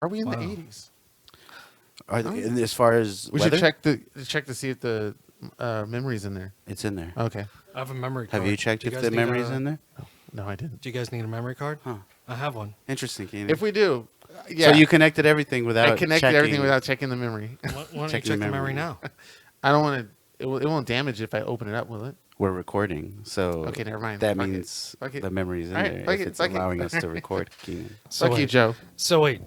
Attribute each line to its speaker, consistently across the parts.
Speaker 1: Are we in the 80s?
Speaker 2: As far as
Speaker 1: we
Speaker 2: weather?
Speaker 1: should check to see if the memory's in there.
Speaker 2: It's in there.
Speaker 1: Okay.
Speaker 3: I have a memory card.
Speaker 2: Have you checked if the memory's in there?
Speaker 1: No, I didn't.
Speaker 3: Do you guys need a memory card?
Speaker 2: Huh.
Speaker 3: I have one.
Speaker 2: Interesting, Keenan.
Speaker 1: If we do, yeah.
Speaker 2: So you connected everything without
Speaker 1: I connected everything without checking the memory.
Speaker 3: Why don't you
Speaker 2: Checking
Speaker 3: check
Speaker 2: the
Speaker 3: the memory
Speaker 2: memory.
Speaker 3: now?
Speaker 1: I don't want to. It won't damage if I open it up, will it?
Speaker 2: We're recording, so
Speaker 1: Okay, never mind.
Speaker 2: that
Speaker 1: Fuck it.
Speaker 2: means
Speaker 1: Fuck it.
Speaker 2: the memory's in
Speaker 1: All right,
Speaker 2: there
Speaker 1: fuck
Speaker 2: if
Speaker 1: it,
Speaker 2: it's
Speaker 1: fuck it.
Speaker 2: allowing us to record, Keenan.
Speaker 3: So
Speaker 1: Fuck you,
Speaker 3: wait.
Speaker 1: Joe.
Speaker 3: So wait,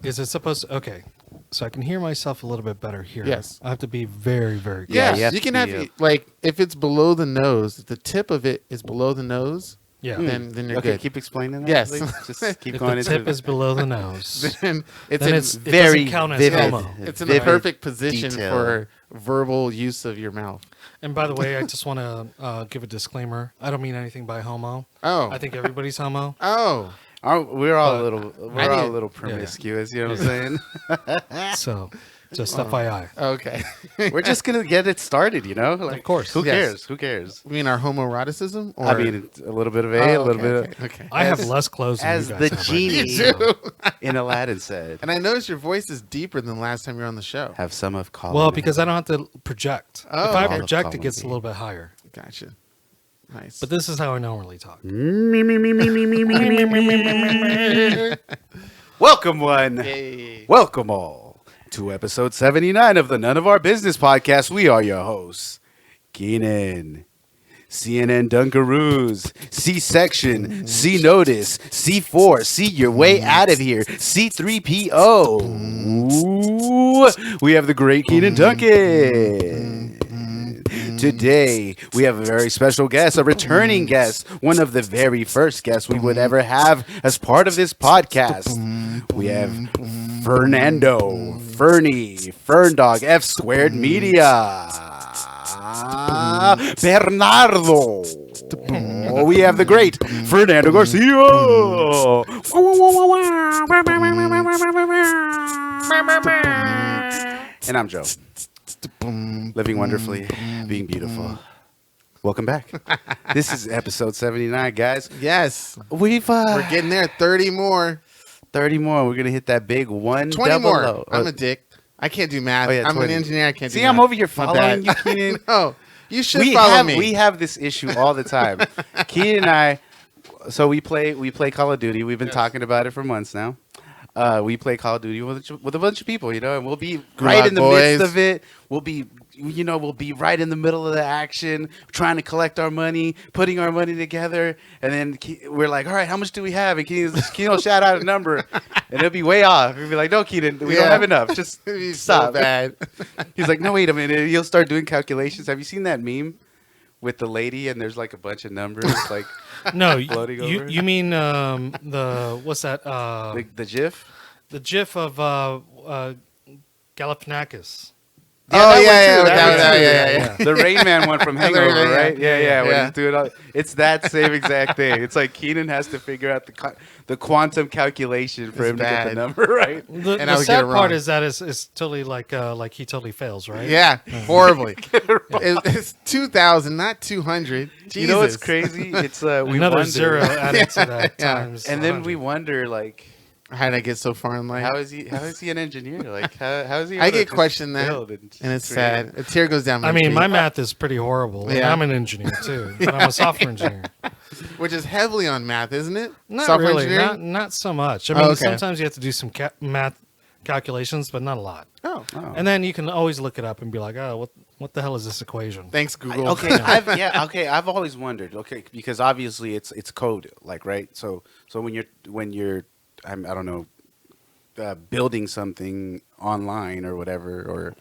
Speaker 3: is it supposed to? Okay, so I can hear myself a little bit better here.
Speaker 1: Yes.
Speaker 3: I have to be very, very.
Speaker 1: Yeah,
Speaker 2: you have
Speaker 1: you
Speaker 2: to
Speaker 1: can
Speaker 2: be,
Speaker 1: have like if it's below the nose, if the tip of it is below the nose,
Speaker 3: Yeah.
Speaker 1: then you're
Speaker 2: Okay,
Speaker 1: good.
Speaker 2: keep explaining that.
Speaker 1: Yes.
Speaker 2: please. Just keep
Speaker 3: If
Speaker 2: going
Speaker 3: the
Speaker 2: into
Speaker 3: tip is below the nose,
Speaker 1: Then it's
Speaker 3: then
Speaker 1: in,
Speaker 3: it
Speaker 2: very
Speaker 3: doesn't count as
Speaker 2: vivid.
Speaker 3: homo.
Speaker 1: it's in the
Speaker 2: vivid
Speaker 1: perfect position
Speaker 2: detail.
Speaker 1: for verbal use of your mouth.
Speaker 3: And by the way, I just want to give a disclaimer. I don't mean anything by homo.
Speaker 1: Oh.
Speaker 3: I think everybody's homo.
Speaker 1: Oh.
Speaker 2: We're all
Speaker 3: But
Speaker 2: a little, we're all a little promiscuous. You know what I'm saying?
Speaker 3: So, just FYI.
Speaker 1: Okay.
Speaker 2: We're just gonna get it started. You know, like,
Speaker 3: Of course.
Speaker 2: Who
Speaker 1: Yes.
Speaker 2: cares? Who cares?
Speaker 1: You mean our homoeroticism? Or?
Speaker 2: I mean, it's a little bit of
Speaker 1: Oh,
Speaker 2: a little
Speaker 1: okay,
Speaker 2: bit
Speaker 1: okay.
Speaker 3: I have
Speaker 2: as-
Speaker 3: less clothes than
Speaker 2: as
Speaker 3: you
Speaker 2: the
Speaker 3: guys have
Speaker 2: genie
Speaker 3: right now.
Speaker 1: You do.
Speaker 2: in Aladdin said.
Speaker 1: And I noticed your voice is deeper than the last time you were on the show.
Speaker 2: Have some of column.
Speaker 3: Well, because I don't have to project.
Speaker 1: Oh,
Speaker 3: If I
Speaker 1: okay.
Speaker 3: project, it
Speaker 2: Column
Speaker 3: gets
Speaker 2: B.
Speaker 3: a little bit higher.
Speaker 1: Gotcha. Nice.
Speaker 3: But this is how I normally talk.
Speaker 2: Welcome one.
Speaker 1: Yay.
Speaker 2: Welcome all to episode 79 of the None of Our Business podcast. We are your hosts, Keenan, CNN Dunkaroos, C-Section, C-Notice, C4, see your way out of here, C3PO. Ooh, we have the great Keenan Duncan. Today, we have a very special guest, a returning guest, one of the very first guests we would ever have as part of this podcast. We have Fernando, Fernie, Ferndog, F Squared Media, Bernardo. We have the great Fernando Garcia. And I'm Joe. Living wonderfully, being beautiful. Welcome back. This is episode 79, guys.
Speaker 1: Yes.
Speaker 2: We're
Speaker 1: We're getting there. 30 more.
Speaker 2: 30 more. We're gonna hit that big
Speaker 1: 20
Speaker 2: double
Speaker 1: more.
Speaker 2: O.
Speaker 1: I'm a dick. I can't do math.
Speaker 2: Oh, yeah,
Speaker 1: I'm
Speaker 2: 20.
Speaker 1: an engineer. I can't do
Speaker 2: See,
Speaker 1: math.
Speaker 2: I'm over here
Speaker 1: My
Speaker 2: following
Speaker 1: bad.
Speaker 2: you, Keenan.
Speaker 1: No. You should follow me.
Speaker 2: We have this issue all the time. Keenan and I. So we play Call of Duty. We've been talking about it for months now. We play Call of Duty with a bunch of people, you know, and we'll be right in the midst of it. We'll be right in the middle of the action, trying to collect our money, putting our money together, and then we're like, all right, how much do we have? And Keenan will shout out a number, and it'll be way off. We'll be like, no, Keenan, we don't have enough. Just
Speaker 1: It'd be
Speaker 2: stop.
Speaker 1: so bad.
Speaker 2: He's like, no, wait a minute. He'll start doing calculations. Have you seen that meme with the lady and there's like a bunch of numbers like
Speaker 3: No,
Speaker 2: Floating over?
Speaker 3: you mean the what's that?
Speaker 2: the GIF?
Speaker 3: The GIF of Galifianakis.
Speaker 1: Oh, yeah,
Speaker 2: yeah. The Rain Man one from Hangover,
Speaker 1: Rain Man,
Speaker 2: right? Yeah. When
Speaker 1: Yeah.
Speaker 2: he's doing all, it's that same exact thing. It's like Keenan has to figure out the quantum calculation for
Speaker 1: It's
Speaker 2: him to get the
Speaker 1: bad.
Speaker 2: number right.
Speaker 3: The,
Speaker 1: And
Speaker 3: the
Speaker 1: I would get
Speaker 3: sad
Speaker 1: it
Speaker 3: part
Speaker 1: wrong.
Speaker 3: is that it's totally like he totally fails, right?
Speaker 1: Yeah. Horribly. It's 2,000, not 200. Jesus.
Speaker 2: You know what's crazy? It's we
Speaker 3: Another
Speaker 2: wonder,
Speaker 3: zero added to that
Speaker 1: Yeah.
Speaker 3: times.
Speaker 2: and then we
Speaker 3: 100.
Speaker 2: wonder like,
Speaker 1: How did I get so far in life?
Speaker 2: how is he an engineer? Like how is he?
Speaker 1: I
Speaker 2: able to
Speaker 1: get
Speaker 2: just
Speaker 1: questioned that,
Speaker 2: build
Speaker 1: and it's
Speaker 2: create?
Speaker 1: sad. A tear goes down my
Speaker 3: I mean,
Speaker 1: cheek,
Speaker 3: my math is pretty horrible. And
Speaker 1: Yeah.
Speaker 3: I'm an engineer too, but I'm a software engineer.
Speaker 1: which is heavily on math, isn't it?
Speaker 3: Not
Speaker 1: Software
Speaker 3: really,
Speaker 1: engineering?
Speaker 3: not so much. I
Speaker 1: Oh,
Speaker 3: mean,
Speaker 1: okay.
Speaker 3: sometimes you have to do some math calculations, but not a lot.
Speaker 1: Oh.
Speaker 2: Oh.
Speaker 3: And then you can always look it up and be like, oh, what the hell is this equation?
Speaker 1: Thanks, Google.
Speaker 2: I've always wondered. Okay, because obviously it's code, like right. So when you're I don't know, building something online or whatever, or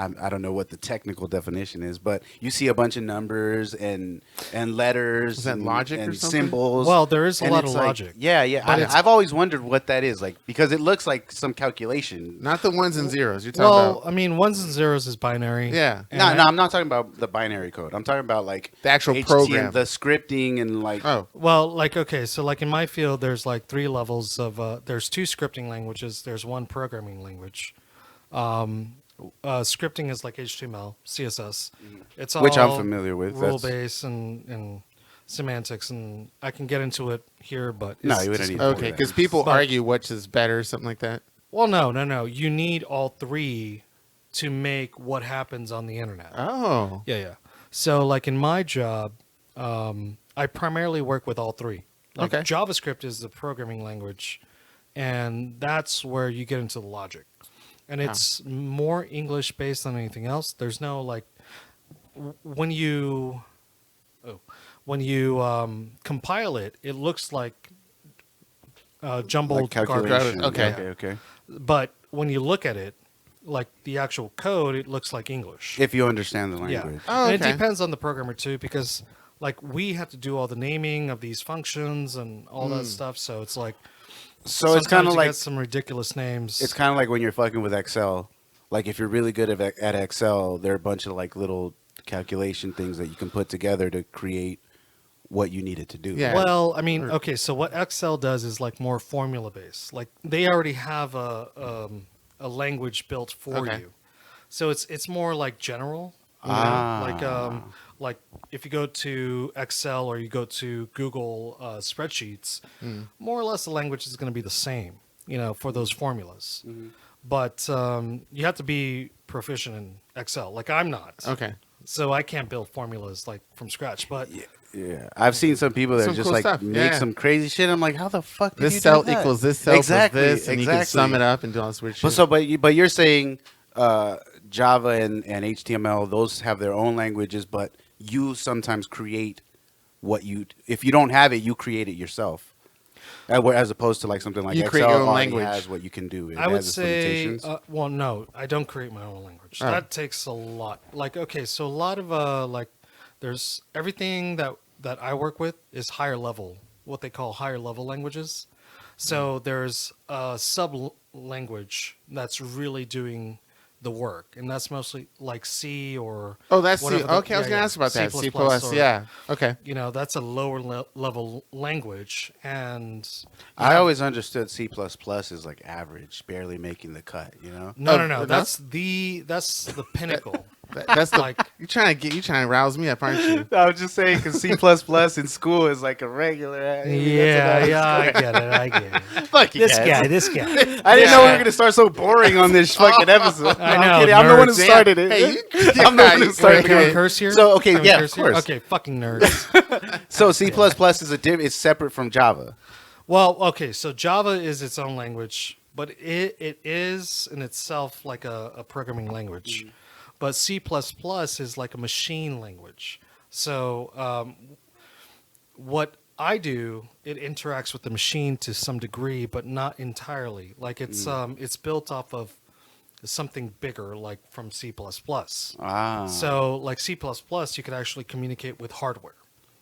Speaker 2: I don't know what the technical definition is, but you see a bunch of numbers and letters
Speaker 1: Is that
Speaker 2: and,
Speaker 1: logic or
Speaker 2: and
Speaker 1: something?
Speaker 2: symbols.
Speaker 3: Well, there is a
Speaker 2: and
Speaker 3: lot
Speaker 2: it's
Speaker 3: of
Speaker 2: like-
Speaker 3: logic.
Speaker 2: Yeah.
Speaker 3: But it's-
Speaker 2: I've always wondered what that is, like, because it looks like some calculation.
Speaker 1: Not the ones and zeros. You're talking
Speaker 3: Well,
Speaker 1: about.
Speaker 3: I mean, ones and zeros is binary.
Speaker 1: Yeah.
Speaker 3: And
Speaker 2: No,
Speaker 3: I-
Speaker 2: I'm not talking about the binary code. I'm talking about like
Speaker 1: The actual
Speaker 2: HTML,
Speaker 1: program.
Speaker 2: the scripting, and like.
Speaker 1: Oh.
Speaker 3: Well, like, okay, so like in my field, there's like 3 levels of, there's 2 scripting languages. There's 1 programming language. Scripting is like HTML, CSS. It's all
Speaker 2: Which I'm familiar with.
Speaker 3: rule
Speaker 2: That's-
Speaker 3: based and semantics, and I can get into it here, but
Speaker 2: No,
Speaker 3: it's
Speaker 2: you wouldn't
Speaker 3: just-
Speaker 2: need to.
Speaker 1: Okay, because people
Speaker 3: But-
Speaker 1: argue which is better, something like that.
Speaker 3: Well, no. You need all three to make what happens on the internet.
Speaker 1: Oh.
Speaker 3: Yeah. So, like in my job, I primarily work with all three. Like
Speaker 1: Okay.
Speaker 3: JavaScript is the programming language, and that's where you get into the logic. And it's more English based than anything else. There's no like when you compile it, it looks like jumbled
Speaker 2: Like calculation.
Speaker 1: Okay.
Speaker 2: Okay.
Speaker 3: But when you look at it, like the actual code, it looks like English.
Speaker 2: If you understand the
Speaker 3: Yeah,
Speaker 2: language.
Speaker 1: Oh,
Speaker 3: and it
Speaker 1: okay.
Speaker 3: depends on the programmer too, because like we have to do all the naming of these functions and all that stuff. So it's like
Speaker 2: So it's kind
Speaker 3: sometimes
Speaker 2: of
Speaker 3: you
Speaker 2: like
Speaker 3: get some ridiculous names.
Speaker 2: it's kind of like when you're fucking with Excel. Like if you're really good at Excel, there are a bunch of like little calculation things that you can put together to create what you need it to do.
Speaker 1: Yeah.
Speaker 3: Well, I mean, okay, so what Excel does is like more formula based. Like they already have a language built for
Speaker 1: Okay.
Speaker 3: you, so it's more like general. you know?
Speaker 2: Ah.
Speaker 3: Like if you go to Excel or you go to Google spreadsheets, more or less the language is going to be the same, for those formulas. But you have to be proficient in Excel. Like I'm not.
Speaker 1: Okay.
Speaker 3: So I can't build formulas like from scratch. But
Speaker 2: Yeah, I've seen some people that
Speaker 1: Some
Speaker 2: just
Speaker 1: cool
Speaker 2: like
Speaker 1: stuff,
Speaker 2: make
Speaker 1: yeah.
Speaker 2: some crazy shit. I'm like, how the fuck did you
Speaker 1: This
Speaker 2: do
Speaker 1: cell
Speaker 2: that?
Speaker 1: equals this cell
Speaker 2: exactly,
Speaker 1: plus this, and
Speaker 2: exactly.
Speaker 1: you can sum it up and do all this weird shit.
Speaker 2: But you're saying Java and HTML, those have their own languages, but you sometimes create if you don't have it, you create it yourself. As opposed to like something like
Speaker 1: You
Speaker 2: Excel
Speaker 1: create your own
Speaker 2: already
Speaker 1: language.
Speaker 2: has what you can do. It
Speaker 3: I would
Speaker 2: has its
Speaker 3: say,
Speaker 2: limitations.
Speaker 3: well, no, I don't create my own language.
Speaker 1: Oh.
Speaker 3: That takes a lot. Like, okay, so a lot of like, there's everything that I work with is higher level, what they call higher level languages. So there's a sub language that's really doing the work, and that's mostly like C or
Speaker 1: oh, that's C.
Speaker 3: whatever
Speaker 1: Okay, I was gonna ask about that. C plus.
Speaker 3: or,
Speaker 1: Yeah. Okay.
Speaker 3: That's a lower level language, and
Speaker 2: I always understood C++ is like average, barely making the cut.
Speaker 3: no,
Speaker 1: no?
Speaker 3: that's the pinnacle.
Speaker 1: That's the.
Speaker 3: Like-
Speaker 1: you trying to rouse me up, aren't you?
Speaker 2: I was just saying because C++ in school is like a regular.
Speaker 3: I get it.
Speaker 2: Fuck you
Speaker 3: This
Speaker 2: guys.
Speaker 3: guy.
Speaker 2: I didn't know we were gonna start so boring on this fucking episode.
Speaker 3: I
Speaker 2: I'm
Speaker 3: know,
Speaker 2: kidding. I'm the one who
Speaker 3: nerds.
Speaker 2: started it.
Speaker 1: Hey,
Speaker 2: I'm the one who started
Speaker 3: Can we
Speaker 2: it.
Speaker 3: curse here?
Speaker 2: So okay,
Speaker 3: Can we
Speaker 2: yeah,
Speaker 3: curse
Speaker 2: of
Speaker 3: here?
Speaker 2: course.
Speaker 3: Okay, fucking nerds.
Speaker 2: So C++ is separate from Java.
Speaker 3: Well, okay, so Java is its own language, but it is in itself like a programming language. But C++ is like a machine language. So what I do, it interacts with the machine to some degree, but not entirely. Like it's built off of something bigger, like from C++.
Speaker 2: Ah.
Speaker 3: So like C++, you could actually communicate with hardware.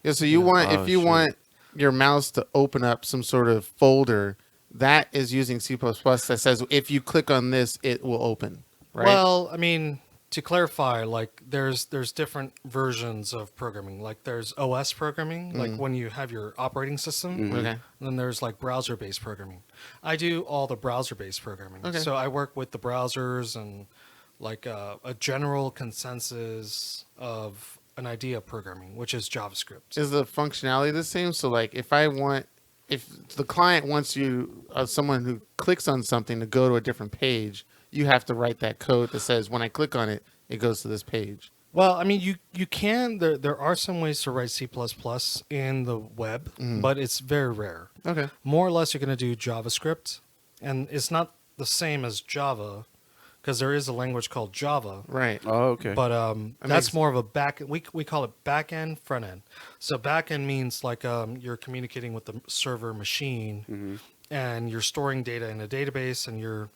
Speaker 1: Yeah. So you want
Speaker 2: Oh,
Speaker 1: if you
Speaker 2: shit.
Speaker 1: want your mouse to open up some sort of folder that is using C++ that says if you click on this, it will open. Right.
Speaker 3: Well, I mean, to clarify, like there's different versions of programming. Like there's OS programming, like when you have your operating system.
Speaker 1: Okay.
Speaker 3: And then there's like browser-based programming. I do all the browser-based programming.
Speaker 1: Okay.
Speaker 3: So I work with the browsers and like a general consensus of an idea of programming, which is JavaScript.
Speaker 1: Is the functionality the same? So like if the client wants you someone who clicks on something to go to a different page, you have to write that code that says when I click on it, it goes to this page.
Speaker 3: Well, I mean, you can. There are some ways to write C++ in the web, but it's very rare.
Speaker 1: Okay.
Speaker 3: More or less, you're going to do JavaScript, and it's not the same as Java, because there is a language called Java.
Speaker 1: Right.
Speaker 2: Oh, okay.
Speaker 3: But that's
Speaker 1: makes-
Speaker 3: more of a back. We call it back end, front end. So back end means like you're communicating with the server machine, and you're storing data in a database, and you're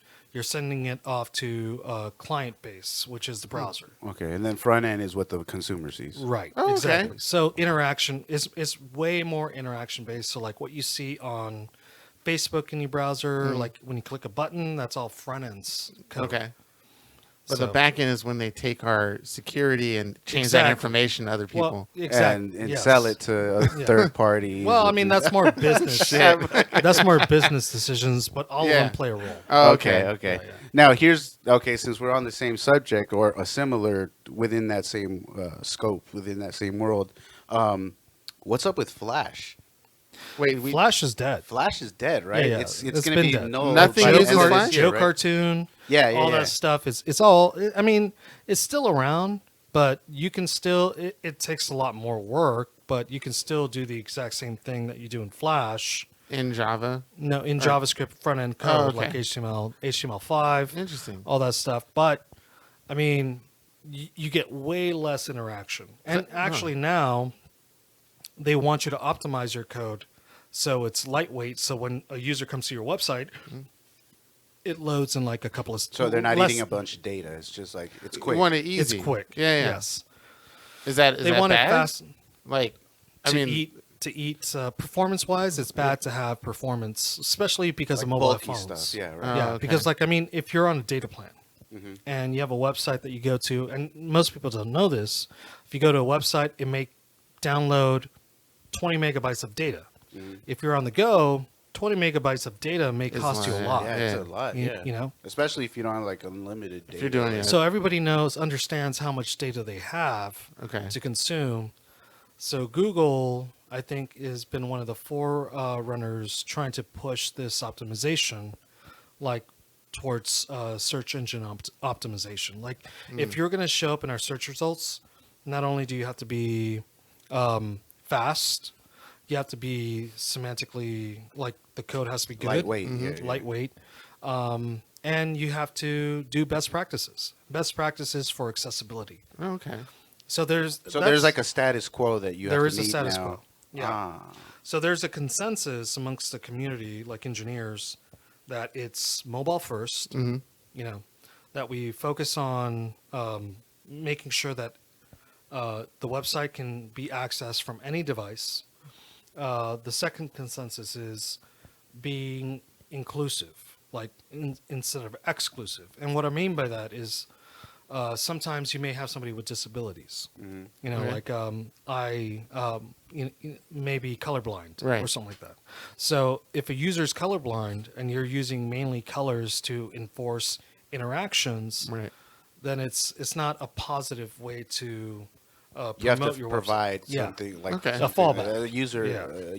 Speaker 3: sending it off to a client base, which is the browser.
Speaker 2: Okay, and then front end is what the consumer sees.
Speaker 3: Right.
Speaker 1: Oh, okay.
Speaker 3: Exactly. So interaction is way more interaction based. So like what you see on Facebook in your browser, like when you click a button, that's all front ends code.
Speaker 1: Okay. But
Speaker 3: So-
Speaker 1: the back end is when they take our security and change
Speaker 3: Exactly.
Speaker 1: that information to other people.
Speaker 3: Well, exactly.
Speaker 2: And
Speaker 3: yes.
Speaker 2: sell it to a third party.
Speaker 3: Well, I mean that's more business. That's more business decisions, but all of
Speaker 1: Yeah.
Speaker 3: them play a role.
Speaker 1: Oh,
Speaker 2: okay.
Speaker 3: Yeah.
Speaker 2: Now since we're on the same subject or a similar within that same scope, within that same world, what's up with Flash?
Speaker 1: Wait,
Speaker 3: Flash is dead.
Speaker 2: Flash is dead, right?
Speaker 3: Yeah,
Speaker 2: It's
Speaker 3: it's
Speaker 2: going to
Speaker 3: been
Speaker 2: be
Speaker 3: dead.
Speaker 2: null.
Speaker 1: Nothing
Speaker 2: by the
Speaker 1: uses
Speaker 2: end of this
Speaker 1: Flash?
Speaker 2: year,
Speaker 3: Joe
Speaker 2: right?
Speaker 3: cartoon.
Speaker 2: Yeah,
Speaker 3: all
Speaker 2: yeah.
Speaker 3: that stuff is it's all. I mean, it's still around, but you can still. It takes a lot more work, but you can still do the exact same thing that you do in Flash.
Speaker 1: in Java.
Speaker 3: No, in JavaScript front end code,
Speaker 1: okay.
Speaker 3: like HTML, HTML5,
Speaker 1: Interesting.
Speaker 3: all that stuff. But I mean, you get way less interaction. And actually now they want you to optimize your code so it's lightweight. So when a user comes to your website, it loads in like a couple of.
Speaker 2: So they're not
Speaker 3: less-
Speaker 2: eating a bunch of data. It's just like it's
Speaker 1: You
Speaker 2: quick.
Speaker 1: want it easy.
Speaker 3: It's quick.
Speaker 1: Yeah, yeah.
Speaker 3: Yes.
Speaker 1: Is that
Speaker 3: They
Speaker 1: that
Speaker 3: want
Speaker 1: bad?
Speaker 3: it fast.
Speaker 1: Like, I
Speaker 3: To
Speaker 1: mean,
Speaker 3: eat performance wise, it's bad to have performance, especially because
Speaker 2: like
Speaker 3: of mobile
Speaker 2: bulky
Speaker 3: phones.
Speaker 2: stuff. Yeah,
Speaker 1: Oh,
Speaker 2: right.
Speaker 3: Yeah,
Speaker 1: okay.
Speaker 3: because like I mean, if you're on a data plan and you have a website that you go to, and most people don't know this, if you go to a website, it may download 20 megabytes of data. If you're on the go, 20 megabytes of data may cost you a
Speaker 1: lot,
Speaker 3: lot.
Speaker 2: Yeah, it's a lot.
Speaker 3: You-
Speaker 2: Yeah,
Speaker 3: you know?
Speaker 2: especially if you don't have like unlimited data.
Speaker 1: you're doing it-
Speaker 3: So everybody understands how much data they have
Speaker 1: Okay.
Speaker 3: to consume. So Google, I think, has been one of the forerunners trying to push this optimization, like towards search engine optimization. Like if you're going to show up in our search results, not only do you have to be fast, you have to be semantically, like the code has to be good,
Speaker 2: Lightweight. Yeah, yeah.
Speaker 3: lightweight, and you have to do best practices for accessibility.
Speaker 1: oh, okay.
Speaker 3: So there's
Speaker 2: There's like a status quo that you have
Speaker 3: there
Speaker 2: to
Speaker 3: is a
Speaker 2: meet
Speaker 3: status
Speaker 2: now.
Speaker 3: quo. Yeah.
Speaker 2: Ah.
Speaker 3: So there's a consensus amongst the community, like engineers, that it's mobile 1st. You know, that we focus on making sure that the website can be accessed from any device. The second consensus is being inclusive, like instead of exclusive. And what I mean by that is sometimes you may have somebody with disabilities. You know,
Speaker 1: Okay.
Speaker 3: like I may be colorblind
Speaker 1: Right.
Speaker 3: or something like that. So if a user is colorblind and you're using mainly colors to enforce interactions,
Speaker 1: Right.
Speaker 3: then it's not a positive way to promote
Speaker 2: You have to
Speaker 3: your
Speaker 2: provide
Speaker 3: website. Yeah.
Speaker 2: something like
Speaker 1: Okay.
Speaker 3: A fallback.
Speaker 2: a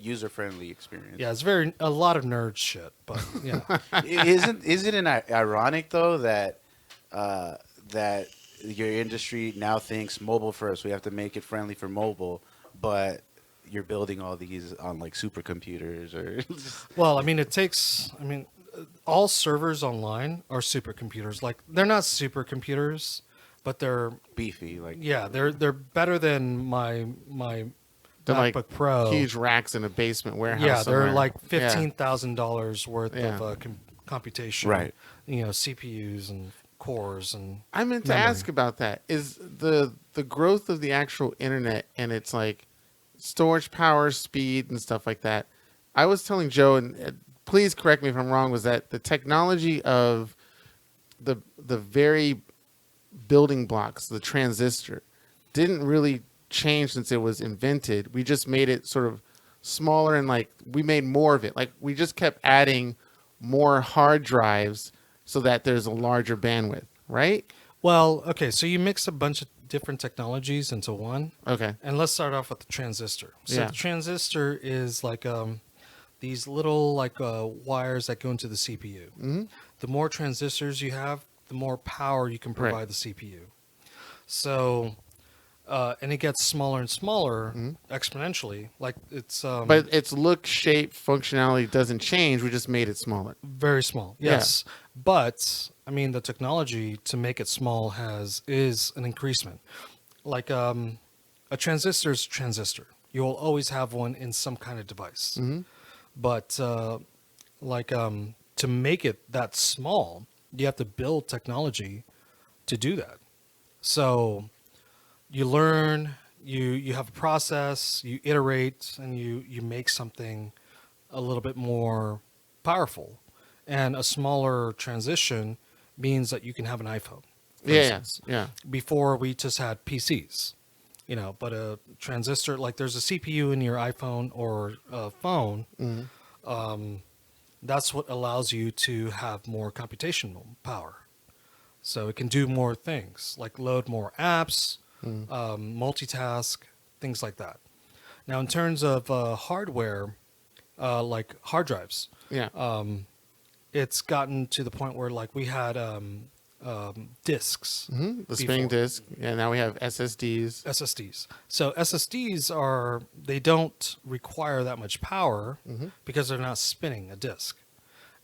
Speaker 2: user friendly experience.
Speaker 3: Yeah, it's a lot of nerd shit, but yeah.
Speaker 2: Isn't it ironic though that that your industry now thinks mobile first? We have to make it friendly for mobile, but you're building all these on like supercomputers or
Speaker 3: Well, I mean, all servers online are supercomputers. Like, they're not supercomputers, but they're
Speaker 2: beefy. Like
Speaker 3: they're better than my
Speaker 1: They're
Speaker 3: MacBook
Speaker 1: like
Speaker 3: Pro.
Speaker 1: huge racks in a basement warehouse.
Speaker 3: Yeah, they're
Speaker 1: somewhere.
Speaker 3: like
Speaker 1: Yeah.
Speaker 3: $15,000 worth
Speaker 1: Yeah.
Speaker 3: of computation.
Speaker 2: Right.
Speaker 3: You know, CPUs and cores and.
Speaker 1: I meant to
Speaker 3: memory.
Speaker 1: ask about that. Is the growth of the actual internet and its like storage power, speed, and stuff like that? I was telling Joe, and please correct me if I'm wrong, was that the technology of the very building blocks, the transistor, didn't really change since it was invented. We just made it sort of smaller and like we made more of it. Like we just kept adding more hard drives so that there's a larger bandwidth, right?
Speaker 3: Well, okay, so you mix a bunch of different technologies into one.
Speaker 1: Okay.
Speaker 3: And let's start off with the transistor. So
Speaker 1: Yeah.
Speaker 3: the transistor is like these little like wires that go into the CPU.
Speaker 1: Mm-hmm.
Speaker 3: The more transistors you have, the more power you can provide
Speaker 1: Right.
Speaker 3: the CPU. So, and it gets smaller and smaller
Speaker 1: Mm-hmm.
Speaker 3: exponentially. Like it's
Speaker 1: But its look, shape, functionality doesn't change. We just made it smaller.
Speaker 3: very small.
Speaker 1: Yeah.
Speaker 3: Yes, but I mean the technology to make it small is an increasement. Like a transistor is a transistor. You will always have one in some kind of device.
Speaker 1: Mm-hmm.
Speaker 3: But to make it that small, you have to build technology to do that. So you learn, you have a process, you iterate, and you make something a little bit more powerful. And a smaller transition means that you can have an iPhone. for
Speaker 1: Yeah,
Speaker 3: instance.
Speaker 1: yeah.
Speaker 3: Before we just had PCs, you know, but a transistor, like there's a CPU in your iPhone or a phone.
Speaker 1: Mm-hmm.
Speaker 3: That's what allows you to have more computational power. So it can do more things, like load more apps, multitask, things like that. Now, in terms of hardware, like hard drives.
Speaker 1: Yeah.
Speaker 3: It's gotten to the point where like we had discs,
Speaker 1: The spinning
Speaker 3: before.
Speaker 1: disk. Yeah. Now we have SSDs.
Speaker 3: SSDs. So SSDs they don't require that much power because they're not spinning a disk.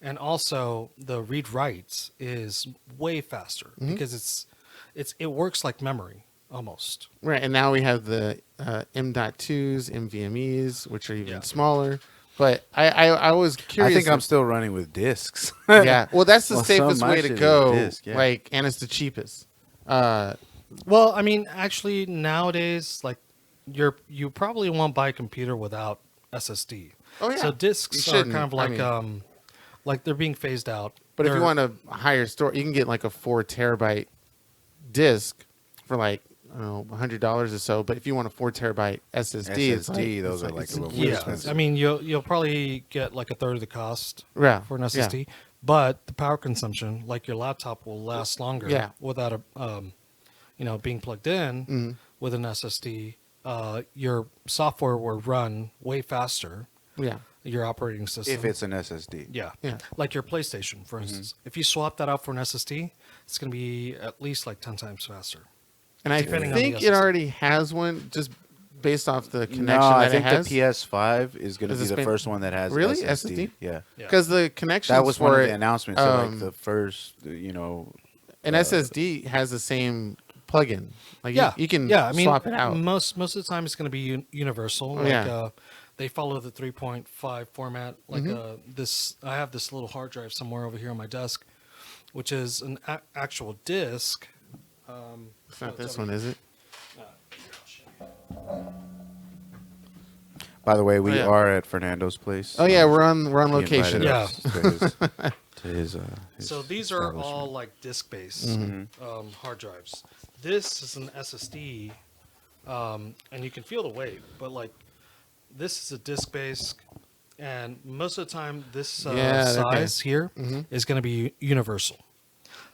Speaker 3: And also the read writes is way faster because it works like memory almost.
Speaker 1: Right. And now we have the M.2s, NVMe's, which are even
Speaker 3: Yeah.
Speaker 1: smaller. But I was curious.
Speaker 2: I think I'm still running with discs.
Speaker 1: Yeah. Well, that's the
Speaker 2: Well,
Speaker 1: safest
Speaker 2: some of my
Speaker 1: way to
Speaker 2: shit is
Speaker 1: go.
Speaker 2: disc, yeah.
Speaker 1: Like, and it's the cheapest.
Speaker 3: Well, I mean, actually nowadays, like you probably won't buy a computer without SSD.
Speaker 1: Oh, yeah.
Speaker 3: So
Speaker 1: You
Speaker 3: discs are
Speaker 1: shouldn't.
Speaker 3: kind of
Speaker 1: I
Speaker 3: like
Speaker 1: mean-
Speaker 3: like they're being phased out.
Speaker 1: But if you
Speaker 3: They're-
Speaker 1: want a higher store, you can get like a 4 terabyte disk for like, I don't know, $100 or so. But if you want a 4 terabyte SSD, it's like,
Speaker 2: SSD, those
Speaker 1: it's
Speaker 2: are like a little
Speaker 1: it's
Speaker 2: more
Speaker 3: yeah,
Speaker 2: expensive.
Speaker 3: I mean you'll probably get like a third of the cost
Speaker 1: Yeah,
Speaker 3: for an
Speaker 1: yeah.
Speaker 3: SSD, but the power consumption, like your laptop, will last longer.
Speaker 1: Yeah.
Speaker 3: Without a being plugged in with an SSD, your software will run way faster.
Speaker 1: Yeah.
Speaker 3: Your operating system.
Speaker 2: if it's an SSD.
Speaker 3: yeah,
Speaker 1: Yeah.
Speaker 3: like your PlayStation, for instance. If you swap that out for an SSD, it's going to be at least like 10 times faster.
Speaker 1: And I
Speaker 3: Depending on the
Speaker 1: think it
Speaker 3: SSD.
Speaker 1: already has one just based off the connection
Speaker 2: No, I
Speaker 1: that
Speaker 2: think
Speaker 1: it has.
Speaker 2: the PS5 is going to
Speaker 1: Is
Speaker 2: be
Speaker 1: it
Speaker 2: the
Speaker 1: spin-
Speaker 2: first one that has
Speaker 1: Really?
Speaker 2: SSD.
Speaker 1: SSD?
Speaker 2: Yeah.
Speaker 3: Yeah.
Speaker 1: Because the connection
Speaker 2: That was one
Speaker 1: for
Speaker 2: of
Speaker 1: it,
Speaker 2: the announcements. So like
Speaker 1: um,
Speaker 2: the first,
Speaker 1: an SSD has the same plug-in. Like
Speaker 3: Yeah,
Speaker 1: you can
Speaker 3: I mean,
Speaker 1: swap it out.
Speaker 3: Most of the time, it's going to be universal.
Speaker 1: Oh,
Speaker 3: Like,
Speaker 1: yeah.
Speaker 3: they follow the 3.5 format. Like this, I have this little hard drive somewhere over here on my desk, which is an actual disk.
Speaker 1: It's not this one, is it?
Speaker 2: By the way, we
Speaker 1: yeah.
Speaker 2: are at Fernando's place.
Speaker 1: Oh yeah, we're on
Speaker 2: He
Speaker 1: location.
Speaker 2: invited
Speaker 3: Yeah.
Speaker 2: us to his
Speaker 3: So these are all like disk-based hard drives. This is an SSD, and you can feel the weight, but like this is a disk-based, and most of the time this
Speaker 1: Yeah,
Speaker 3: size here is
Speaker 1: Mhm.
Speaker 3: going to be universal.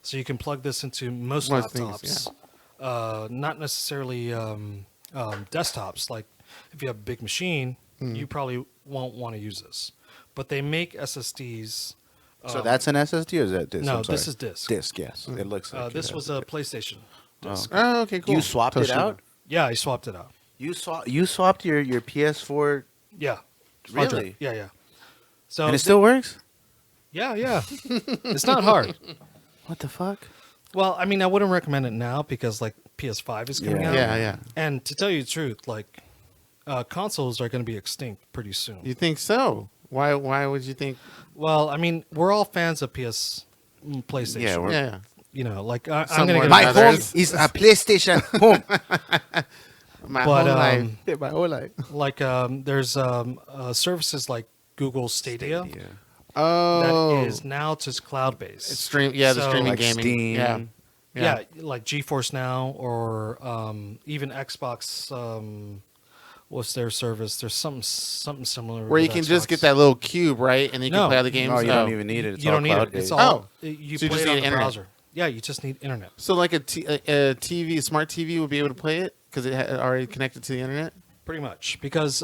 Speaker 3: So you can plug this into most
Speaker 1: Most
Speaker 3: laptops,
Speaker 1: things,
Speaker 3: not necessarily desktops. Like if you have a big machine, you probably won't want to use this. But they make SSDs.
Speaker 2: So that's an SSD or is that disc?
Speaker 3: No,
Speaker 2: I'm
Speaker 3: this
Speaker 2: sorry.
Speaker 3: is disk.
Speaker 2: Disc, yes. It looks like
Speaker 3: This
Speaker 2: it
Speaker 3: was
Speaker 2: has
Speaker 3: a PlayStation disc.
Speaker 1: Oh, okay, cool.
Speaker 2: You swapped it
Speaker 1: Toshiba.
Speaker 2: out?
Speaker 3: Yeah, I swapped it out.
Speaker 2: You swapped your PS4
Speaker 3: Yeah. Hard drive.
Speaker 2: really?
Speaker 3: Yeah. So
Speaker 2: and it still works?
Speaker 3: yeah. It's not hard.
Speaker 2: What the fuck?
Speaker 3: Well, I mean, I wouldn't recommend it now because like PS5 is coming
Speaker 2: Yeah.
Speaker 3: out.
Speaker 1: Yeah.
Speaker 3: And to tell you the truth, like consoles are going to be extinct pretty soon.
Speaker 1: You think so? Why would you think?
Speaker 3: Well, I mean, we're all fans of PlayStation.
Speaker 2: Yeah, we're-
Speaker 1: Yeah.
Speaker 3: You know, like I'm
Speaker 1: Some
Speaker 3: going
Speaker 1: more
Speaker 3: to
Speaker 1: than
Speaker 2: My
Speaker 1: others.
Speaker 2: home is a PlayStation home.
Speaker 1: My
Speaker 3: But,
Speaker 1: whole life.
Speaker 2: Yeah, my whole life.
Speaker 3: like there's services like Google Stadia
Speaker 2: Yeah.
Speaker 1: Oh,
Speaker 3: that is now just cloud based.
Speaker 1: it's stream. Yeah, the
Speaker 3: So-
Speaker 1: streaming
Speaker 2: Like
Speaker 1: gaming.
Speaker 2: Steam.
Speaker 1: Yeah.
Speaker 3: Yeah, like GeForce Now or even Xbox. What's their service? There's something similar.
Speaker 1: Where you
Speaker 3: with
Speaker 1: can just
Speaker 3: Xbox.
Speaker 1: get that little cube, right? And you can
Speaker 3: No.
Speaker 1: play all the games.
Speaker 2: No, you
Speaker 1: Oh.
Speaker 2: don't even need it. It's
Speaker 3: You
Speaker 2: all
Speaker 3: don't need it.
Speaker 2: cloud-based.
Speaker 3: It's all.
Speaker 1: Oh.
Speaker 3: You
Speaker 1: So you
Speaker 3: play
Speaker 1: just
Speaker 3: it on
Speaker 1: need
Speaker 3: the
Speaker 1: internet.
Speaker 3: browser. Yeah, you just need internet.
Speaker 1: So like a TV, smart TV would be able to play it because it already connected to the internet.
Speaker 3: Pretty much because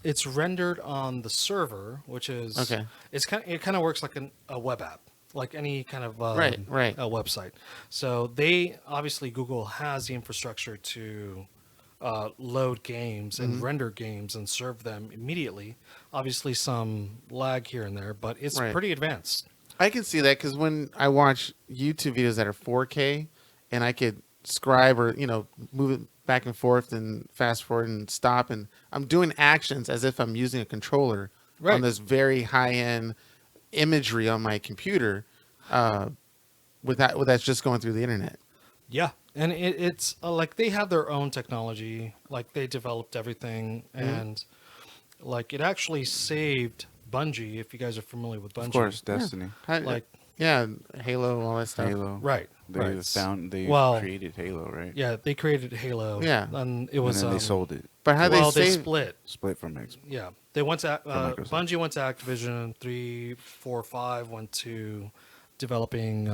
Speaker 3: it's rendered on the server, which is
Speaker 1: Okay.
Speaker 3: It kind of works like a web app, like any kind of
Speaker 1: Right.
Speaker 3: a website. So they obviously Google has the infrastructure to load games and render games and serve them immediately. Obviously, some lag here and there, but it's
Speaker 1: Right.
Speaker 3: pretty advanced.
Speaker 1: I can see that because when I watch YouTube videos that are 4K, and I could scribe or move it back and forth and fast forward and stop, and I'm doing actions as if I'm using a controller
Speaker 3: Right.
Speaker 1: on this very high end imagery on my computer, with that's just going through the internet.
Speaker 3: Yeah, and it's like they have their own technology. Like they developed everything, and like it actually saved Bungie. If you guys are familiar with Bungie,
Speaker 2: Of course, Destiny.
Speaker 3: Like
Speaker 1: yeah, Halo, all that stuff.
Speaker 2: Halo.
Speaker 3: right,
Speaker 2: They
Speaker 3: right.
Speaker 2: they created Halo, right?
Speaker 3: Yeah, they created Halo.
Speaker 1: Yeah.
Speaker 3: and it
Speaker 2: And
Speaker 3: was
Speaker 2: then they sold it.
Speaker 1: But how
Speaker 3: well,
Speaker 1: they
Speaker 3: they
Speaker 1: save?
Speaker 3: split.
Speaker 2: Split from Xbox.
Speaker 3: Yeah, they went to
Speaker 2: Microsoft.
Speaker 3: Bungie went to Activision. 3, 4, 5 went to developing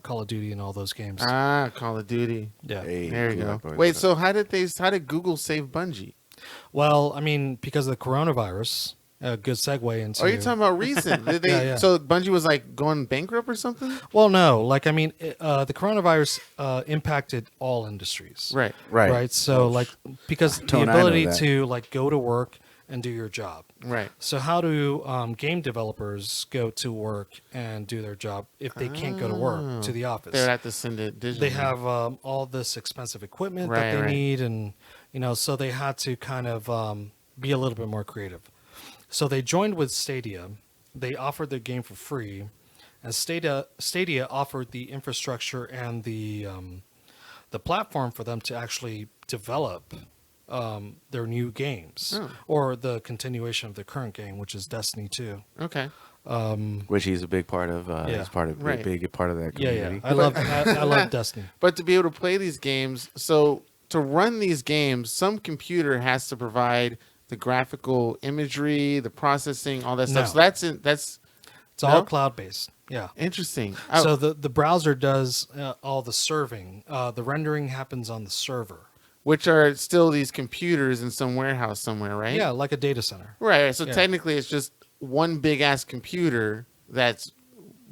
Speaker 3: Call of Duty and all those games.
Speaker 1: Call of Duty.
Speaker 3: yeah.
Speaker 2: Hey,
Speaker 1: There you
Speaker 2: cool,
Speaker 1: go.
Speaker 2: that boy,
Speaker 1: Wait,
Speaker 2: but-
Speaker 1: so how did Google save Bungie?
Speaker 3: Well, I mean, because of the coronavirus, a good segue into.
Speaker 1: Oh, you're talking about recent? Did they?
Speaker 3: Yeah.
Speaker 1: So Bungie was like going bankrupt or something?
Speaker 3: Well, no, like I mean, the coronavirus impacted all industries.
Speaker 1: Right.
Speaker 3: Right. So like because the
Speaker 2: Tone, I know
Speaker 3: ability
Speaker 2: that.
Speaker 3: to like go to work and do your job.
Speaker 1: Right.
Speaker 3: So how do game developers go to work and do their job if they can't go to work to the office?
Speaker 1: They would have to send it digitally.
Speaker 3: They have all this expensive equipment
Speaker 1: Right,
Speaker 3: that they
Speaker 1: right.
Speaker 3: need, and so they had to kind of be a little bit more creative. So they joined with Stadia. They offered their game for free, and Stadia offered the infrastructure and the platform for them to actually develop their new games or the continuation of the current game, which is Destiny 2.
Speaker 1: Okay.
Speaker 2: Which he's a big part of.
Speaker 3: Yeah.
Speaker 2: He's part of
Speaker 1: Right.
Speaker 2: big part of that
Speaker 3: Yeah,
Speaker 2: community.
Speaker 3: yeah. I love Destiny.
Speaker 1: But to be able to play these games, so to run these games, some computer has to provide the graphical imagery, the processing, all that stuff.
Speaker 3: No.
Speaker 1: So that's
Speaker 3: It's all
Speaker 1: No?
Speaker 3: cloud based. Yeah.
Speaker 1: interesting.
Speaker 3: So the browser does all the serving. The rendering happens on the server.
Speaker 1: Which are still these computers in some warehouse somewhere, right?
Speaker 3: Yeah, like a data center.
Speaker 1: Right. So
Speaker 3: Yeah.
Speaker 1: technically, it's just one big ass computer that's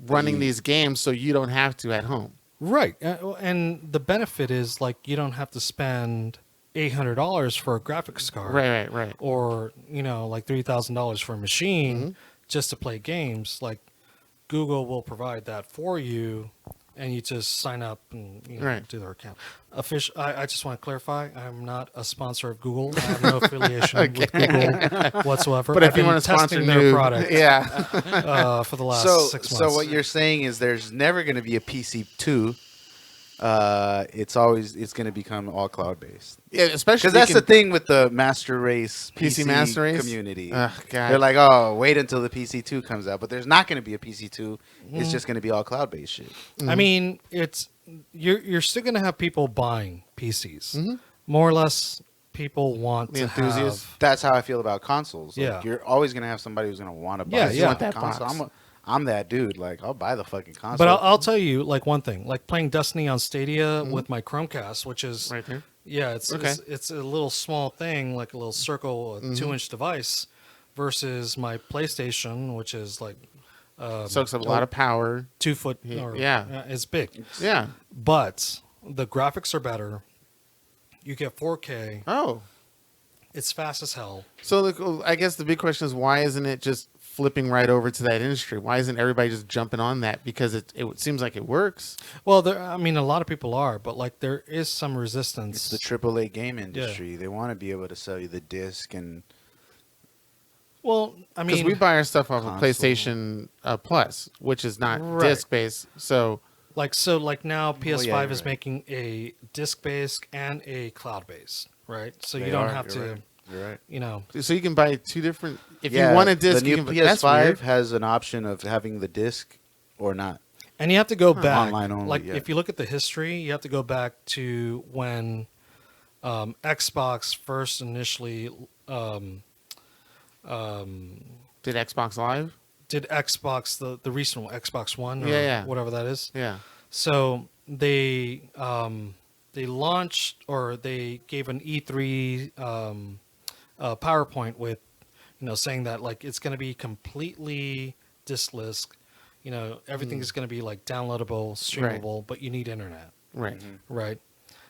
Speaker 1: running these games, so you don't have to at home.
Speaker 3: Right. And the benefit is like you don't have to spend $800 for a graphics card.
Speaker 1: Right.
Speaker 3: Or, like $3,000 for a machine just to play games. Like Google will provide that for you, and you just sign up and
Speaker 1: Right.
Speaker 3: do their account. I just want to clarify, I'm not a sponsor of Google. I have no affiliation with Google whatsoever.
Speaker 1: But
Speaker 3: I've
Speaker 1: if you
Speaker 3: been
Speaker 1: want to sponsor
Speaker 3: testing their
Speaker 1: new,
Speaker 3: product
Speaker 1: yeah,
Speaker 3: for the last
Speaker 2: So
Speaker 3: 6 months.
Speaker 2: so what you're saying is there's never going to be a PC2. It's going to become all cloud based.
Speaker 1: yeah, especially
Speaker 2: Because that's the thing with the master race
Speaker 1: PC Master Race
Speaker 2: community.
Speaker 1: Ugh, God.
Speaker 2: They're like, oh, wait until the PC2 comes out, but there's not going to be a PC2. It's just going to be all cloud based shit.
Speaker 3: I mean, you're still going to have people buying PCs. More or less, people want
Speaker 1: The
Speaker 3: to
Speaker 1: enthusiasts.
Speaker 3: have.
Speaker 2: That's how I feel about consoles. Like,
Speaker 3: Yeah.
Speaker 2: You're always going to have somebody who's going to want to buy
Speaker 3: Yeah,
Speaker 2: a
Speaker 3: yeah.
Speaker 1: Want that
Speaker 2: console.
Speaker 1: box.
Speaker 2: I'm that dude. Like, I'll buy the fucking console.
Speaker 3: But I'll tell you, like one thing, like playing Destiny on Stadia with my Chromecast, which is
Speaker 1: right there.
Speaker 3: yeah, it's a little small thing, like a little circle, a 2-inch device, versus my PlayStation, which is like
Speaker 1: Soaks up a lot of power.
Speaker 3: 2 foot. It's big.
Speaker 1: Yeah.
Speaker 3: But the graphics are better. You get 4K.
Speaker 1: Oh.
Speaker 3: It's fast as hell.
Speaker 1: So I guess the big question is, why isn't it just flipping right over to that industry? Why isn't everybody just jumping on that? Because it seems like it works.
Speaker 3: Well, a lot of people are, but like there is some resistance.
Speaker 2: It's the AAA game industry. They want to be able to sell you the disc and
Speaker 3: Well, I
Speaker 1: Because
Speaker 3: mean,
Speaker 1: we buy our stuff off of
Speaker 2: console.
Speaker 1: PlayStation Plus, which is not
Speaker 3: Right.
Speaker 1: disc based. So
Speaker 3: like now PS5
Speaker 2: yeah,
Speaker 3: is
Speaker 2: you're right.
Speaker 3: making a disc-based and a cloud-based, right? So
Speaker 2: They
Speaker 3: you don't
Speaker 2: are,
Speaker 3: have
Speaker 2: you're
Speaker 3: to,
Speaker 2: right. You're right.
Speaker 1: you can buy two different. If
Speaker 2: Yeah,
Speaker 1: you want a disc,
Speaker 2: the
Speaker 1: you
Speaker 2: new
Speaker 1: can, that's
Speaker 2: PS5
Speaker 1: weird.
Speaker 2: has an option of having the disc or not.
Speaker 3: and you have to go back.
Speaker 2: Online only,
Speaker 3: like
Speaker 2: yeah.
Speaker 3: if you look at the history, you have to go back to when Xbox first initially
Speaker 1: Did Xbox Live?
Speaker 3: did Xbox the recent one, Xbox One or
Speaker 1: Yeah.
Speaker 3: whatever that is.
Speaker 1: Yeah.
Speaker 3: So they launched or they gave an E3 PowerPoint with saying that like it's going to be completely diskless. Everything is going to be like downloadable, streamable, but you need internet,
Speaker 1: Right.
Speaker 3: right?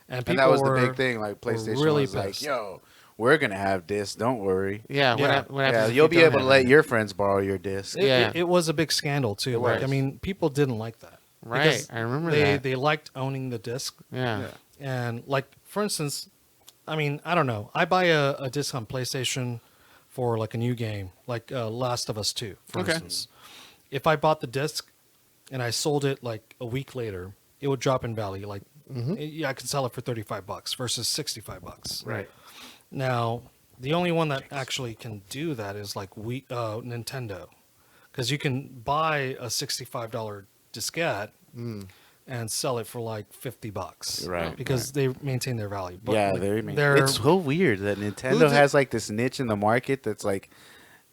Speaker 2: And that was the
Speaker 3: were-
Speaker 2: big thing. Like PlayStation
Speaker 3: really
Speaker 2: was like,
Speaker 3: pissed.
Speaker 2: "Yo, we're gonna have disc. Don't worry.
Speaker 1: Yeah.
Speaker 3: Yeah.
Speaker 1: What
Speaker 2: Yeah,
Speaker 1: happens if
Speaker 2: you'll
Speaker 1: you
Speaker 2: be
Speaker 1: don't
Speaker 2: able to
Speaker 1: have
Speaker 2: let
Speaker 1: it?
Speaker 2: your friends borrow your disc."
Speaker 1: Yeah.
Speaker 3: It was a big scandal too.
Speaker 1: It
Speaker 3: Like, I
Speaker 1: was.
Speaker 3: mean, people didn't like that.
Speaker 1: Right.
Speaker 3: Because
Speaker 1: I remember
Speaker 3: they,
Speaker 1: that.
Speaker 3: They liked owning the disc.
Speaker 1: Yeah.
Speaker 3: And like, for instance, I mean, I don't know. I buy a disc on PlayStation for like a new game, like Last of Us 2, for
Speaker 1: Okay.
Speaker 3: instance. If I bought the disc and I sold it like a week later, it would drop in value. Like, I can sell it for $35 versus $65.
Speaker 1: Right.
Speaker 3: Now, the only one that actually can do that is like Nintendo, because you can buy a $65 diskette and sell it for like $50,
Speaker 2: Right,
Speaker 3: Because they maintain their value. But
Speaker 2: Yeah,
Speaker 3: like,
Speaker 2: they're. It's so weird that Nintendo
Speaker 1: did-
Speaker 2: has like this niche in the market that's like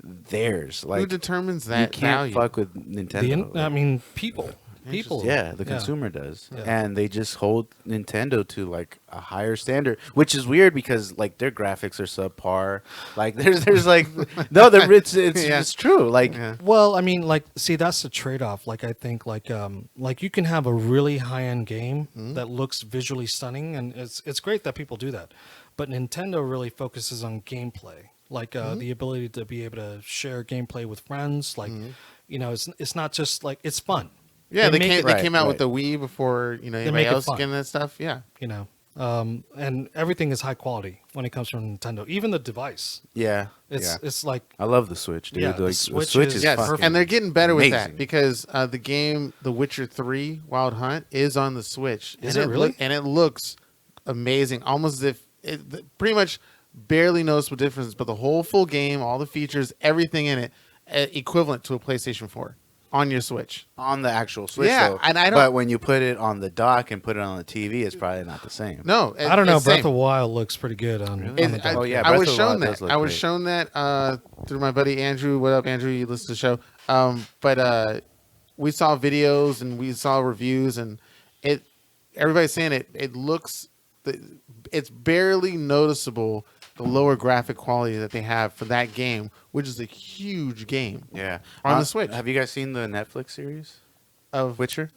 Speaker 2: theirs.
Speaker 1: Who
Speaker 2: Like
Speaker 1: determines
Speaker 2: you
Speaker 1: that
Speaker 2: can't
Speaker 1: value?
Speaker 2: fuck with Nintendo.
Speaker 3: I mean, people. People.
Speaker 2: Yeah, the consumer does,
Speaker 3: Yeah.
Speaker 2: and they just hold Nintendo to like a higher standard, which is weird because like their graphics are subpar. Like there's like no, it's
Speaker 1: Yeah.
Speaker 2: it's true. Like
Speaker 1: Yeah.
Speaker 3: Well, I mean, like, see, that's the trade-off. Like, I think, like you can have a really high-end game that looks visually stunning, and it's great that people do that. But Nintendo really focuses on gameplay, like the ability to be able to share gameplay with friends. Like, you know, it's not just like it's fun.
Speaker 1: Yeah, they
Speaker 3: make
Speaker 1: came,
Speaker 3: it-
Speaker 1: they
Speaker 2: Right,
Speaker 1: came out with
Speaker 2: right.
Speaker 1: the Wii before anybody
Speaker 3: make it
Speaker 1: else
Speaker 3: fun.
Speaker 1: getting that stuff. Yeah,
Speaker 3: You know, and everything is high quality when it comes from Nintendo. Even the device,
Speaker 2: yeah,
Speaker 3: it's like
Speaker 2: I love the Switch, dude.
Speaker 3: Yeah,
Speaker 2: Like,
Speaker 3: the
Speaker 2: the
Speaker 3: Switch
Speaker 2: Switch
Speaker 3: is
Speaker 2: is
Speaker 1: yes,
Speaker 2: fucking
Speaker 1: and they're getting better with
Speaker 2: amazing.
Speaker 1: that because the game, The Witcher 3 Wild Hunt, is on the Switch.
Speaker 3: Is
Speaker 1: and
Speaker 3: it really?
Speaker 1: and it looks amazing, almost as if pretty much barely noticeable difference, but the whole full game, all the features, everything in it, equivalent to a PlayStation 4 on your Switch.
Speaker 2: on the actual Switch.
Speaker 1: Yeah,
Speaker 2: though.
Speaker 1: and I don't-
Speaker 2: But when you put it on the dock and put it on the TV, it's probably not the same.
Speaker 1: No,
Speaker 3: I don't know.
Speaker 1: it's
Speaker 3: Breath
Speaker 1: same.
Speaker 3: of the Wild looks pretty good on
Speaker 2: Really?
Speaker 3: the
Speaker 1: I,
Speaker 3: dock.
Speaker 2: Oh, yeah,
Speaker 1: I
Speaker 2: Breath
Speaker 1: was
Speaker 2: of the
Speaker 1: shown
Speaker 2: Wild
Speaker 1: that.
Speaker 2: does look
Speaker 1: I was
Speaker 2: great.
Speaker 1: shown that through my buddy Andrew. What up, Andrew? You listen to the show. But we saw videos and we saw reviews, and everybody's saying it looks. It's barely noticeable the lower graphic quality that they have for that game, which is a huge game.
Speaker 2: Yeah,
Speaker 1: On the Switch.
Speaker 2: Have you guys seen the Netflix series
Speaker 1: Of
Speaker 2: Witcher?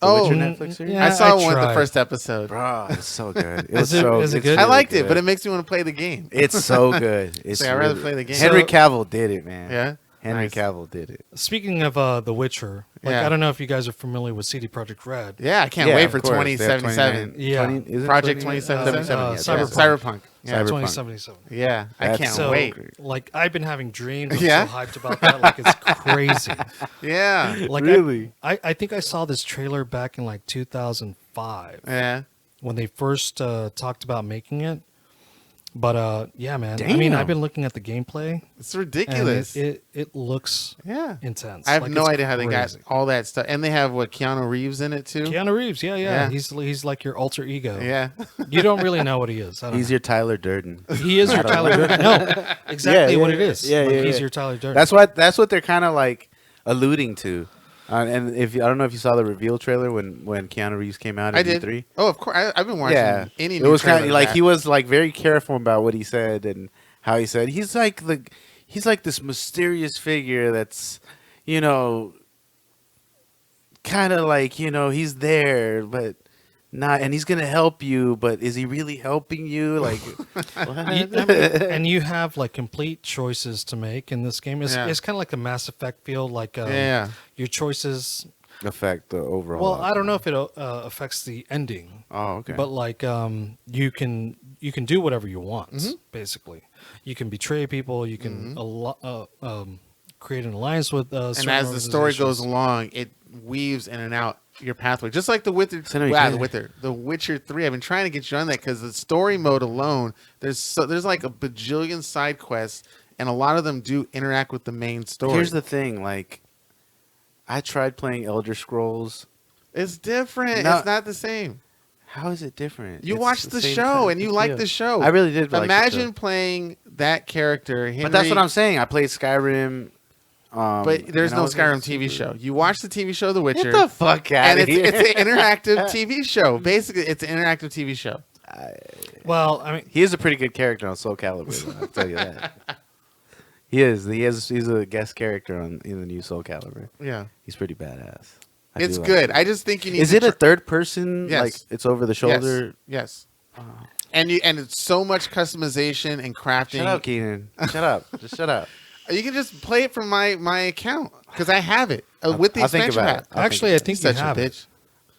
Speaker 1: Oh,
Speaker 2: Witcher
Speaker 3: Mm,
Speaker 2: Netflix series?
Speaker 3: yeah.
Speaker 1: I saw
Speaker 3: I
Speaker 1: one the
Speaker 3: tried.
Speaker 1: first episode.
Speaker 2: Bro, it's so good. It
Speaker 3: Is
Speaker 2: was
Speaker 3: it-
Speaker 2: so,
Speaker 3: is it
Speaker 2: it's
Speaker 3: good?
Speaker 1: I
Speaker 2: really
Speaker 1: liked it,
Speaker 2: good.
Speaker 1: but it makes me want to play the game.
Speaker 2: It's so good. It's
Speaker 1: I'd rather
Speaker 2: really-
Speaker 1: play the game.
Speaker 2: Henry
Speaker 3: So-
Speaker 2: Cavill did it, man.
Speaker 1: Yeah?
Speaker 2: Henry
Speaker 1: Nice.
Speaker 2: Cavill did it.
Speaker 3: Speaking of The Witcher, like
Speaker 1: Yeah.
Speaker 3: I don't know if you guys are familiar with CD Projekt Red.
Speaker 1: Yeah, I can't
Speaker 2: Yeah,
Speaker 1: wait
Speaker 2: of
Speaker 1: for
Speaker 2: course. They have
Speaker 1: 2077.
Speaker 2: 29
Speaker 3: Yeah.
Speaker 2: 20 is it
Speaker 1: Project
Speaker 2: 20
Speaker 1: 2077.
Speaker 3: Uh,
Speaker 2: yeah,
Speaker 3: Cyberpunk.
Speaker 1: Yeah,
Speaker 2: Cyberpunk.
Speaker 3: 2077.
Speaker 1: yeah, I
Speaker 2: That's
Speaker 1: can't
Speaker 3: So,
Speaker 1: wait.
Speaker 3: like, I've been having dreams. I'm
Speaker 1: Yeah?
Speaker 3: so hyped about that. Like, it's crazy.
Speaker 1: Yeah,
Speaker 3: Like,
Speaker 2: Really?
Speaker 3: I think I saw this trailer back in like 2005
Speaker 1: yeah.
Speaker 3: when they first talked about making it. But yeah, man. I mean,
Speaker 2: Damn.
Speaker 3: I've been looking at the gameplay.
Speaker 1: It's
Speaker 3: And
Speaker 1: ridiculous.
Speaker 3: it looks
Speaker 1: Yeah,
Speaker 3: intense.
Speaker 1: I have
Speaker 3: Like,
Speaker 1: no
Speaker 3: it's
Speaker 1: idea how they got
Speaker 3: crazy.
Speaker 1: all that stuff, and they have what Keanu Reeves in it too.
Speaker 3: Keanu Reeves, yeah.
Speaker 1: Yeah.
Speaker 3: He's like your alter ego.
Speaker 1: Yeah,
Speaker 3: You don't really know what he is. I don't
Speaker 2: He's
Speaker 3: know.
Speaker 2: your Tyler Durden.
Speaker 3: He is your Tyler Durden. No, exactly
Speaker 2: Yeah,
Speaker 3: what
Speaker 2: yeah,
Speaker 3: it is.
Speaker 2: yeah,
Speaker 3: Like,
Speaker 2: yeah,
Speaker 3: he's
Speaker 2: yeah.
Speaker 3: your Tyler Durden.
Speaker 2: That's what they're kind of like alluding to. And if I don't know if you saw the reveal trailer when Keanu Reeves came out
Speaker 1: I
Speaker 2: at
Speaker 1: did.
Speaker 2: E3.
Speaker 1: Oh, of course. I've been watching any.
Speaker 2: It
Speaker 1: new
Speaker 2: was kind
Speaker 1: trailer
Speaker 2: of like
Speaker 1: that.
Speaker 2: he was like very careful about what he said and how he said he's like this mysterious figure that's kind of like he's there but not, and he's gonna help you, but is he really helping you? Like, what?
Speaker 3: I mean, and you have like complete choices to make in this game. It's
Speaker 1: Yeah.
Speaker 3: it's kind of like a Mass Effect feel. Like
Speaker 1: Yeah.
Speaker 3: your choices.
Speaker 2: affect the overall?
Speaker 3: Well, I don't know
Speaker 2: outcome?
Speaker 3: if it affects the ending,
Speaker 2: Oh, okay.
Speaker 3: but like you can do whatever you want.
Speaker 1: Mm-hmm.
Speaker 3: Basically, you can betray people. You can create an alliance with.
Speaker 1: and
Speaker 3: certain
Speaker 1: as the story goes
Speaker 3: organizations.
Speaker 1: along, it weaves in and out your pathway, just like the Witcher.
Speaker 2: So no, you
Speaker 1: Wow,
Speaker 2: can't-
Speaker 1: the Witcher 3. I've been trying to get you on that because the story mode alone, there's like a bajillion side quests, and a lot of them do interact with the main story.
Speaker 2: Here's the thing, like, I tried playing Elder Scrolls.
Speaker 1: It's different.
Speaker 2: No.
Speaker 1: It's not the same.
Speaker 2: How is it different?
Speaker 1: You
Speaker 2: It's
Speaker 1: watched the
Speaker 2: same
Speaker 1: show
Speaker 2: type
Speaker 1: and you
Speaker 2: of
Speaker 1: liked
Speaker 2: feel.
Speaker 1: the show.
Speaker 2: I really did. like the
Speaker 1: Imagine
Speaker 2: show.
Speaker 1: playing that character, Henry.
Speaker 2: But that's what I'm saying. I played Skyrim.
Speaker 1: But there's
Speaker 2: and
Speaker 1: no
Speaker 2: I was
Speaker 1: Skyrim
Speaker 2: like,
Speaker 1: TV
Speaker 2: super-
Speaker 1: show. You watch the TV show The Witcher.
Speaker 2: Get the fuck out
Speaker 1: and
Speaker 2: of
Speaker 1: it's
Speaker 2: here!
Speaker 1: an interactive TV show. Basically, it's an interactive TV show.
Speaker 3: Well, I mean,
Speaker 2: He is a pretty good character on Soul Calibur. Though, I'll tell you that. He is. He's a guest character in the new Soul Calibur.
Speaker 1: Yeah,
Speaker 2: He's pretty badass. I
Speaker 1: it's
Speaker 2: do like
Speaker 1: good.
Speaker 2: it.
Speaker 1: I just think you need.
Speaker 2: Is
Speaker 1: to
Speaker 2: it a third person?
Speaker 1: Yes.
Speaker 2: Like it's over the shoulder.
Speaker 1: Yes. And it's so much customization and crafting.
Speaker 2: Shut up, Keenan. Shut up. Just shut up.
Speaker 1: You can just play it from my account because I have it with the
Speaker 2: I'll think
Speaker 1: expansion
Speaker 2: about
Speaker 1: pack.
Speaker 2: it. I'll
Speaker 3: actually, I
Speaker 2: think
Speaker 3: think you
Speaker 1: Such a
Speaker 3: have it.
Speaker 1: bitch.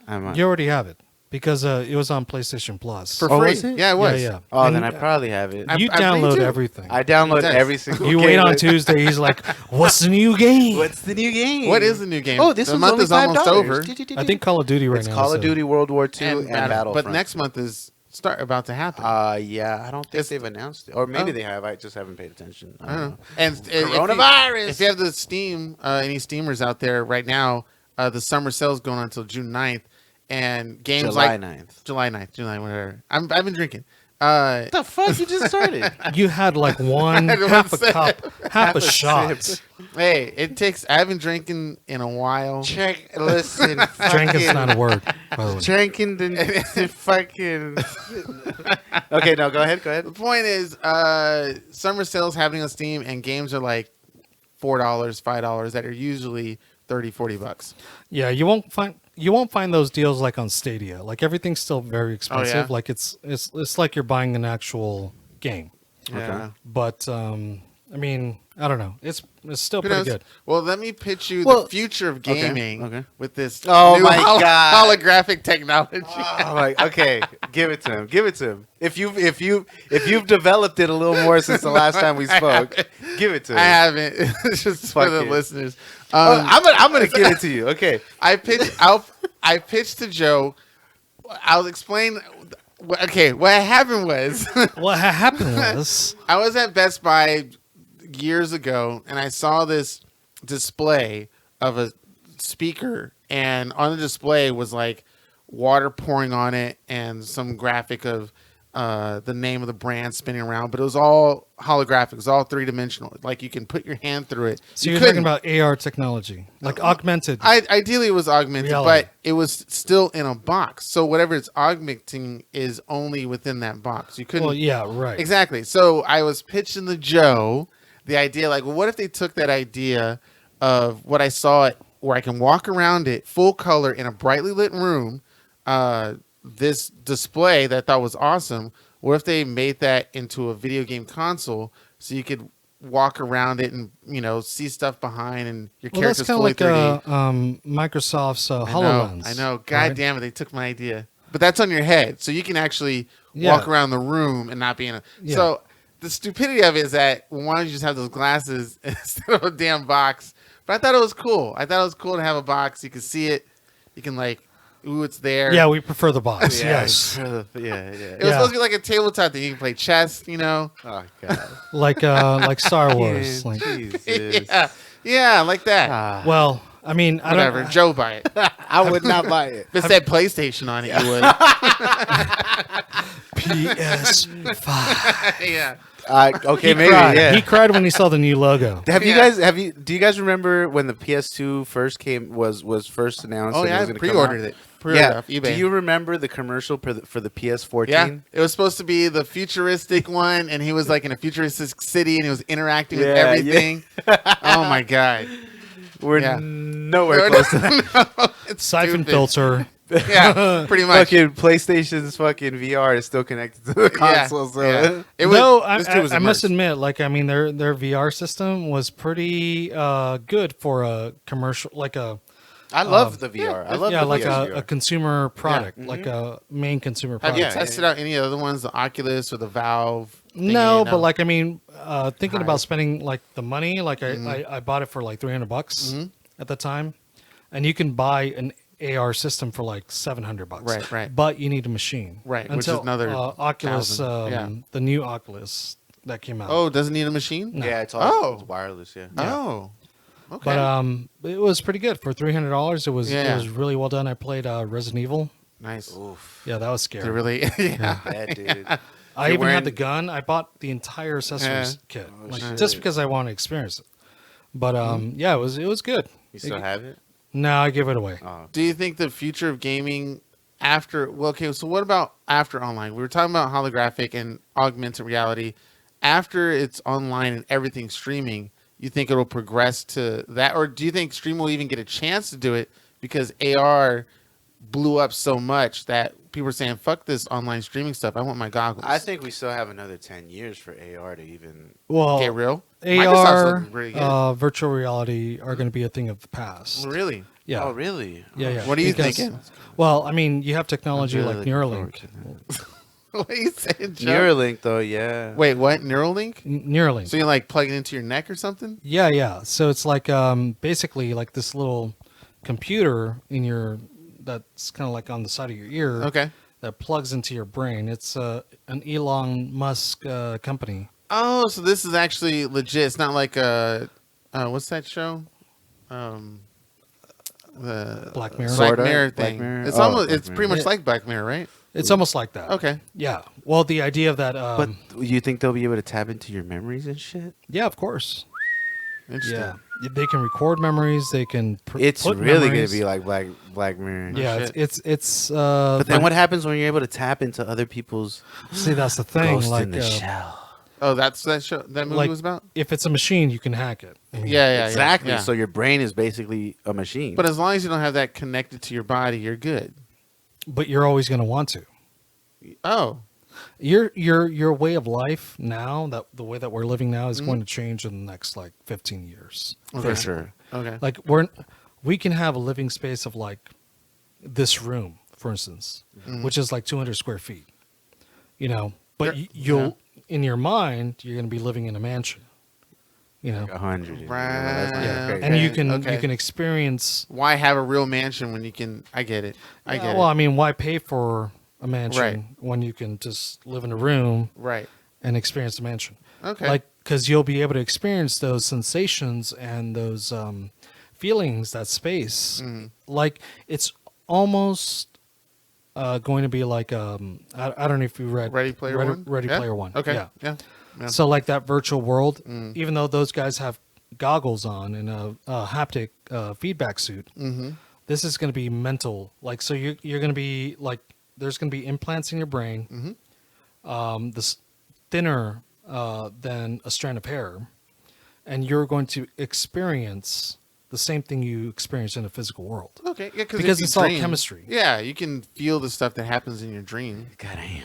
Speaker 2: I'm on.
Speaker 3: You already have it because it was on PlayStation Plus.
Speaker 1: For
Speaker 2: Oh,
Speaker 1: free.
Speaker 2: was it?
Speaker 1: Yeah, it was.
Speaker 3: Yeah.
Speaker 2: Oh,
Speaker 3: And
Speaker 2: then I probably have it.
Speaker 3: you
Speaker 1: I me
Speaker 3: download
Speaker 1: too.
Speaker 3: everything.
Speaker 2: I download
Speaker 1: He does.
Speaker 2: every single.
Speaker 3: You
Speaker 2: game.
Speaker 3: wait on Tuesday. He's like, "What's the new game?"
Speaker 2: What's the new game?
Speaker 1: What is the new game?
Speaker 2: Oh, this
Speaker 1: the
Speaker 2: one's
Speaker 1: month
Speaker 2: only
Speaker 1: is almost
Speaker 2: $5.
Speaker 1: over.
Speaker 3: I think Call of Duty right
Speaker 2: It's
Speaker 3: now.
Speaker 2: Call
Speaker 3: is
Speaker 2: of Duty World War II and Battlefront.
Speaker 1: But next month is about to happen.
Speaker 2: Yeah, I don't think
Speaker 1: It's-
Speaker 2: they've announced it, or maybe
Speaker 1: Oh.
Speaker 2: they have. I just haven't paid attention. I
Speaker 1: I
Speaker 2: don't
Speaker 1: don't
Speaker 2: know.
Speaker 1: know. And
Speaker 2: Coronavirus!
Speaker 1: If you have the Steam, any Steamers out there right now, the summer sale's going on until June 9th, and games
Speaker 2: July
Speaker 1: like
Speaker 2: 9th.
Speaker 1: July 9th, whatever. I've been drinking.
Speaker 2: The fuck you just started?
Speaker 3: You had like one
Speaker 1: had one
Speaker 3: half a
Speaker 1: sip.
Speaker 3: cup, half a shot.
Speaker 1: Hey, it takes. I haven't drinking in a while.
Speaker 2: Listen.
Speaker 3: Drinking's not a word, by the way.
Speaker 2: Drinking the fucking. Okay, no, go ahead.
Speaker 1: The point is, summer sales happening on Steam, and games are like $4, $5 that are usually $30-$40.
Speaker 3: Yeah, you won't find those deals like on Stadia. Like everything's still very expensive.
Speaker 1: yeah?
Speaker 3: Like it's like you're buying an actual game.
Speaker 1: Yeah.
Speaker 3: But I mean, I don't know. It's still
Speaker 1: Who
Speaker 3: pretty
Speaker 1: knows?
Speaker 3: good.
Speaker 1: Well, let me pitch you
Speaker 2: Well,
Speaker 1: the future of gaming
Speaker 2: okay.
Speaker 1: with this
Speaker 2: Oh
Speaker 1: new
Speaker 2: my God.
Speaker 1: holographic technology.
Speaker 2: Oh my, okay, give it to him. Give it to him. If you've developed it a little more since the last time we spoke, give it to him.
Speaker 1: I haven't. It's just for
Speaker 2: Fuck
Speaker 1: the
Speaker 2: it.
Speaker 1: listeners.
Speaker 2: I'm gonna give it to you. Okay.
Speaker 1: I pitched to Joe. I'll explain. Okay, what happened was
Speaker 3: What happened was
Speaker 1: I was at Best Buy years ago, and I saw this display of a speaker, and on the display was like water pouring on it and some graphic of the name of the brand spinning around, but it was all holographic. It was all three-dimensional. Like you can put your hand through it.
Speaker 3: so you're talking about AR technology, like augmented.
Speaker 1: Ideally, it was augmented,
Speaker 3: Reality.
Speaker 1: but it was still in a box. So whatever it's augmenting is only within that box. You couldn't.
Speaker 3: Well, yeah, right.
Speaker 1: Exactly. So I was pitching the Joe the idea, like, well, what if they took that idea of what I saw, where I can walk around it full color in a brightly lit room, this display that I thought was awesome. What if they made that into a video game console so you could walk around it and, see stuff behind and your
Speaker 3: Well, that's
Speaker 1: character's fully
Speaker 3: kind of
Speaker 1: 3D?
Speaker 3: like Microsoft's
Speaker 1: I
Speaker 3: HoloLens.
Speaker 1: know. God
Speaker 3: right?
Speaker 1: damn it, they took my idea. But that's on your head, so you can actually walk around the room and not be in a.
Speaker 3: Yeah.
Speaker 1: So the stupidity of it is that why don't you just have those glasses instead of a damn box? But I thought it was cool. I thought it was cool to have a box. You can see it. You can ooh, it's there.
Speaker 3: Yeah, we prefer the box. Yes.
Speaker 2: Yeah.
Speaker 1: It was supposed to be like a tabletop thing. You can play chess.
Speaker 2: Oh God.
Speaker 3: like Star Wars. Like,
Speaker 2: Jesus.
Speaker 1: yeah, like that.
Speaker 3: well, I mean, I
Speaker 1: Whatever.
Speaker 3: don't.
Speaker 1: Joe buy it.
Speaker 2: I would not buy it.
Speaker 1: If it said PlayStation on it, you would.
Speaker 3: PS5.
Speaker 1: Yeah.
Speaker 2: Okay,
Speaker 3: He
Speaker 2: maybe.
Speaker 3: cried.
Speaker 2: Yeah.
Speaker 3: He cried when he saw the new logo.
Speaker 2: Do you
Speaker 1: Yeah.
Speaker 2: guys remember when the PS2 first was first announced?
Speaker 1: Oh
Speaker 2: and it
Speaker 1: yeah,
Speaker 2: was
Speaker 1: I
Speaker 2: gonna come
Speaker 1: pre-ordered
Speaker 2: out?
Speaker 1: it. Pre-ordered
Speaker 2: Yeah.
Speaker 1: off eBay.
Speaker 2: Do you remember the commercial for the PS14?
Speaker 1: Yeah, it was supposed to be the futuristic one, and he was like in a futuristic city, and he was interacting with
Speaker 2: Yeah,
Speaker 1: everything. Oh my god,
Speaker 2: We're
Speaker 1: Yeah.
Speaker 2: nowhere close to that.
Speaker 1: No, it's
Speaker 3: Siphon
Speaker 1: stupid.
Speaker 3: filter.
Speaker 1: Yeah, pretty much.
Speaker 2: Fucking PlayStation's fucking VR is still connected to the
Speaker 1: Yeah,
Speaker 2: console. So
Speaker 1: yeah. It was,
Speaker 3: Though
Speaker 1: this dude was
Speaker 3: I must
Speaker 1: immersed.
Speaker 3: admit, like I mean, their VR system was pretty good for a commercial, like a
Speaker 2: I love the VR. I love
Speaker 3: yeah,
Speaker 2: the
Speaker 3: like
Speaker 2: VR.
Speaker 3: a consumer product,
Speaker 1: Mm-hmm.
Speaker 3: like a main consumer
Speaker 1: Have
Speaker 3: product.
Speaker 1: you
Speaker 2: Yeah,
Speaker 1: tested out any other ones, the Oculus or the Valve? thingy?
Speaker 3: No, but like I mean, thinking
Speaker 1: High.
Speaker 3: about spending like the money, like
Speaker 1: Mm-hmm.
Speaker 3: I bought it for like $300 at the time, and you can buy an AR system for like $700.
Speaker 1: Right, right.
Speaker 3: But you need a machine.
Speaker 1: Right, which is
Speaker 3: Until,
Speaker 1: another
Speaker 3: Oculus,
Speaker 1: 1,000. Yeah.
Speaker 3: the new Oculus that came out.
Speaker 1: Oh, doesn't need a machine?
Speaker 2: Yeah, it's all
Speaker 1: Oh.
Speaker 2: it's wireless. Yeah.
Speaker 1: Oh, okay.
Speaker 3: But it was pretty good for $300. It was
Speaker 1: Yeah.
Speaker 3: it was really well done. I played Resident Evil.
Speaker 1: nice.
Speaker 2: Oof.
Speaker 3: Yeah, that was
Speaker 1: Is
Speaker 3: scary.
Speaker 1: it really? Yeah.
Speaker 2: Yeah, dude.
Speaker 3: I
Speaker 1: You're
Speaker 3: even
Speaker 1: wearing-
Speaker 3: had the gun. I bought the entire accessories kit, like,
Speaker 2: shit.
Speaker 3: just because I want to experience it. But yeah, it was good.
Speaker 2: You still have it?
Speaker 3: No, I give it away.
Speaker 2: Oh.
Speaker 1: Do you think the future of gaming after? Well, okay. So what about after online? We were talking about holographic and augmented reality. After it's online and everything's streaming, you think it'll progress to that, or do you think stream will even get a chance to do it because AR blew up so much that people are saying, "Fuck this online streaming stuff. I want my goggles."
Speaker 2: I think we still have another 10 years for AR to even.
Speaker 3: Well,
Speaker 1: get real. Microsoft's
Speaker 3: AR,
Speaker 1: looking pretty good.
Speaker 3: virtual reality are going to be a thing of the past.
Speaker 1: Really?
Speaker 3: Yeah.
Speaker 2: Oh, really?
Speaker 3: Yeah.
Speaker 1: What are you
Speaker 3: Because-
Speaker 1: thinking?
Speaker 3: Well, I mean, you have technology
Speaker 2: I'm
Speaker 3: like
Speaker 2: really looking forward
Speaker 3: Neuralink.
Speaker 2: to
Speaker 1: What are you saying, Joe?
Speaker 2: Neuralink, though, yeah.
Speaker 1: Wait, what? Neuralink?
Speaker 3: Neuralink.
Speaker 1: So you like plug it into your neck or something?
Speaker 3: Yeah. So it's like basically like this little computer in your that's kind of like on the side of your ear.
Speaker 1: Okay.
Speaker 3: That plugs into your brain. It's an Elon Musk company.
Speaker 1: Oh, so this is actually legit. It's not like what's that show? The
Speaker 3: Black Mirror.
Speaker 1: Black
Speaker 2: Sorta.
Speaker 1: Mirror
Speaker 2: Black
Speaker 1: thing.
Speaker 2: Mirror.
Speaker 1: It's
Speaker 2: Oh,
Speaker 1: almost.
Speaker 2: Black
Speaker 1: It's pretty much
Speaker 3: Mirror.
Speaker 1: like Black Mirror, right?
Speaker 3: It's almost like that.
Speaker 1: Okay.
Speaker 3: Yeah. Well, the idea of that.
Speaker 2: But you think they'll be able to tap into your memories and shit?
Speaker 3: Yeah, of course.
Speaker 1: Interesting.
Speaker 3: Yeah, they can record memories. They can.
Speaker 2: It's
Speaker 3: put
Speaker 2: really
Speaker 3: memories.
Speaker 2: gonna be like Black Mirror.
Speaker 3: Yeah,
Speaker 1: shit.
Speaker 3: it's.
Speaker 2: But then what happens when you're able to tap into other people's
Speaker 3: See, that's the thing.
Speaker 2: ghost
Speaker 3: Like,
Speaker 2: in the shell?
Speaker 1: Oh, that's that show. That movie
Speaker 3: like
Speaker 1: was about.
Speaker 3: if it's a machine, you can hack it.
Speaker 1: Yeah.
Speaker 2: Exactly.
Speaker 1: Yeah.
Speaker 2: So your brain is basically a machine.
Speaker 1: But as long as you don't have that connected to your body, you're good.
Speaker 3: But you're always going to want to.
Speaker 1: Oh,
Speaker 3: Your way of life now, that the way that we're living now, is going to change in the next like 15 years.
Speaker 2: for sure.
Speaker 1: okay.
Speaker 3: Like we can have a living space of like this room, for instance, which is like 200 square feet. You know, but
Speaker 1: Yeah.
Speaker 3: you'll in your mind you're going to be living in a mansion. You know,
Speaker 2: Like 100.
Speaker 1: Right.
Speaker 3: yeah,
Speaker 2: crazy.
Speaker 3: and you
Speaker 1: Okay.
Speaker 3: can experience.
Speaker 1: Why have a real mansion when you can? I get it. I get
Speaker 3: Well,
Speaker 1: it.
Speaker 3: I mean, why pay for a mansion
Speaker 1: Right.
Speaker 3: when you can just live in a room
Speaker 1: Right.
Speaker 3: and experience a mansion?
Speaker 1: Okay.
Speaker 3: Like, because you'll be able to experience those sensations and those feelings, that space. Like, it's almost going to be like I don't know if you read
Speaker 1: Ready Player One.
Speaker 3: Ready
Speaker 1: Yeah?
Speaker 3: Player One.
Speaker 1: Okay.
Speaker 3: Yeah.
Speaker 1: Yeah.
Speaker 3: So like that virtual world, even though those guys have goggles on and a haptic feedback suit, this is going to be mental. Like, so you're going to be like, there's going to be implants in your brain, this thinner than a strand of hair, and you're going to experience the same thing you experience in the physical world.
Speaker 1: Okay. Yeah.
Speaker 3: Because
Speaker 1: if you
Speaker 3: it's all
Speaker 1: dream-
Speaker 3: chemistry.
Speaker 1: Yeah, you can feel the stuff that happens in your dream.
Speaker 2: Goddamn.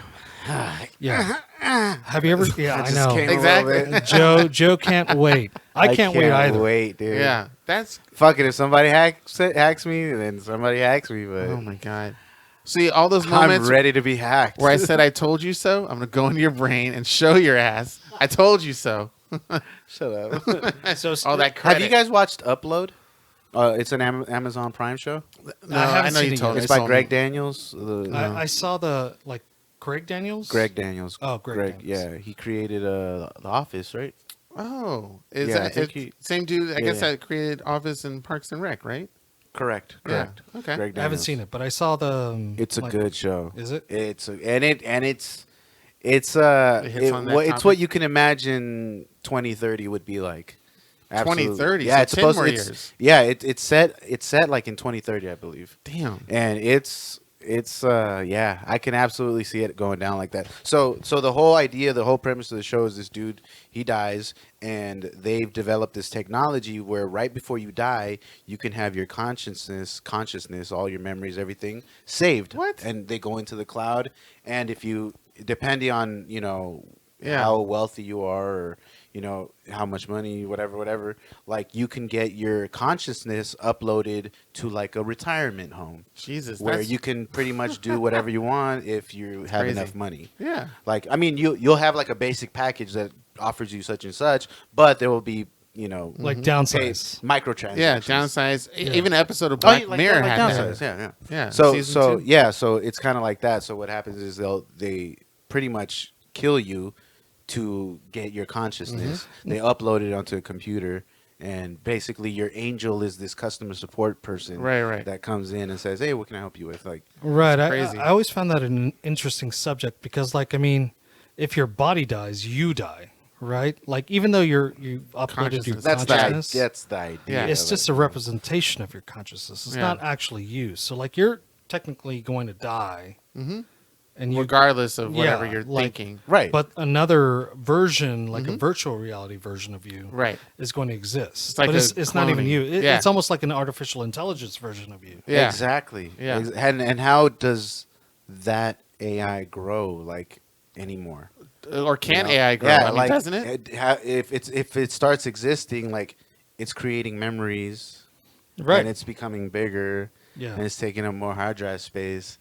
Speaker 3: Yeah. Have you ever? Yeah, I
Speaker 2: just
Speaker 3: know.
Speaker 2: came a
Speaker 1: Exactly.
Speaker 2: little bit.
Speaker 3: Joe can't wait. I can't wait either.
Speaker 2: Wait, dude.
Speaker 1: Yeah. That's.
Speaker 2: Fuck it. If somebody hacks me, then somebody hacks me. But
Speaker 1: Oh my god. See all those
Speaker 2: I'm
Speaker 1: moments
Speaker 2: ready to be hacked.
Speaker 1: where I said I told you so. I'm gonna go into your brain and show your ass. I told you so.
Speaker 2: Shut up.
Speaker 3: So
Speaker 1: All that credit.
Speaker 2: Have you guys watched Upload? It's an Amazon Prime show.
Speaker 1: No,
Speaker 3: I haven't
Speaker 1: I know
Speaker 3: seen
Speaker 1: you
Speaker 3: it
Speaker 1: told
Speaker 3: yet.
Speaker 1: me.
Speaker 2: It's by
Speaker 1: So-
Speaker 2: Greg Daniels.
Speaker 3: I saw the like Greg Daniels.
Speaker 2: Greg Daniels.
Speaker 3: Oh, Greg Daniels.
Speaker 2: Yeah, he created The Office, right?
Speaker 1: Oh, is
Speaker 2: Yeah, I
Speaker 1: that
Speaker 2: think
Speaker 1: it's
Speaker 2: he-
Speaker 1: same dude? I guess
Speaker 2: yeah.
Speaker 1: that created Office and Parks and Rec, right?
Speaker 2: Correct.
Speaker 1: Yeah.
Speaker 2: Correct.
Speaker 1: Okay.
Speaker 2: Greg
Speaker 3: I haven't
Speaker 2: Daniels.
Speaker 3: seen it, but I saw the.
Speaker 2: It's a
Speaker 3: like-
Speaker 2: good show.
Speaker 3: Is it?
Speaker 2: It's
Speaker 1: It hits on that
Speaker 2: it's
Speaker 1: topic?
Speaker 2: what you can imagine 2030 would be like. Absolutely.
Speaker 1: 2030,
Speaker 2: Yeah,
Speaker 1: so
Speaker 2: it's
Speaker 1: 10
Speaker 2: supposed
Speaker 1: more
Speaker 2: to.
Speaker 1: years.
Speaker 2: Yeah, it's set like in 2030, I believe.
Speaker 1: Damn.
Speaker 2: And it's yeah, I can absolutely see it going down like that. So the whole idea, the whole premise of the show is this dude, he dies, and they've developed this technology where right before you die, you can have your consciousness, all your memories, everything saved.
Speaker 1: What?
Speaker 2: And they go into the cloud, and if you, depending on
Speaker 1: Yeah.
Speaker 2: how wealthy you are, or how much money, whatever, like you can get your consciousness uploaded to like a retirement home
Speaker 1: Jesus.
Speaker 2: where
Speaker 1: that's-
Speaker 2: you can pretty much do whatever you want if you have
Speaker 1: crazy.
Speaker 2: enough money.
Speaker 1: Yeah.
Speaker 2: Like, I mean, you'll have like a basic package that offers you such and such, but there will be
Speaker 3: Like
Speaker 2: paid
Speaker 3: downsize.
Speaker 2: microtransactions.
Speaker 1: Yeah. Downsize.
Speaker 3: Yeah.
Speaker 1: Even an episode of
Speaker 2: Oh,
Speaker 1: Black
Speaker 2: yeah, like
Speaker 1: Mirror
Speaker 2: that,
Speaker 1: had
Speaker 2: like
Speaker 1: that.
Speaker 2: downsize. Yeah.
Speaker 1: Yeah.
Speaker 2: So
Speaker 1: season 2.
Speaker 2: yeah, so it's kind of like that. So what happens is they pretty much kill you to get your consciousness.
Speaker 1: Mm-hmm.
Speaker 2: They upload it onto a computer, and basically your angel is this customer support person
Speaker 1: Right.
Speaker 2: that comes in and says, "Hey, what can I help you with?" Like,
Speaker 3: Right.
Speaker 1: Crazy.
Speaker 3: I always found that an interesting subject because, like, I mean, if your body dies, you die, right? Like, even though you've uploaded your
Speaker 1: Consciousness.
Speaker 3: consciousness,
Speaker 2: that's the idea.
Speaker 1: Yeah.
Speaker 3: it's
Speaker 2: of
Speaker 3: just
Speaker 2: it.
Speaker 3: a representation of your consciousness. It's
Speaker 1: Yeah.
Speaker 3: not actually you. So, like, you're technically going to die, and you.
Speaker 1: Regardless of whatever
Speaker 3: Yeah,
Speaker 1: you're
Speaker 3: like-
Speaker 1: thinking.
Speaker 2: Right.
Speaker 3: But another version, like a virtual reality version of you,
Speaker 1: Right.
Speaker 3: is going to exist.
Speaker 1: It's like
Speaker 3: but
Speaker 1: a
Speaker 3: it's not even
Speaker 1: cloning.
Speaker 3: you.
Speaker 1: Yeah.
Speaker 3: It's almost like an artificial intelligence version of you.
Speaker 1: Yeah.
Speaker 2: Exactly.
Speaker 1: Yeah.
Speaker 2: And how does that AI grow like anymore?
Speaker 1: Or can
Speaker 2: You know?
Speaker 1: AI grow?
Speaker 2: Yeah,
Speaker 1: I mean,
Speaker 2: like
Speaker 1: doesn't it?
Speaker 2: if it starts existing, like it's creating memories,
Speaker 3: Right.
Speaker 2: and it's becoming bigger,
Speaker 3: Yeah.
Speaker 2: and it's taking up more hard drive space.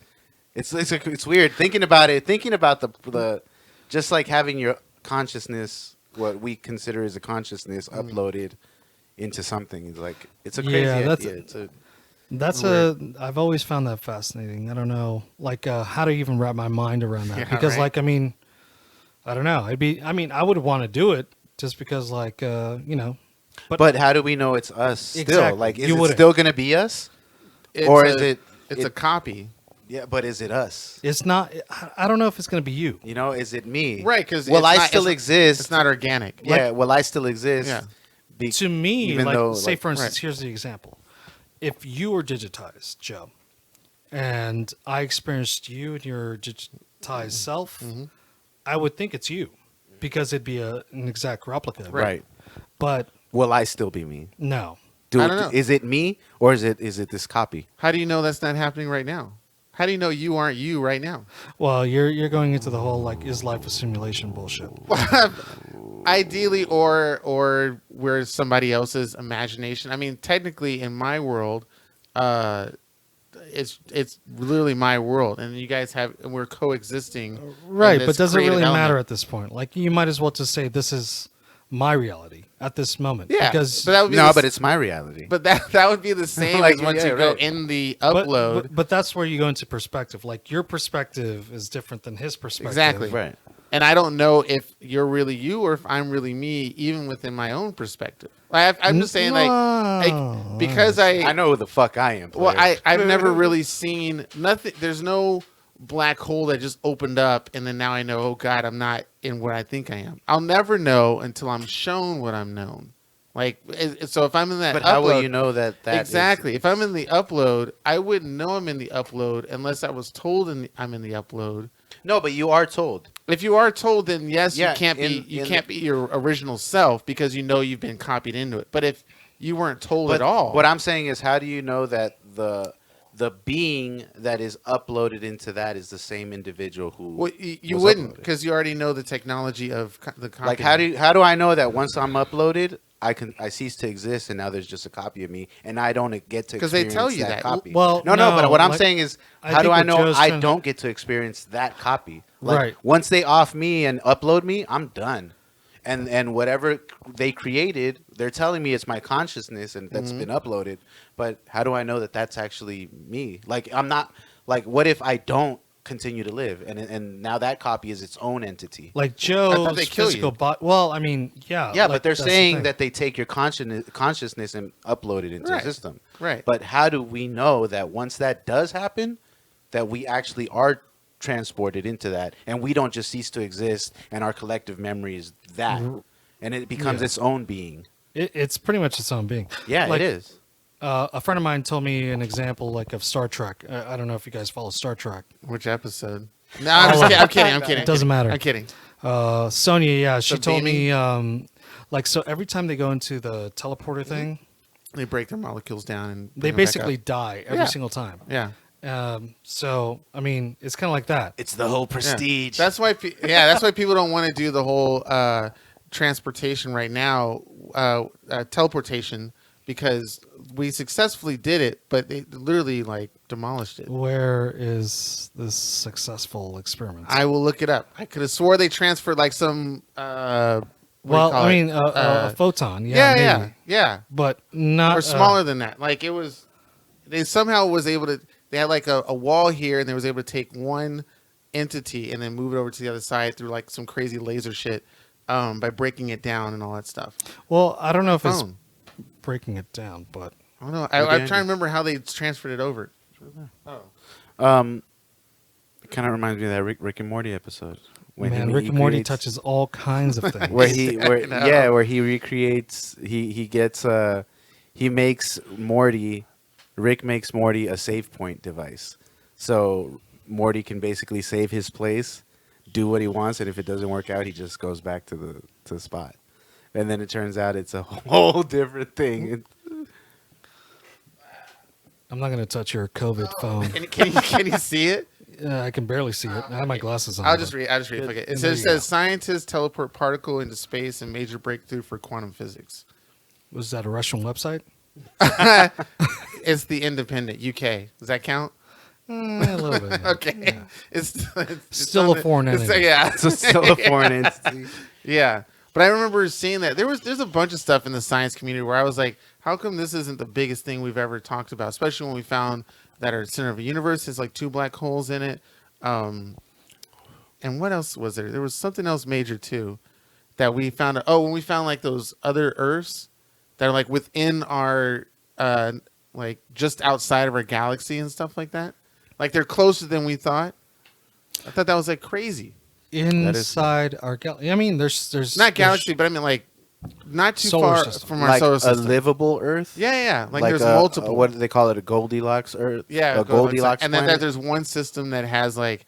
Speaker 2: It's weird thinking about it. Thinking about the just like having your consciousness, what we consider as a consciousness, uploaded into something. It's like it's a crazy
Speaker 3: Yeah, that's-
Speaker 2: idea. It's a,
Speaker 3: That's I've always found that fascinating. I don't know, like how to even wrap my mind around that
Speaker 1: Yeah,
Speaker 3: because,
Speaker 1: right.
Speaker 3: like, I mean, I don't know. I would want to do it just because, like,
Speaker 2: but how do we know it's us still?
Speaker 3: Exactly.
Speaker 2: Like, is
Speaker 3: You
Speaker 2: it
Speaker 3: wouldn't.
Speaker 2: still going to be us?
Speaker 1: It's
Speaker 2: or
Speaker 1: a,
Speaker 2: is it?
Speaker 1: It's a copy.
Speaker 2: Yeah, but is it us?
Speaker 3: It's not. I don't know if it's going to be you.
Speaker 2: You know, is it me?
Speaker 1: Right, because
Speaker 2: will I still exist?
Speaker 1: It's not organic.
Speaker 2: Yeah, will I still exist?
Speaker 1: Yeah.
Speaker 3: To me,
Speaker 2: even
Speaker 3: like,
Speaker 2: though,
Speaker 3: say
Speaker 2: like,
Speaker 3: for instance,
Speaker 1: right.
Speaker 3: here's the example. If you were digitized, Joe, and I experienced you and your digitized self, I would think it's you because it'd be an exact replica.
Speaker 2: Right.
Speaker 3: But
Speaker 2: Will I still be me?
Speaker 3: no.
Speaker 1: I don't know.
Speaker 2: Is it me or is it this copy?
Speaker 1: How do you know that's not happening right now? How do you know you aren't you right now?
Speaker 3: Well, you're going into the whole like is life a simulation bullshit.
Speaker 1: Ideally, or where somebody else's imagination. I mean, technically, in my world, it's literally my world, and you guys and we're coexisting. in
Speaker 3: Right,
Speaker 1: this
Speaker 3: but does it
Speaker 1: creative
Speaker 3: really matter
Speaker 1: element.
Speaker 3: at this point? Like you might as well just say this is my reality at this moment.
Speaker 1: Yeah,
Speaker 3: Because
Speaker 1: but that would be
Speaker 2: No,
Speaker 1: the
Speaker 2: but it's my reality.
Speaker 1: But that would be the same
Speaker 2: Like,
Speaker 1: as once
Speaker 2: yeah,
Speaker 1: you go
Speaker 2: right.
Speaker 1: in the
Speaker 3: But-
Speaker 1: upload.
Speaker 3: But that's where you go into perspective. Like your perspective is different than his perspective.
Speaker 1: Exactly.
Speaker 2: Right.
Speaker 1: And I don't know if you're really you or if I'm really me, even within my own perspective. I'm just saying, like because
Speaker 2: I know who the fuck I am.
Speaker 1: Well,
Speaker 2: player.
Speaker 1: I've never really seen nothing. There's no black hole that just opened up, and then now I know. Oh God, I'm not in what I think I am. I'll never know until I'm shown what I'm known. Like, so if I'm in that,
Speaker 2: But
Speaker 1: upload,
Speaker 2: how will you know that
Speaker 1: exactly? If I'm in the upload, I wouldn't know I'm in the upload unless I was told I'm in the upload.
Speaker 2: No, but you are told.
Speaker 1: If you are told, then yes,
Speaker 2: Yeah,
Speaker 1: you can't be your original self because you know you've been copied into it. But if you weren't told
Speaker 2: But
Speaker 1: at all,
Speaker 2: what I'm saying is, how do you know that the being that is uploaded into that is the same individual who?
Speaker 1: well, you
Speaker 2: was
Speaker 1: wouldn't
Speaker 2: uploaded?
Speaker 1: because you already know the technology of the copy.
Speaker 2: Like, how do I know that once I'm uploaded, I cease to exist and now there's just a copy of me and I don't get to
Speaker 1: 'Cause they
Speaker 2: experience
Speaker 1: tell you
Speaker 2: that
Speaker 1: that.
Speaker 2: copy?
Speaker 3: Well,
Speaker 2: no,
Speaker 3: no,
Speaker 2: but what I'm
Speaker 3: like,
Speaker 2: saying is,
Speaker 3: I
Speaker 2: how do
Speaker 3: think
Speaker 2: I
Speaker 3: what
Speaker 2: know
Speaker 3: Joe's
Speaker 2: I
Speaker 3: trying-
Speaker 2: don't get to experience that copy? Like,
Speaker 3: Right.
Speaker 2: once they off me and upload me, I'm done. And whatever they created, they're telling me it's my consciousness and that's been uploaded. But how do I know that that's actually me? Like, I'm not. Like, what if I don't continue to live and now that copy is its own entity?
Speaker 3: Like
Speaker 1: I
Speaker 3: Joe's
Speaker 1: thought they kill
Speaker 3: physical
Speaker 1: you.
Speaker 3: body. Well, I mean, yeah.
Speaker 2: Yeah,
Speaker 3: like,
Speaker 2: but they're
Speaker 3: that's the
Speaker 2: saying
Speaker 3: thing.
Speaker 2: that they take your consciousness and upload it into
Speaker 1: Right.
Speaker 2: the system.
Speaker 1: Right.
Speaker 2: But how do we know that once that does happen, that we actually are transported into that and we don't just cease to exist and our collective memory is that and it becomes
Speaker 3: Yeah.
Speaker 2: its own being?
Speaker 3: It's pretty much its own being.
Speaker 2: Yeah,
Speaker 3: Like,
Speaker 2: it is.
Speaker 3: A friend of mine told me an example like of Star Trek. I don't know if you guys follow Star Trek.
Speaker 1: Which episode? No, I'm kidding.
Speaker 3: It doesn't matter.
Speaker 1: I'm kidding.
Speaker 3: Sonia, yeah, she
Speaker 1: The
Speaker 3: told
Speaker 1: beaming?
Speaker 3: me like so every time they go into the teleporter thing,
Speaker 1: They break their molecules down and
Speaker 3: they
Speaker 1: bring them back
Speaker 3: basically
Speaker 1: up.
Speaker 3: die every
Speaker 1: Yeah.
Speaker 3: single time.
Speaker 1: Yeah.
Speaker 3: So I mean, it's kind of like that.
Speaker 2: It's the whole
Speaker 1: Yeah.
Speaker 2: prestige.
Speaker 1: That's why. That's why people don't want to do the whole transportation right now, teleportation, because we successfully did it, but they literally like demolished it.
Speaker 3: Where is this successful experiment?
Speaker 1: I will look it up. I could have swore they transferred like some. What do you
Speaker 3: well,
Speaker 1: call
Speaker 3: I
Speaker 1: it?
Speaker 3: mean, a photon.
Speaker 1: yeah,
Speaker 3: maybe.
Speaker 1: yeah,
Speaker 3: But not
Speaker 1: or smaller than that. Like it was. They somehow was able to. They had like a wall here, and they was able to take one entity and then move it over to the other side through like some crazy laser shit by breaking it down and all that stuff.
Speaker 3: Well, I don't know if it's
Speaker 1: Phone.
Speaker 3: breaking it down, but
Speaker 1: I don't know.
Speaker 2: Okay.
Speaker 1: I'm trying to remember how they transferred it over. Oh.
Speaker 2: It kind of reminds me of that Rick and Morty episode.
Speaker 3: man,
Speaker 2: he
Speaker 3: Rick and Morty
Speaker 2: creates-
Speaker 3: touches all kinds of things.
Speaker 2: where he
Speaker 1: I know.
Speaker 2: where he recreates he gets he makes Rick makes Morty a save point device, so Morty can basically save his place, do what he wants, and if it doesn't work out, he just goes back to the spot, and then it turns out it's a whole different thing.
Speaker 3: I'm not gonna touch your COVID phone.
Speaker 1: Can you see it?
Speaker 3: I can barely see it. I have my glasses on.
Speaker 1: I'll just
Speaker 3: but-
Speaker 1: read. Fuck it. It
Speaker 3: There
Speaker 1: says,
Speaker 3: you go.
Speaker 1: scientists teleport particle into space and major breakthrough for quantum physics.
Speaker 3: Was that a Russian website?
Speaker 1: It's the Independent UK. Does that count?
Speaker 3: A little bit. yeah.
Speaker 1: Okay.
Speaker 3: Yeah.
Speaker 1: It's
Speaker 3: Still
Speaker 1: on
Speaker 3: a foreign entity.
Speaker 1: Yeah.
Speaker 2: So it's still a foreign entity.
Speaker 1: Yeah. But I remember seeing that there's a bunch of stuff in the science community where I was like, how come this isn't the biggest thing we've ever talked about? Especially when we found that our center of the universe has like 2 black holes in it. And what else was there? There was something else major too that we found. Oh, when we found like those other Earths that are like within our like just outside of our galaxy and stuff like that. Like they're closer than we thought. I thought that was like crazy.
Speaker 3: Inside our galaxy. I mean, there's
Speaker 1: Not galaxy, but I mean like not too
Speaker 3: Solar
Speaker 1: far
Speaker 3: system.
Speaker 1: from our
Speaker 2: Like
Speaker 1: solar
Speaker 2: a
Speaker 1: system.
Speaker 2: livable Earth.
Speaker 1: Yeah. Like,
Speaker 2: Like
Speaker 1: there's
Speaker 2: a,
Speaker 1: multiple.
Speaker 2: what do they call it? A Goldilocks Earth.
Speaker 1: Yeah,
Speaker 2: a Goldilocks.
Speaker 1: and then
Speaker 2: planet?
Speaker 1: there's one system that has like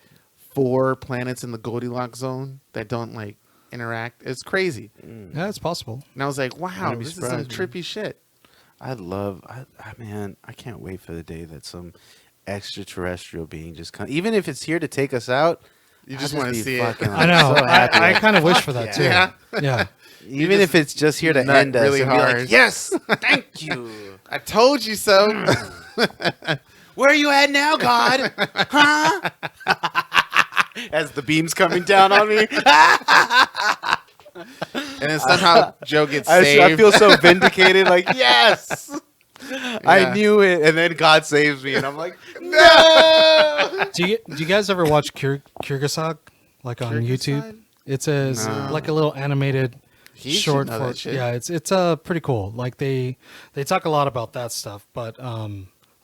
Speaker 1: 4 planets in the Goldilocks zone that don't like interact. It's crazy.
Speaker 3: Yeah, it's possible.
Speaker 1: And I was like, wow,
Speaker 2: Wouldn't be
Speaker 1: this is some
Speaker 2: surprised, man.
Speaker 1: trippy shit.
Speaker 2: Man, I can't wait for the day that some extraterrestrial being just comes. Even if it's here to take us out,
Speaker 1: You
Speaker 2: I'd
Speaker 1: just want to
Speaker 2: be
Speaker 1: see it.
Speaker 2: fucking,
Speaker 3: I know.
Speaker 2: so happy.
Speaker 3: I kind of wish for that too.
Speaker 1: Yeah.
Speaker 3: Yeah.
Speaker 2: Even if it's just here to
Speaker 1: nut
Speaker 2: end us,
Speaker 1: really
Speaker 2: and be
Speaker 1: hard.
Speaker 2: like, yes, thank you.
Speaker 1: I told you so.
Speaker 2: Where are you at now, God? Huh? As the beam's coming down on me,
Speaker 1: And then somehow Joe gets
Speaker 2: I
Speaker 1: saved.
Speaker 2: feel so vindicated. Like, yes, I
Speaker 1: Yeah.
Speaker 2: knew it, and then God saves me, and I'm like, no.
Speaker 3: Do you guys ever watch Kyrgyzstan like on YouTube?
Speaker 1: Kyrgyzstan?
Speaker 3: It's a like a little animated
Speaker 1: He should
Speaker 3: short
Speaker 1: know
Speaker 3: for
Speaker 1: that shit.
Speaker 3: yeah. It's pretty cool. Like they talk a lot about that stuff, but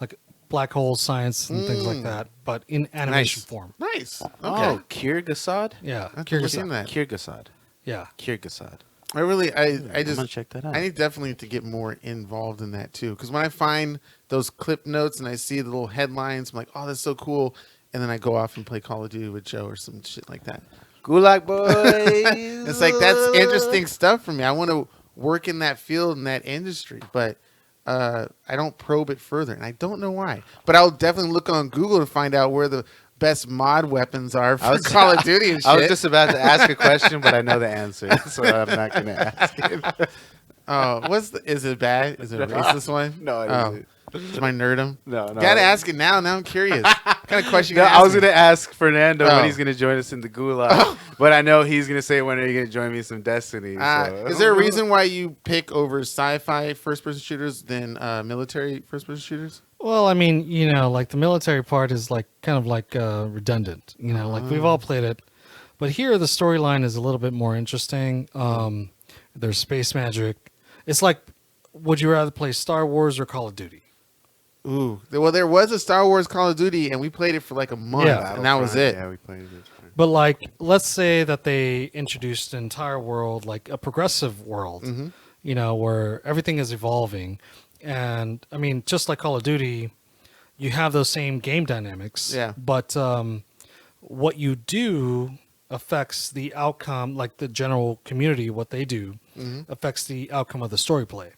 Speaker 3: like black hole science and things like that, but in animation
Speaker 1: Nice.
Speaker 3: form.
Speaker 1: Nice. Okay.
Speaker 2: Oh, Kyrgyzstan.
Speaker 3: Yeah,
Speaker 1: I've never seen
Speaker 3: Kyrgyzstan.
Speaker 1: that.
Speaker 2: Kyrgyzstan.
Speaker 3: Yeah,
Speaker 2: Kyrgyzstan.
Speaker 1: I really, I
Speaker 2: I'm
Speaker 1: just,
Speaker 2: gonna check that out.
Speaker 1: I need definitely to get more involved in that too. Because when I find those clip notes and I see the little headlines, I'm like, oh, that's so cool. And then I go off and play Call of Duty with Joe or some shit like that.
Speaker 2: Gulag boys.
Speaker 1: It's like, that's interesting stuff for me. I want to work in that field, in that industry, but I don't probe it further. And I don't know why. But I'll definitely look on Google to find out where the best mod weapons are for Call of Duty and shit.
Speaker 2: I was just about to ask a question, but I know the answer, so I'm not going to ask it.
Speaker 1: Oh, is it bad? Is it a racist one?
Speaker 2: No, it
Speaker 1: oh.
Speaker 2: isn't.
Speaker 1: Am I nerd him?
Speaker 2: No.
Speaker 1: Gotta ask it now. Now I'm curious. What kind of question?
Speaker 2: No,
Speaker 1: you
Speaker 2: I was
Speaker 1: ask
Speaker 2: going to ask Fernando
Speaker 1: Oh.
Speaker 2: when he's going to join us in the Gulag, but I know he's going to say, when are you going to join me in some Destiny? So.
Speaker 1: Is there a reason why you pick over sci-fi first-person shooters than military first-person shooters?
Speaker 3: well, I mean, like the military part is like kind of like redundant. Like we've all played it, but here the storyline is a little bit more interesting. There's space magic. It's like, would you rather play Star Wars or Call of Duty?
Speaker 1: Ooh. Well, there was a Star Wars Call of Duty, and we played it for like a month,
Speaker 3: Yeah.
Speaker 1: and that was it.
Speaker 2: Yeah, we played it.
Speaker 3: But like, let's say that they introduced an entire world, like a progressive world, where everything is evolving. And I mean, just like Call of Duty, you have those same game dynamics.
Speaker 1: Yeah.
Speaker 3: But what you do affects the outcome, like the general community, what they do affects the outcome of the story play.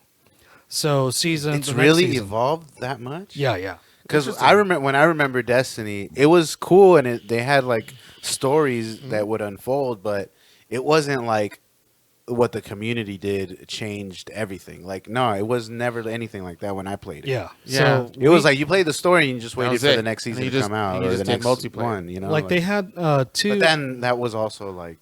Speaker 3: So
Speaker 2: It's
Speaker 3: the next
Speaker 2: really
Speaker 3: season-
Speaker 2: evolved that much?
Speaker 3: Yeah.
Speaker 2: Because I remember Destiny, it was cool, and they had like stories that would unfold, but it wasn't like what the community did changed everything. Like, no, it was never anything like that when I played it.
Speaker 3: Yeah.
Speaker 1: Yeah.
Speaker 3: So
Speaker 2: It was like you played the story and you just waited
Speaker 1: was
Speaker 2: for
Speaker 1: it.
Speaker 2: the next
Speaker 1: And
Speaker 2: season
Speaker 1: you
Speaker 2: to
Speaker 1: just-
Speaker 2: come out,
Speaker 1: and you
Speaker 2: or
Speaker 1: just
Speaker 2: the
Speaker 1: did
Speaker 2: next
Speaker 1: multiplayer.
Speaker 2: one. You know,
Speaker 3: like they had two.
Speaker 2: But then that was also like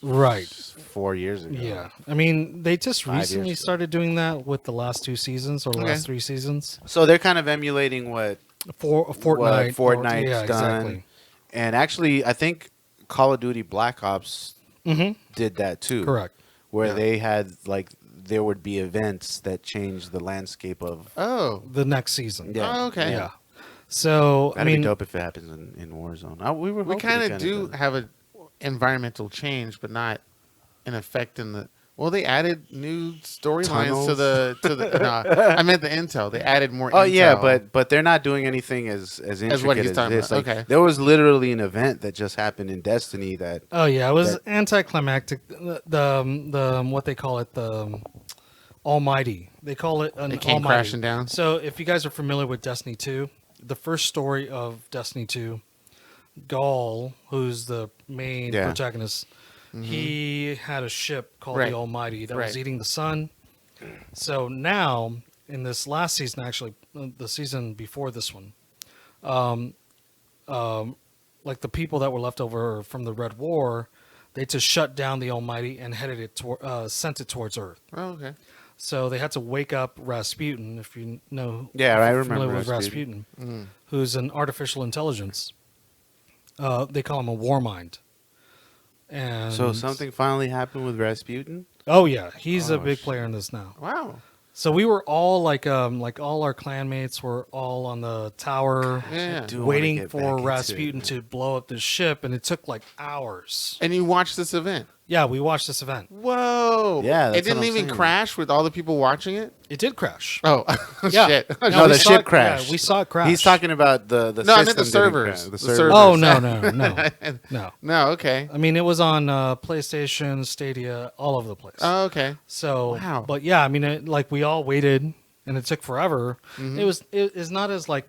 Speaker 3: right.
Speaker 2: 4 years ago.
Speaker 3: Yeah, I mean, they just
Speaker 2: 5 years
Speaker 3: recently
Speaker 2: ago.
Speaker 3: started doing that with the last 2 seasons or the
Speaker 1: Okay.
Speaker 3: last 3 seasons.
Speaker 2: So they're kind of emulating what
Speaker 3: Fortnite.
Speaker 2: Fortnite's
Speaker 3: yeah,
Speaker 2: done.
Speaker 3: exactly.
Speaker 2: And actually, I think Call of Duty Black Ops did that too.
Speaker 3: Correct.
Speaker 2: Where
Speaker 1: Yeah.
Speaker 2: they had like there would be events that changed the landscape of.
Speaker 1: Oh.
Speaker 3: The next season.
Speaker 2: Yeah.
Speaker 1: Oh, okay.
Speaker 3: Yeah. So
Speaker 2: That'd
Speaker 3: I mean,
Speaker 2: be dope if it happens in Warzone. We
Speaker 1: We kind of do have an environmental change, but not an effect in the. Well, they added new storylines to the. No, I meant the intel. They added more.
Speaker 2: Oh
Speaker 1: intel.
Speaker 2: yeah, but they're not doing anything as intricate
Speaker 1: what he's
Speaker 2: as
Speaker 1: talking
Speaker 2: this.
Speaker 1: about.
Speaker 2: Like,
Speaker 1: Okay.
Speaker 2: there was literally an event that just happened in Destiny that.
Speaker 3: oh yeah, it was
Speaker 2: that-
Speaker 3: anticlimactic. The what they call it, the Almighty. They call it an
Speaker 1: It came
Speaker 3: Almighty.
Speaker 1: crashing down.
Speaker 3: So if you guys are familiar with Destiny 2, the first story of Destiny 2, Gaul, who's the main
Speaker 2: Yeah.
Speaker 3: protagonist, he had a ship called
Speaker 1: Right.
Speaker 3: the Almighty that
Speaker 1: Right.
Speaker 3: was eating the sun. So now, in this last season, actually, the season before this one, like the people that were left over from the Red War, they just shut down the Almighty and headed it sent it towards Earth.
Speaker 1: Oh, okay.
Speaker 3: So they had to wake up Rasputin, if you know.
Speaker 2: Yeah,
Speaker 3: if
Speaker 2: I
Speaker 3: you're
Speaker 2: remember
Speaker 3: familiar with
Speaker 2: Rasputin.
Speaker 3: Rasputin, who's an artificial intelligence. They call him a war mind. And
Speaker 2: So something finally happened with Rasputin.
Speaker 3: Oh yeah, he's a
Speaker 2: Oh,
Speaker 3: big
Speaker 2: shit.
Speaker 3: player in this now.
Speaker 1: Wow.
Speaker 3: So we were all like all our clanmates were all on the tower
Speaker 1: Yeah.
Speaker 2: do wanna
Speaker 3: waiting
Speaker 2: get
Speaker 3: for
Speaker 2: back into it,
Speaker 3: Rasputin
Speaker 2: man.
Speaker 3: to blow up the ship, and it took like hours.
Speaker 1: And you watched this event.
Speaker 3: Yeah, we watched this event.
Speaker 1: Whoa.
Speaker 2: Yeah,
Speaker 1: It
Speaker 2: that's
Speaker 1: didn't
Speaker 2: what I'm
Speaker 1: even
Speaker 2: saying.
Speaker 1: crash with all the people watching it?
Speaker 3: It did crash.
Speaker 1: Oh,
Speaker 3: Yeah.
Speaker 1: shit.
Speaker 2: No,
Speaker 3: we
Speaker 2: the
Speaker 3: saw
Speaker 2: ship
Speaker 3: it-
Speaker 2: crashed.
Speaker 3: Yeah, we saw it crash.
Speaker 2: He's talking about the
Speaker 1: No, I meant the
Speaker 2: system didn't
Speaker 1: servers.
Speaker 2: crash.
Speaker 1: The
Speaker 2: servers.
Speaker 1: servers.
Speaker 3: Oh no.
Speaker 1: No, okay.
Speaker 3: I mean, it was on PlayStation, Stadia, all over the place.
Speaker 1: Oh, okay.
Speaker 3: So,
Speaker 1: Wow.
Speaker 3: but yeah, I mean, like we all waited, and it took forever.
Speaker 1: Mm-hmm.
Speaker 3: It's not as like,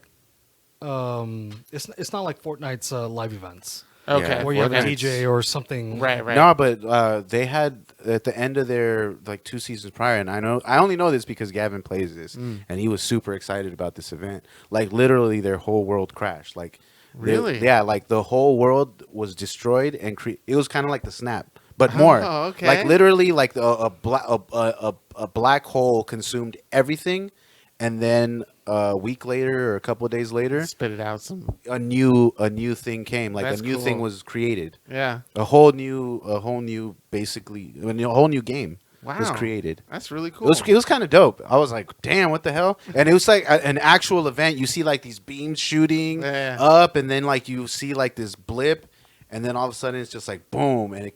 Speaker 3: it's not like Fortnite's live events
Speaker 1: Okay.
Speaker 2: Yeah,
Speaker 3: where you have a
Speaker 2: Fortnite's-
Speaker 3: DJ or something.
Speaker 1: Right, right.
Speaker 2: No, but they had at the end of their like 2 seasons prior, and I only know this because Gavin plays this, and he was super excited about this event. Like literally, their whole world crashed. Like
Speaker 1: Really?
Speaker 2: yeah, like the whole world was destroyed, and it was kind of like the snap, but more.
Speaker 1: Oh, okay.
Speaker 2: Like literally, like a black hole consumed everything, and then a week later or a couple of days later,
Speaker 1: Spit it out some.
Speaker 2: a new thing came. Like
Speaker 1: That's
Speaker 2: a new thing
Speaker 1: cool.
Speaker 2: was created.
Speaker 1: Yeah.
Speaker 2: A whole new, basically, a whole new game was
Speaker 1: Wow.
Speaker 2: created.
Speaker 1: That's really cool.
Speaker 2: It was kind of dope. I was like, damn, what the hell? And it was like an actual event. You see like these beams shooting
Speaker 1: Yeah.
Speaker 2: up, and then like you see like this blip, and then all of a sudden it's just like boom, and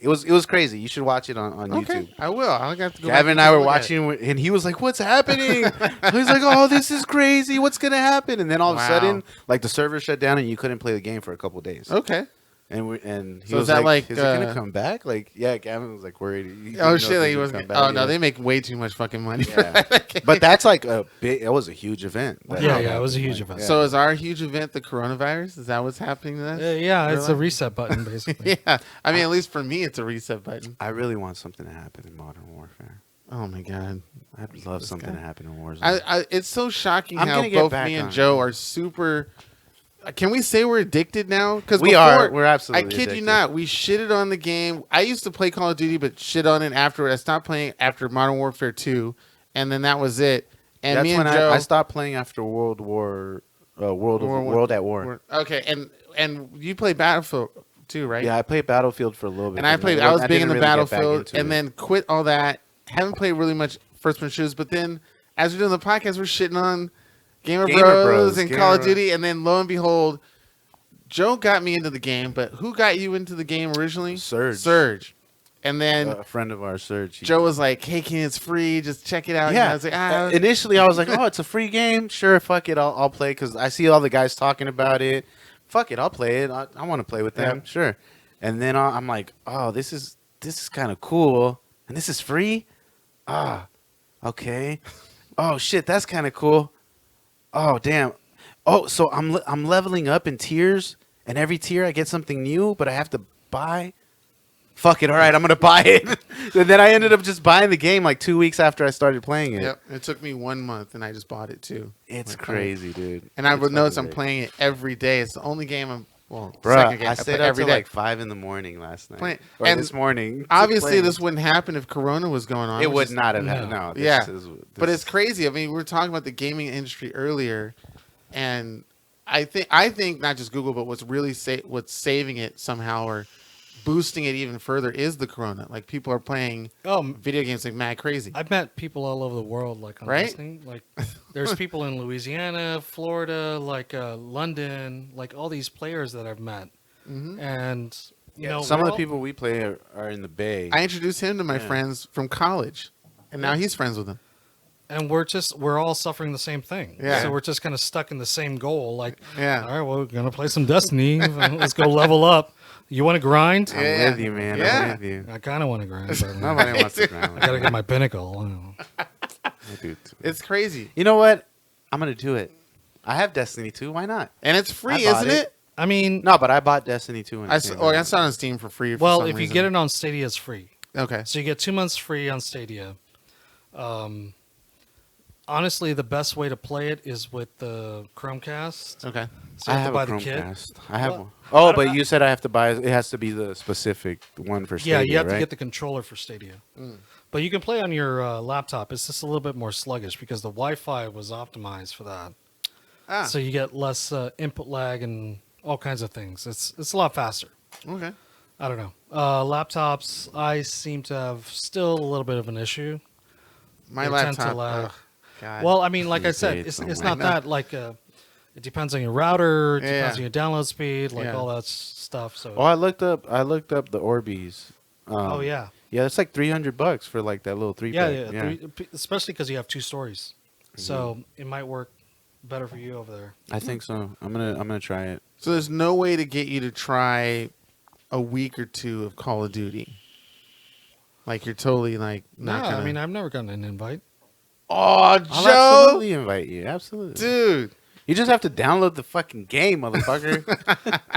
Speaker 2: it was crazy. You should watch it on
Speaker 1: Okay,
Speaker 2: YouTube.
Speaker 1: I will. I'll have to go.
Speaker 2: Gavin and
Speaker 1: back
Speaker 2: I
Speaker 1: take a
Speaker 2: were
Speaker 1: look at it.
Speaker 2: watching, and he was like, "What's happening?" He's like, "Oh, this is crazy. What's gonna happen?" And then all of a
Speaker 1: Wow.
Speaker 2: sudden, like the server shut down, and you couldn't play the game for a couple days.
Speaker 1: Okay.
Speaker 2: And he
Speaker 1: So
Speaker 2: was
Speaker 1: is that like,
Speaker 2: "Is it gonna come back?" Like, yeah, Gavin was like worried. He didn't know
Speaker 1: Oh
Speaker 2: if
Speaker 1: shit!
Speaker 2: it
Speaker 1: Like he
Speaker 2: was
Speaker 1: was.
Speaker 2: gonna come
Speaker 1: Oh
Speaker 2: back,
Speaker 1: no,
Speaker 2: yeah.
Speaker 1: they make way too much fucking money. For
Speaker 2: Yeah.
Speaker 1: that game.
Speaker 2: But that's like a big. It was a huge event. That
Speaker 3: Yeah,
Speaker 2: happened.
Speaker 3: it was a huge
Speaker 2: Like,
Speaker 3: event.
Speaker 2: yeah.
Speaker 1: So is our huge event the coronavirus? Is that what's happening to us?
Speaker 3: Yeah, it's a
Speaker 1: Really?
Speaker 3: reset button basically.
Speaker 1: Yeah. I mean, at least for me, it's a reset button.
Speaker 2: I really want something to happen in Modern Warfare.
Speaker 1: Oh my god.
Speaker 2: I'd love
Speaker 1: This
Speaker 2: something
Speaker 1: guy.
Speaker 2: to happen in Warzone.
Speaker 1: It's so shocking
Speaker 2: I'm
Speaker 1: how
Speaker 2: gonna get
Speaker 1: both
Speaker 2: back
Speaker 1: me and
Speaker 2: on it.
Speaker 1: Joe are super. Can we say we're addicted now? Because
Speaker 2: We are. We're absolutely
Speaker 1: I kid you
Speaker 2: addicted.
Speaker 1: not. We shitted on the game. I used to play Call of Duty, but shit on it afterward. I stopped playing after Modern Warfare 2, and then that was it. And
Speaker 2: That's
Speaker 1: me and
Speaker 2: when
Speaker 1: Joe.
Speaker 2: I stopped playing after World at War.
Speaker 1: Okay, and you play Battlefield too, right?
Speaker 2: Yeah, I played Battlefield for a little bit.
Speaker 1: And I
Speaker 2: but
Speaker 1: played. I was big
Speaker 2: didn't
Speaker 1: in the
Speaker 2: really get back
Speaker 1: Battlefield,
Speaker 2: into
Speaker 1: and
Speaker 2: it.
Speaker 1: then quit all that. Haven't played really much first-person shooters, but then as we're doing the podcast, we're shitting on Gamer Bros and
Speaker 2: Gamer
Speaker 1: Call of
Speaker 2: Bros.
Speaker 1: Duty, and then lo and behold, Joe got me into the game. But who got you into the game originally?
Speaker 2: Surge.
Speaker 1: And then
Speaker 2: a friend of ours, Serge.
Speaker 1: Joe was like, "Hey, Ken, it's free. Just check it out."
Speaker 2: Yeah.
Speaker 1: And I was like,
Speaker 2: Initially, I was like, "Oh, it's a free game. Sure, fuck it. I'll play because I see all the guys talking about it. Fuck it, I'll play it. I want to play with them.
Speaker 1: Yeah.
Speaker 2: Sure." And then I'm like, "Oh, this is kind of cool, and this is free. Ah, okay. Oh shit, that's kind of cool. Oh damn. Oh, so I'm leveling up in tiers, and every tier I get something new, but I have to buy." Fuck it, all right, I'm gonna buy it. And then I ended up just buying the game like 2 weeks after I started playing it.
Speaker 1: "Yep." It took me 1 month, and I just bought it too.
Speaker 2: It's
Speaker 1: Like,
Speaker 2: crazy, dude.
Speaker 1: And I
Speaker 2: It's
Speaker 1: would notice
Speaker 2: fucking
Speaker 1: I'm
Speaker 2: great.
Speaker 1: playing it every day. It's the only game second
Speaker 2: Bruh,
Speaker 1: game
Speaker 2: I
Speaker 1: play
Speaker 2: stayed up
Speaker 1: every
Speaker 2: till
Speaker 1: day.
Speaker 2: like 5 in the morning last night.
Speaker 1: Playing-
Speaker 2: Or
Speaker 1: and
Speaker 2: this morning.
Speaker 1: Obviously,
Speaker 2: playing.
Speaker 1: this wouldn't happen if Corona was going on.
Speaker 2: It
Speaker 1: which
Speaker 2: would
Speaker 1: is-
Speaker 2: not have happened.
Speaker 3: No.
Speaker 2: No.
Speaker 1: Yeah. But
Speaker 2: this-
Speaker 1: it's crazy. I mean, we were talking about the gaming industry earlier, and I think not just Google, but what's really what's saving it somehow or boosting it even further is the Corona. Like people are playing video games like mad crazy.
Speaker 3: I've met people all over the world, like on
Speaker 1: Right?
Speaker 3: Destiny. Like, there's people in Louisiana, Florida, like London, like all these players that I've met,
Speaker 1: Mhm.
Speaker 3: and you know,
Speaker 2: some of
Speaker 3: we're
Speaker 2: the
Speaker 3: all-
Speaker 2: people we play are in the Bay.
Speaker 1: I introduced him to my
Speaker 2: Yeah.
Speaker 1: friends from college, and now he's friends with them.
Speaker 3: and we're all suffering the same thing.
Speaker 1: Yeah.
Speaker 3: So we're just kind of stuck in the same goal. Like,
Speaker 1: Yeah.
Speaker 3: all right, well, we're gonna play some Destiny. Let's go level up. You want to grind?
Speaker 2: I'm
Speaker 1: Yeah.
Speaker 2: with you, man.
Speaker 1: Yeah.
Speaker 2: I'm with you.
Speaker 3: I kind of want to grind, but
Speaker 2: Nobody wants to grind.
Speaker 3: I gotta get my pinnacle.
Speaker 2: Dude.
Speaker 1: It's crazy,
Speaker 2: You know what? I'm gonna do it. I have Destiny 2. Why not?
Speaker 1: and it's free,
Speaker 2: I bought
Speaker 1: isn't
Speaker 2: it.
Speaker 1: it?
Speaker 3: I mean,
Speaker 2: No, but I bought Destiny 2.
Speaker 1: I saw it on Steam for free. For
Speaker 3: well,
Speaker 1: some
Speaker 3: if you
Speaker 1: reason.
Speaker 3: get it on Stadia, it's free.
Speaker 1: okay.
Speaker 3: So you get 2 months free on Stadia. Honestly, the best way to play it is with the Chromecast.
Speaker 1: Okay.
Speaker 3: So
Speaker 2: I
Speaker 3: you have
Speaker 2: have
Speaker 3: to buy
Speaker 2: a
Speaker 3: the kit.
Speaker 2: Chromecast. I have
Speaker 3: Well,
Speaker 2: one. Oh,
Speaker 3: I-
Speaker 2: but you said I have to buy. It has to be the specific one for Stadia,
Speaker 3: Yeah, you have
Speaker 2: right?
Speaker 3: to get the controller for Stadia.
Speaker 1: Mm.
Speaker 3: But you can play on your laptop. It's just a little bit more sluggish because the Wi-Fi was optimized for that.
Speaker 1: Ah.
Speaker 3: So you get less input lag and all kinds of things. It's a lot faster.
Speaker 1: Okay.
Speaker 3: I don't know. Laptops, I seem to have still a little bit of an issue.
Speaker 1: My
Speaker 3: they tend to
Speaker 1: laptop.
Speaker 3: lag.
Speaker 1: Ugh, God.
Speaker 3: Well, I mean, like I
Speaker 2: You
Speaker 3: said,
Speaker 2: paid
Speaker 3: it's
Speaker 2: somewhere.
Speaker 3: not that like it depends on your router, it depends
Speaker 1: Yeah.
Speaker 3: on your download speed, like
Speaker 1: Yeah.
Speaker 3: all that stuff. So
Speaker 2: Oh, I looked up the Orbeez.
Speaker 3: oh yeah,
Speaker 2: Yeah, it's like $300 for like that little 3
Speaker 3: yeah,
Speaker 2: pack.
Speaker 3: yeah. Especially because you have 2 stories, so it might work better for you over there.
Speaker 2: I think so. I'm gonna try it.
Speaker 1: So there's no way to get you to try a week or 2 of Call of Duty. Like you're totally like not
Speaker 3: Nah,
Speaker 1: gonna.
Speaker 3: I mean, I've never gotten an invite.
Speaker 1: oh,
Speaker 2: I'll
Speaker 1: Joe,
Speaker 2: absolutely invite you. Absolutely,
Speaker 1: dude.
Speaker 2: You just have to download the fucking game, motherfucker.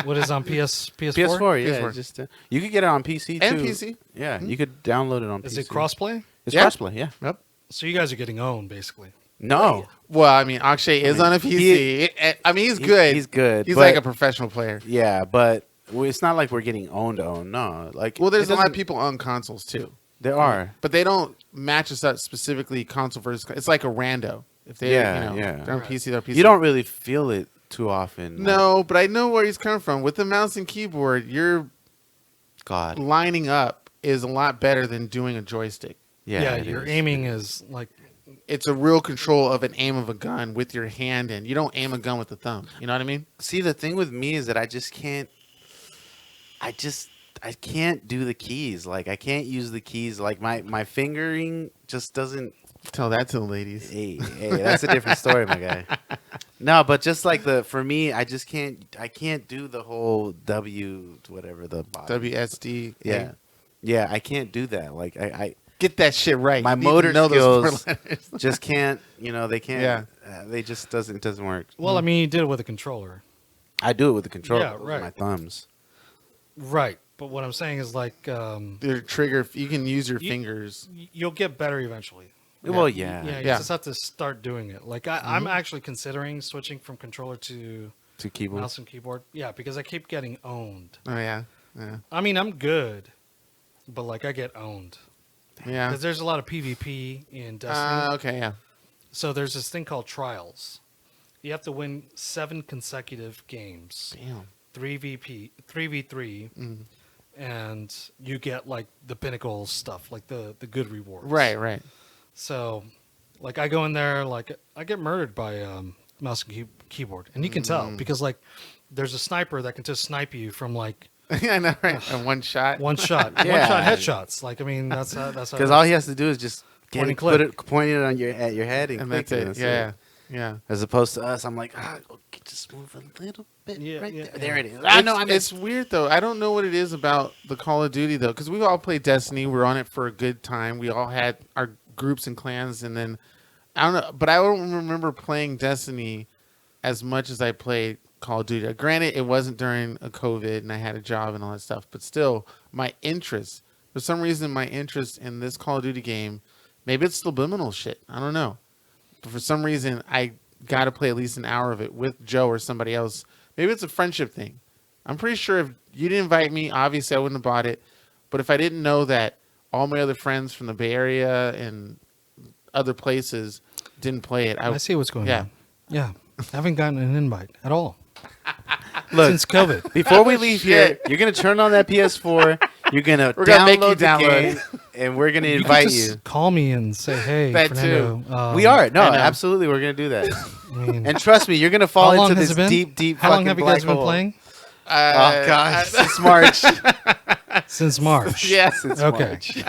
Speaker 3: What is on PS4?
Speaker 2: PS4, yeah.
Speaker 1: PS4.
Speaker 2: Just you could get it on PC too.
Speaker 1: And PC.
Speaker 2: Yeah, you could download it on PC.
Speaker 3: Is it crossplay?
Speaker 2: It's
Speaker 1: Yeah.
Speaker 2: crossplay. Yeah.
Speaker 1: Yep.
Speaker 3: So you guys are getting owned, basically.
Speaker 2: No,
Speaker 1: Well, I mean, Akshay is on a PC. I mean, he's good.
Speaker 2: He's good.
Speaker 1: He's
Speaker 2: but-
Speaker 1: like a professional player.
Speaker 2: Yeah, but it's not like we're getting owned. No, like
Speaker 1: Well, there's
Speaker 2: it
Speaker 1: a lot of
Speaker 2: doesn't-
Speaker 1: people on consoles too,
Speaker 2: There are.
Speaker 1: but they don't match us up specifically console versus. It's like a rando. If they,
Speaker 2: Yeah,
Speaker 1: you know,
Speaker 2: yeah.
Speaker 1: they're on PC, they're on PC.
Speaker 2: You don't really feel it too often.
Speaker 1: No, but I know where he's coming from. With the mouse and keyboard, your
Speaker 2: God.
Speaker 1: lining up is a lot better than doing a joystick.
Speaker 2: Yeah, it
Speaker 3: your
Speaker 2: is.
Speaker 3: aiming is like
Speaker 1: It's a real control of an aim of a gun with your hand in. You don't aim a gun with the thumb. You know what I mean?
Speaker 2: See, the thing with me is that I just can't. I can't do the keys. Like I can't use the keys. Like my fingering just doesn't.
Speaker 1: Tell that to the ladies.
Speaker 2: Hey, that's a different story, my guy. No, but just like for me, I just can't. I can't do the whole whatever the bottom.
Speaker 1: WSD.
Speaker 2: Yeah, yeah, I can't do that. Like I
Speaker 1: Get that shit right.
Speaker 2: My
Speaker 1: You need to
Speaker 2: motor
Speaker 1: know those
Speaker 2: skills-
Speaker 1: four letters.
Speaker 2: just can't. They can't.
Speaker 1: Yeah.
Speaker 2: They just doesn't work.
Speaker 3: well, I mean, you did it with a controller,
Speaker 2: I do it with the controller.
Speaker 3: Yeah,
Speaker 2: with
Speaker 3: right.
Speaker 2: my thumbs.
Speaker 3: right? But what I'm saying is like
Speaker 1: Your trigger, you can use your
Speaker 3: You-
Speaker 1: fingers.
Speaker 3: you'll get better eventually.
Speaker 2: Well, yeah.
Speaker 3: Yeah, you
Speaker 1: Yeah.
Speaker 3: just have to start doing it. Like I'm actually considering switching from controller to
Speaker 2: To keyboard.
Speaker 3: mouse and keyboard. Yeah, because I keep getting owned.
Speaker 1: Oh yeah, yeah,
Speaker 3: I mean, I'm good, but like I get owned
Speaker 1: yeah.
Speaker 3: because there's a lot of PvP in Destiny.
Speaker 1: Okay, yeah.
Speaker 3: So there's this thing called trials. You have to win 7 consecutive games,
Speaker 1: Damn.
Speaker 3: 3v3,
Speaker 1: Mm.
Speaker 3: and you get like the pinnacle stuff, like the good rewards.
Speaker 1: Right, right.
Speaker 3: So, like I go in there, like I get murdered by mouse and keyboard, and you can tell because like there's a sniper that can just snipe you from like
Speaker 1: I know, right? And one shot.
Speaker 3: one shot,
Speaker 2: Yeah.
Speaker 3: one shot headshots. Like I mean, that's how.
Speaker 2: Because all he has to do is just
Speaker 3: Point and
Speaker 2: put
Speaker 3: click.
Speaker 2: it, point it on at your head, and
Speaker 1: And
Speaker 2: click
Speaker 1: that's it. Yeah, yeah.
Speaker 2: As opposed to us, I'm like, okay, just move a little bit
Speaker 3: Yeah,
Speaker 2: right
Speaker 3: yeah,
Speaker 2: there.
Speaker 3: yeah.
Speaker 2: There it is. I know.
Speaker 1: It's weird though. I don't know what it is about the Call of Duty though, because we've all played Destiny. We're on it for a good time. We all had our groups and clans, and then I don't know, but I don't remember playing Destiny as much as I played Call of Duty. Granted, it wasn't during a COVID and I had a job and all that stuff, but still, my interest, for some reason, my interest in this Call of Duty game, maybe it's subliminal shit. I don't know, but for some reason, I got to play at least an hour of it with Joe or somebody else. Maybe it's a friendship thing. I'm pretty sure if you didn't invite me, obviously I wouldn't have bought it. But if I didn't know that all my other friends from the Bay Area and other places didn't play it,
Speaker 3: I see what's going
Speaker 1: yeah.
Speaker 3: on. Yeah, haven't gotten an invite at all
Speaker 2: Look,
Speaker 3: since COVID.
Speaker 2: before we leave here,
Speaker 1: Shit.
Speaker 2: you're gonna turn on that PS4. You're gonna
Speaker 1: We're gonna make you
Speaker 2: download the
Speaker 1: download
Speaker 2: game, and we're gonna
Speaker 3: You can
Speaker 2: invite
Speaker 3: just
Speaker 2: you.
Speaker 3: call me and say, "Hey,
Speaker 1: That
Speaker 3: Fernando."
Speaker 2: We are no,
Speaker 1: I know.
Speaker 2: absolutely, we're gonna do that.
Speaker 3: I mean,
Speaker 2: And trust me, you're gonna fall
Speaker 3: how long
Speaker 2: into
Speaker 3: has
Speaker 2: this
Speaker 3: it been?
Speaker 2: deep, deep.
Speaker 3: How long
Speaker 2: fucking
Speaker 3: have you
Speaker 2: black
Speaker 3: guys been
Speaker 2: hole.
Speaker 3: playing?
Speaker 2: Oh gosh, since March.
Speaker 3: Since March.
Speaker 1: Yeah.
Speaker 2: Since
Speaker 3: Okay.
Speaker 2: March.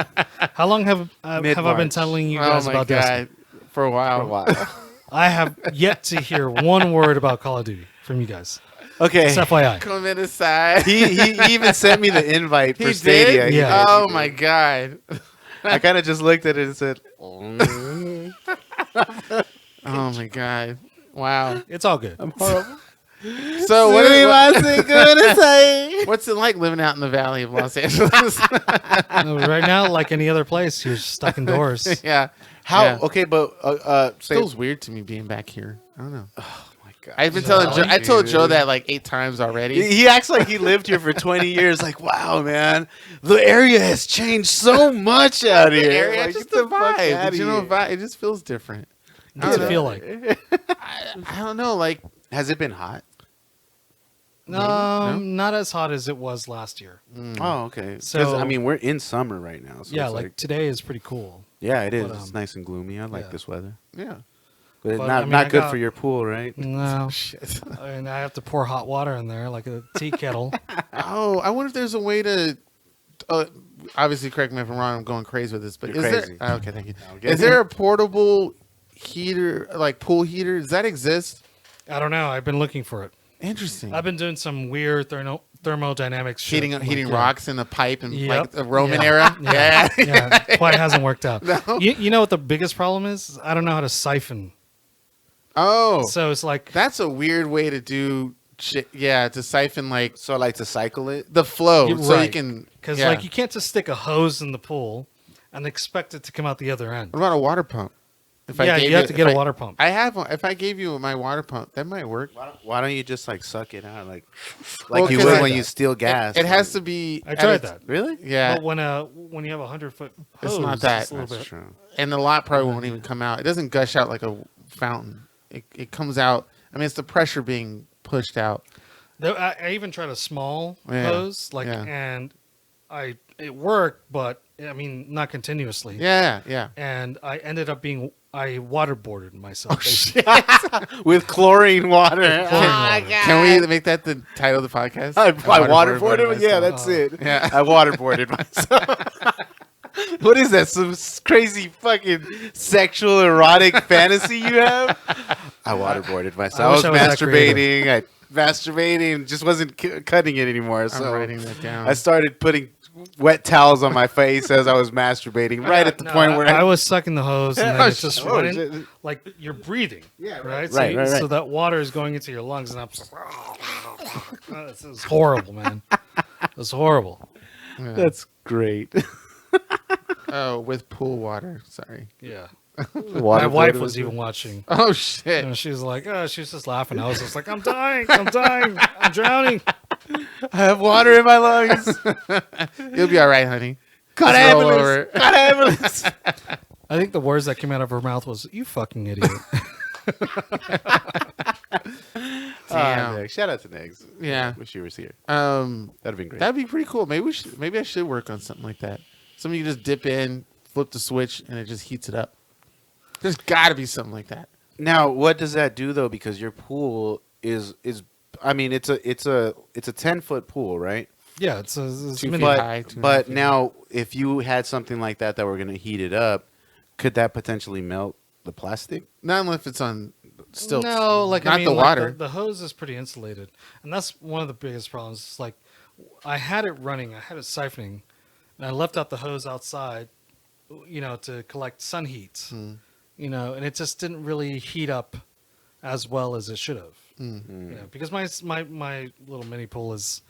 Speaker 3: How long have I been
Speaker 2: Mid-March.
Speaker 3: telling you
Speaker 1: Oh
Speaker 3: guys
Speaker 1: my
Speaker 3: about this?
Speaker 1: god, for a while.
Speaker 2: For a while.
Speaker 3: I have yet to hear one word about Call of Duty from you guys.
Speaker 2: Okay.
Speaker 3: Just FYI.
Speaker 1: Come in aside.
Speaker 2: He even sent me the invite for
Speaker 1: He
Speaker 2: Stadia.
Speaker 1: did?
Speaker 2: He
Speaker 3: Yeah.
Speaker 2: did.
Speaker 1: Oh my god.
Speaker 2: I kind of just looked at it and said,
Speaker 1: Oh my god. Wow.
Speaker 3: It's all good.
Speaker 2: "I'm horrible."
Speaker 1: So
Speaker 2: gonna say?
Speaker 1: what's it like living out in the valley of Los Angeles?
Speaker 3: Right now, like any other place, you're stuck indoors.
Speaker 1: yeah.
Speaker 2: How?
Speaker 1: Yeah.
Speaker 2: Okay, but say,
Speaker 1: Feels weird to me being back here. I don't know.
Speaker 2: oh my god.
Speaker 1: I've been
Speaker 3: No,
Speaker 1: telling Joe, I told Joe
Speaker 2: dude.
Speaker 1: that like 8 times already.
Speaker 2: He acts like he lived here for 20 years. Like, wow, man, the area has changed so much out
Speaker 1: The
Speaker 2: here.
Speaker 1: area,
Speaker 2: Like,
Speaker 1: just
Speaker 2: get
Speaker 1: the
Speaker 2: fuck
Speaker 1: vibe.
Speaker 2: outta
Speaker 1: You know,
Speaker 2: here.
Speaker 1: vibe. It just feels different.
Speaker 3: What's
Speaker 1: I
Speaker 3: it
Speaker 1: don't
Speaker 3: feel
Speaker 1: know.
Speaker 3: like?
Speaker 1: I don't know. Like
Speaker 2: Has it been hot?
Speaker 1: No?
Speaker 3: Not as hot as it was last year.
Speaker 2: Oh, okay. Because
Speaker 3: So-
Speaker 2: I mean, we're in summer right now. So
Speaker 3: Yeah,
Speaker 2: it's
Speaker 3: like today is pretty cool.
Speaker 2: yeah, it is.
Speaker 3: but,
Speaker 2: It's nice and gloomy. I like
Speaker 3: yeah.
Speaker 2: this weather.
Speaker 1: Yeah.
Speaker 2: But,
Speaker 3: But,
Speaker 2: not
Speaker 3: I mean,
Speaker 2: not
Speaker 3: I
Speaker 2: good
Speaker 3: got-
Speaker 2: for your pool, right?
Speaker 3: No,
Speaker 1: Shit.
Speaker 3: and I have to pour hot water in there like a tea kettle.
Speaker 1: Oh, I wonder if there's a way to. Obviously, correct me if I'm wrong. I'm going crazy with this, but
Speaker 2: You're
Speaker 1: is
Speaker 2: crazy.
Speaker 1: there? Okay, thank you.
Speaker 2: No, get
Speaker 1: Is there a portable heater, like pool heater? Does that exist?
Speaker 3: I don't know. I've been looking for it.
Speaker 1: Interesting.
Speaker 3: I've been doing some weird thermodynamics shit.
Speaker 1: Heating
Speaker 3: like,
Speaker 1: rocks in a pipe and
Speaker 3: Yep.
Speaker 1: like the Roman
Speaker 3: Yeah.
Speaker 1: era.
Speaker 3: Yeah,
Speaker 1: Yeah.
Speaker 3: yeah. Quite hasn't worked out.
Speaker 1: No?
Speaker 3: You know what the biggest problem is? I don't know how to siphon.
Speaker 1: Oh,
Speaker 3: So it's like
Speaker 1: that's a weird way to do shit. Yeah, to siphon like
Speaker 2: So I like to cycle it.
Speaker 1: the flow,
Speaker 3: You're
Speaker 1: so you
Speaker 3: right.
Speaker 1: can.
Speaker 3: because
Speaker 1: yeah.
Speaker 3: like you can't just stick a hose in the pool and expect it to come out the other end.
Speaker 1: What about a water pump? If
Speaker 3: Yeah, you have to get a water pump.
Speaker 1: I have one. If I gave you my water pump, that might work.
Speaker 2: Why don't you just like suck it out, like
Speaker 1: Well,
Speaker 2: you
Speaker 1: 'cause
Speaker 2: would
Speaker 1: I-
Speaker 2: when you steal gas?
Speaker 1: It has to be.
Speaker 3: I
Speaker 1: at
Speaker 3: tried
Speaker 1: its-
Speaker 3: that.
Speaker 2: Really?
Speaker 1: Yeah,
Speaker 3: But when you have 100-foot hose,
Speaker 1: It's not that.
Speaker 3: a little
Speaker 2: That's
Speaker 3: bit.
Speaker 2: true.
Speaker 1: and the lot probably won't even come out. It doesn't gush out like a fountain. It comes out. I mean, it's the pressure being pushed out.
Speaker 3: I even tried a small
Speaker 1: Yeah,
Speaker 3: hose, like,
Speaker 1: yeah.
Speaker 3: and it worked, but I mean, not continuously.
Speaker 1: Yeah, yeah.
Speaker 3: And I ended up I waterboarded myself.
Speaker 1: Oh,
Speaker 3: basically.
Speaker 2: With chlorine water.
Speaker 3: Chlorine water.
Speaker 1: Can we make that the title of the podcast?
Speaker 2: I waterboarded. Yeah,
Speaker 1: myself.
Speaker 2: that's it.
Speaker 1: Yeah.
Speaker 2: I waterboarded myself. What is that? Some crazy fucking sexual erotic fantasy you have? I waterboarded myself. I
Speaker 3: wish
Speaker 2: was
Speaker 3: I was that
Speaker 2: masturbating. I masturbating, just wasn't cutting it anymore.
Speaker 1: I'm
Speaker 2: So
Speaker 1: writing that down.
Speaker 2: I started putting wet towels on my face as I was masturbating, right at the point where
Speaker 3: I was sucking the hose, and then
Speaker 2: Oh,
Speaker 3: it's just
Speaker 2: shit.
Speaker 3: running,
Speaker 2: Oh, shit.
Speaker 3: like you're breathing.
Speaker 2: Yeah, right.
Speaker 3: right.
Speaker 2: Right, right,
Speaker 3: So
Speaker 2: right.
Speaker 3: that water is going into your lungs, and I'm just, it was horrible, man. It was horrible.
Speaker 1: Yeah.
Speaker 2: That's great.
Speaker 1: Oh, with pool water. Sorry.
Speaker 3: Yeah. My wife was even watching.
Speaker 1: Oh shit.
Speaker 3: And she was like, oh, she was just laughing. I was just like, I'm dying. I'm dying. I'm drowning.
Speaker 2: I have water in my lungs.
Speaker 1: You'll be all right, honey.
Speaker 2: Got
Speaker 1: Just roll
Speaker 2: ambulance.
Speaker 1: over.
Speaker 2: Got ambulance.
Speaker 3: I think the words that came out of her mouth was, you fucking idiot.
Speaker 1: Damn.
Speaker 2: Nick. Shout out to Negs.
Speaker 1: Yeah.
Speaker 2: Wish you was here.
Speaker 1: That'd
Speaker 2: That'd have been great.
Speaker 1: be pretty cool. Maybe I should work on something like that. Something you just dip in, flip the switch, and it just heats it up. There's got to be something like that.
Speaker 2: Now, what does that do though? Because your pool is I mean, it's a 10-foot pool, right?
Speaker 3: Yeah, it's a
Speaker 1: 2
Speaker 3: mini.
Speaker 1: feet high. 2.5
Speaker 2: But
Speaker 1: feet.
Speaker 2: now, if you had something like that were going to heat it up, could that potentially melt the plastic?
Speaker 1: Not unless it's on stilts.
Speaker 3: No, like
Speaker 1: not
Speaker 3: I mean,
Speaker 1: the
Speaker 3: like,
Speaker 1: water.
Speaker 3: The hose is pretty insulated, and that's one of the biggest problems. It's like I had it running, I had it siphoning, and I left out the hose outside, to collect sun heat, and it just didn't really heat up as well as it should have. Because my little mini pool is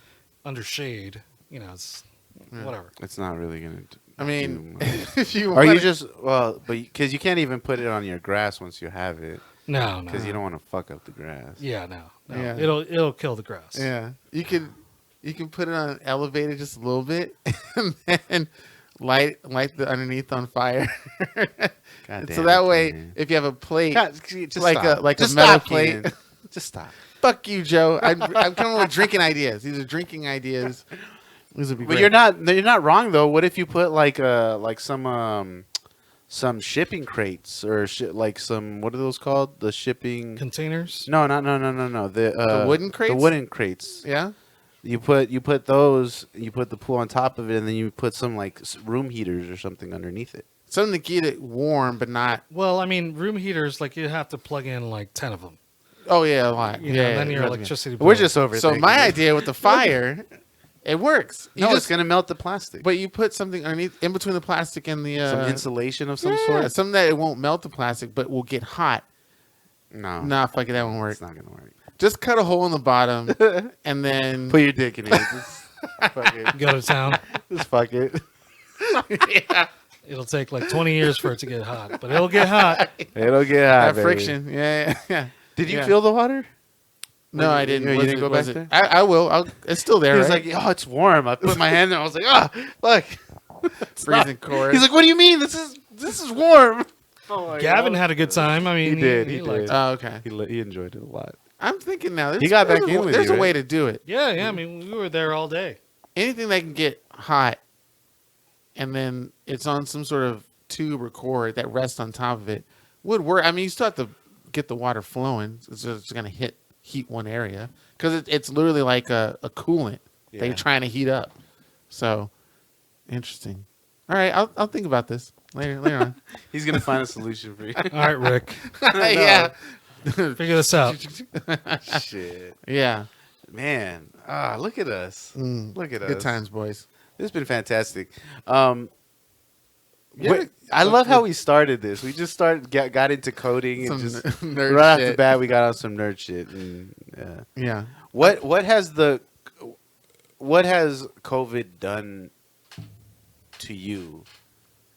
Speaker 3: under shade. It's whatever.
Speaker 2: It's not really going to.
Speaker 1: I mean, if you
Speaker 2: Are you
Speaker 1: wanna-
Speaker 2: just but because you can't even put it on your grass once you have it,
Speaker 3: No,
Speaker 2: because you don't want to fuck up the grass.
Speaker 3: Yeah, no.
Speaker 1: Yeah.
Speaker 3: It'll kill the grass.
Speaker 1: Yeah, you can put it on elevated just a little bit, and then light the underneath on fire.
Speaker 2: God
Speaker 1: So
Speaker 2: damn
Speaker 1: that
Speaker 2: it,
Speaker 1: way,
Speaker 2: Keenan.
Speaker 1: if you have a plate,
Speaker 2: God, just
Speaker 1: like
Speaker 2: stop.
Speaker 1: a
Speaker 2: Just
Speaker 1: metal
Speaker 2: stop,
Speaker 1: plate.
Speaker 2: Keenan. Just stop.
Speaker 1: Fuck you, Joe. I'm coming with drinking ideas. These are drinking ideas. These would be
Speaker 2: But
Speaker 1: great.
Speaker 2: you're not wrong though. What if you put like some shipping crates or like some, what are those called? The shipping.
Speaker 3: Containers.
Speaker 2: No. The
Speaker 1: wooden crates?
Speaker 2: The wooden crates.
Speaker 1: Yeah.
Speaker 2: You put those. You put the pool on top of it, and then you put some like room heaters or something underneath it.
Speaker 1: Something to keep it warm, but not.
Speaker 3: Well, I mean, room heaters, like you have to plug in like 10 of them.
Speaker 1: Oh yeah, a lot.
Speaker 3: You
Speaker 1: yeah.
Speaker 3: know, then your
Speaker 1: yeah.
Speaker 3: electricity.
Speaker 2: We're
Speaker 3: bill.
Speaker 2: just over.
Speaker 1: So my idea with the fire, it works. You
Speaker 2: No,
Speaker 1: just,
Speaker 2: it's gonna melt the plastic.
Speaker 1: but you put something underneath, in between the plastic and the
Speaker 2: some insulation of some
Speaker 1: yeah,
Speaker 2: sort.
Speaker 1: something that it won't melt the plastic, but will get hot.
Speaker 2: No,
Speaker 1: Nah, fuck it, that won't work.
Speaker 2: it's not gonna work.
Speaker 1: Just cut a hole in the bottom, and then
Speaker 2: Put your dick in it. Just fuck it.
Speaker 3: Go to town.
Speaker 2: Just fuck it.
Speaker 1: yeah,
Speaker 3: It'll take like 20 years for it to get hot, but it'll get hot.
Speaker 2: It'll get hot.
Speaker 1: that
Speaker 2: baby.
Speaker 1: friction. Yeah.
Speaker 2: Did you
Speaker 1: Yeah.
Speaker 2: feel the water?
Speaker 1: No, I didn't.
Speaker 2: You
Speaker 1: Was
Speaker 2: didn't
Speaker 1: it-
Speaker 2: go
Speaker 1: was
Speaker 2: back
Speaker 1: it-
Speaker 2: there?
Speaker 1: I will. It's still there.
Speaker 2: He was
Speaker 1: right?
Speaker 2: like, "Oh, it's warm." I put my hand there. I was like, "Oh, look."
Speaker 1: freezing core.
Speaker 2: He's like, "What do you mean? This is warm." Oh my
Speaker 3: Gavin
Speaker 2: God.
Speaker 3: had a good time. I mean,
Speaker 2: He did.
Speaker 3: He liked it.
Speaker 1: Oh, okay.
Speaker 2: He enjoyed it a lot.
Speaker 1: I'm thinking now.
Speaker 2: He got back in with
Speaker 1: There's
Speaker 2: you,
Speaker 1: a way
Speaker 2: right?
Speaker 1: to do it.
Speaker 3: Yeah, yeah. I mean, we were there all day.
Speaker 1: Anything that can get hot, and then it's on some sort of tube or cord that rests on top of it would work. I mean, you still have to get the water flowing. It's just going to heat one area because it's literally like a coolant that
Speaker 2: Yeah.
Speaker 1: you're trying to heat up. So interesting. All right, I'll think about this later on.
Speaker 2: He's gonna find a solution for you.
Speaker 3: All right, Rick,
Speaker 1: Yeah.
Speaker 3: figure this out.
Speaker 2: Shit,
Speaker 1: Yeah.
Speaker 2: man. Look at us. Look at us.
Speaker 1: Good times, boys.
Speaker 2: This has been fantastic.
Speaker 1: Yeah.
Speaker 2: I love how we started this. We just got into coding
Speaker 1: Some
Speaker 2: and just
Speaker 1: nerd
Speaker 2: right off the
Speaker 1: shit.
Speaker 2: bat we got on some nerd shit. And,
Speaker 1: Yeah.
Speaker 2: what has COVID done to you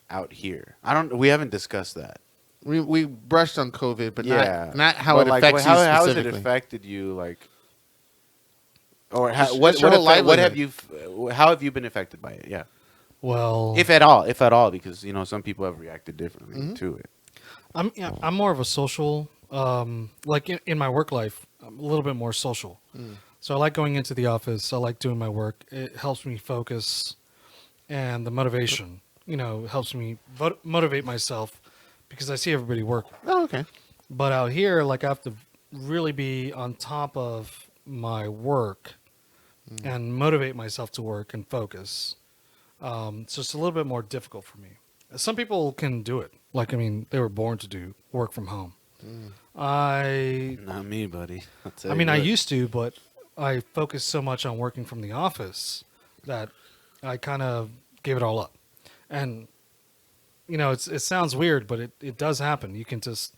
Speaker 2: out here? We haven't discussed that.
Speaker 1: We brushed on COVID, but
Speaker 2: Yeah,
Speaker 1: not how
Speaker 2: But,
Speaker 1: it
Speaker 2: like,
Speaker 1: affects
Speaker 2: how
Speaker 1: you
Speaker 2: has it
Speaker 1: specifically.
Speaker 2: affected you? Like, or
Speaker 1: Just your whole
Speaker 2: what have
Speaker 1: livelihood.
Speaker 2: you? How have you been affected by it? Yeah,
Speaker 3: Well,
Speaker 2: if at all, because some people have reacted differently
Speaker 1: Mm-hmm.
Speaker 2: to it.
Speaker 3: I'm more of a social, like in my work life, I'm a little bit more social. So I like going into the office. I like doing my work. It helps me focus, and the motivation, helps me motivate myself because I see everybody work.
Speaker 1: Oh, okay.
Speaker 3: But out here, like I have to really be on top of my work and motivate myself to work and focus. So it's a little bit more difficult for me. Some people can do it. Like, I mean, they were born to do work from home.
Speaker 2: Not me, buddy.
Speaker 3: I mean, I used to, but I focused so much on working from the office that I kind of gave it all up. And, it sounds weird, but it does happen. You can just